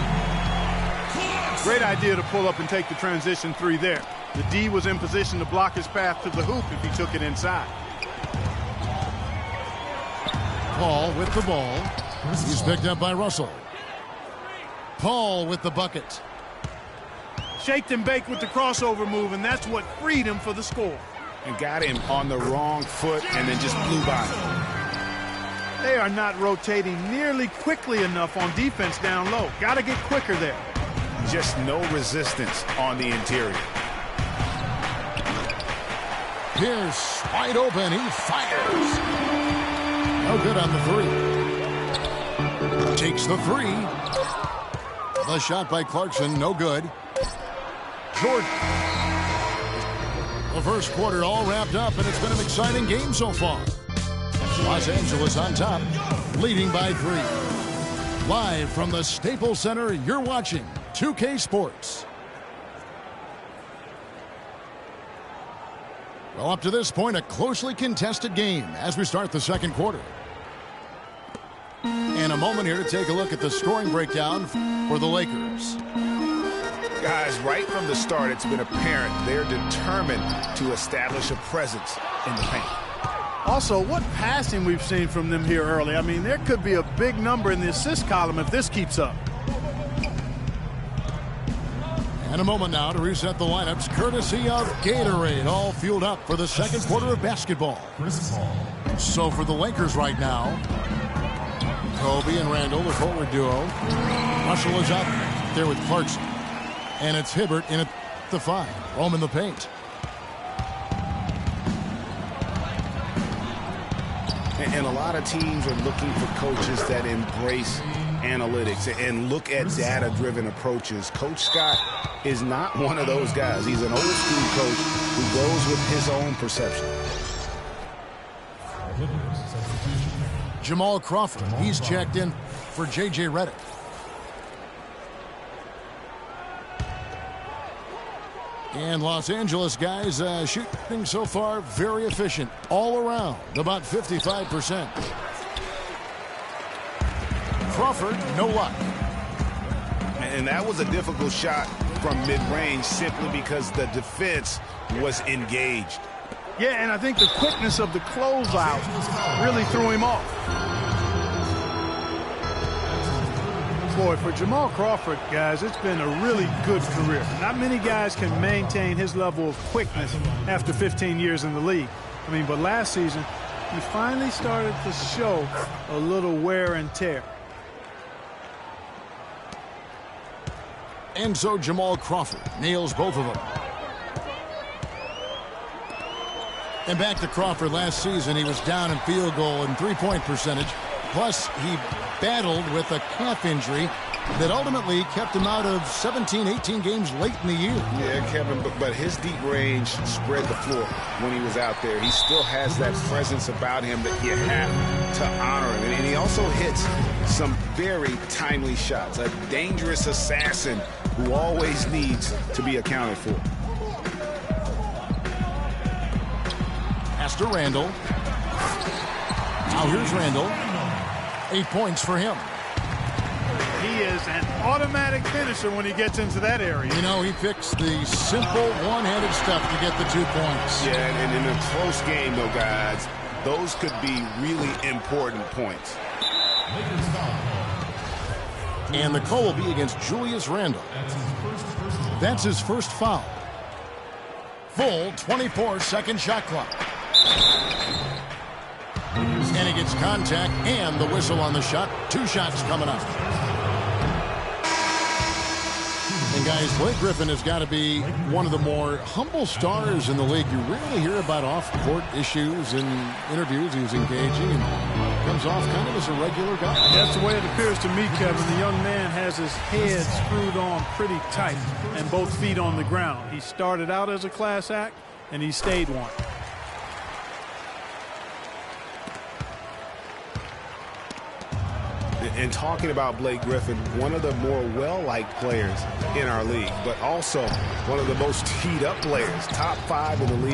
Great idea to pull up and take the transition 3 there. The D was in position to block his path to the hoop if he took it inside. Paul with the ball. He's picked up by Russell. Paul with the bucket. Shaked and baked with the crossover move, and that's what freed him for the score. And got him on the wrong foot and then just blew by him. They are not rotating nearly quickly enough on defense down low. Got to get quicker there. Just no resistance on the interior. Pierce wide open. He fires. No good on the 3. Takes the 3. The shot by Clarkson, no good. Jordan. The first quarter all wrapped up, and it's been an exciting game so far. Los Angeles on top, leading by 3. Live from the Staples Center, you're watching 2K Sports. Well, up to this point, a closely contested game as we start the second quarter. And a moment here to take a look at the scoring breakdown for the Lakers. Guys, right from the start, it's been apparent they're determined to establish a presence in the paint. Also, what passing we've seen from them here early. I mean, there could be a big number in the assist column if this keeps up. And a moment now to reset the lineups, courtesy of Gatorade, all fueled up for the second quarter of basketball. So for the Lakers right now, Kobe and Randall, the forward duo. Russell is up there with Clarkson. And it's Hibbert in at the 5. Home in the paint. And a lot of teams are looking for coaches that embrace analytics and look at data-driven approaches. Coach Scott is not one of those guys. He's an old-school coach who goes with his own perception. Jamal Crawford, he's checked in for J.J. Redick. And Los Angeles guys shooting so far very efficient all around, about 55%. Crawford, no luck. And that was a difficult shot from mid-range simply because the defense was engaged. Yeah, and I think the quickness of the closeout really threw him off. Boy, for Jamal Crawford, guys, it's been a really good career. Not many guys can maintain his level of quickness after 15 years in the league. I mean, but last season, he finally started to show a little wear and tear. And so Jamal Crawford nails both of them. And back to Crawford. Last season, he was down in field goal and three-point percentage. Plus, he battled with a calf injury that ultimately kept him out of 17, 18 games late in the year. Yeah, Kevin, but his deep range spread the floor when he was out there. He still has that presence about him that you have to honor him. And he also hits some very timely shots. A dangerous assassin who always needs to be accounted for. Pass to Randall. Now here's Randall. 8 points for him. He is an automatic finisher when he gets into that area. You know, he picks the simple one-handed stuff to get the 2 points. Yeah, and in a close game, though, guys, those could be really important points. And the call will be against Julius Randle. That's his first foul. Full 24-second shot clock. And he gets contact and the whistle on the shot. 2 shots coming up. And guys, Blake Griffin has got to be one of the more humble stars in the league. You rarely hear about off-court issues in interviews. He's engaging and comes off kind of as a regular guy. That's the way it appears to me, Kevin. The young man has his head screwed on pretty tight and both feet on the ground. He started out as a class act, and he stayed one. And talking about Blake Griffin, one of the more well-liked players in our league, but also one of the most teed-up players, top 5 in the league.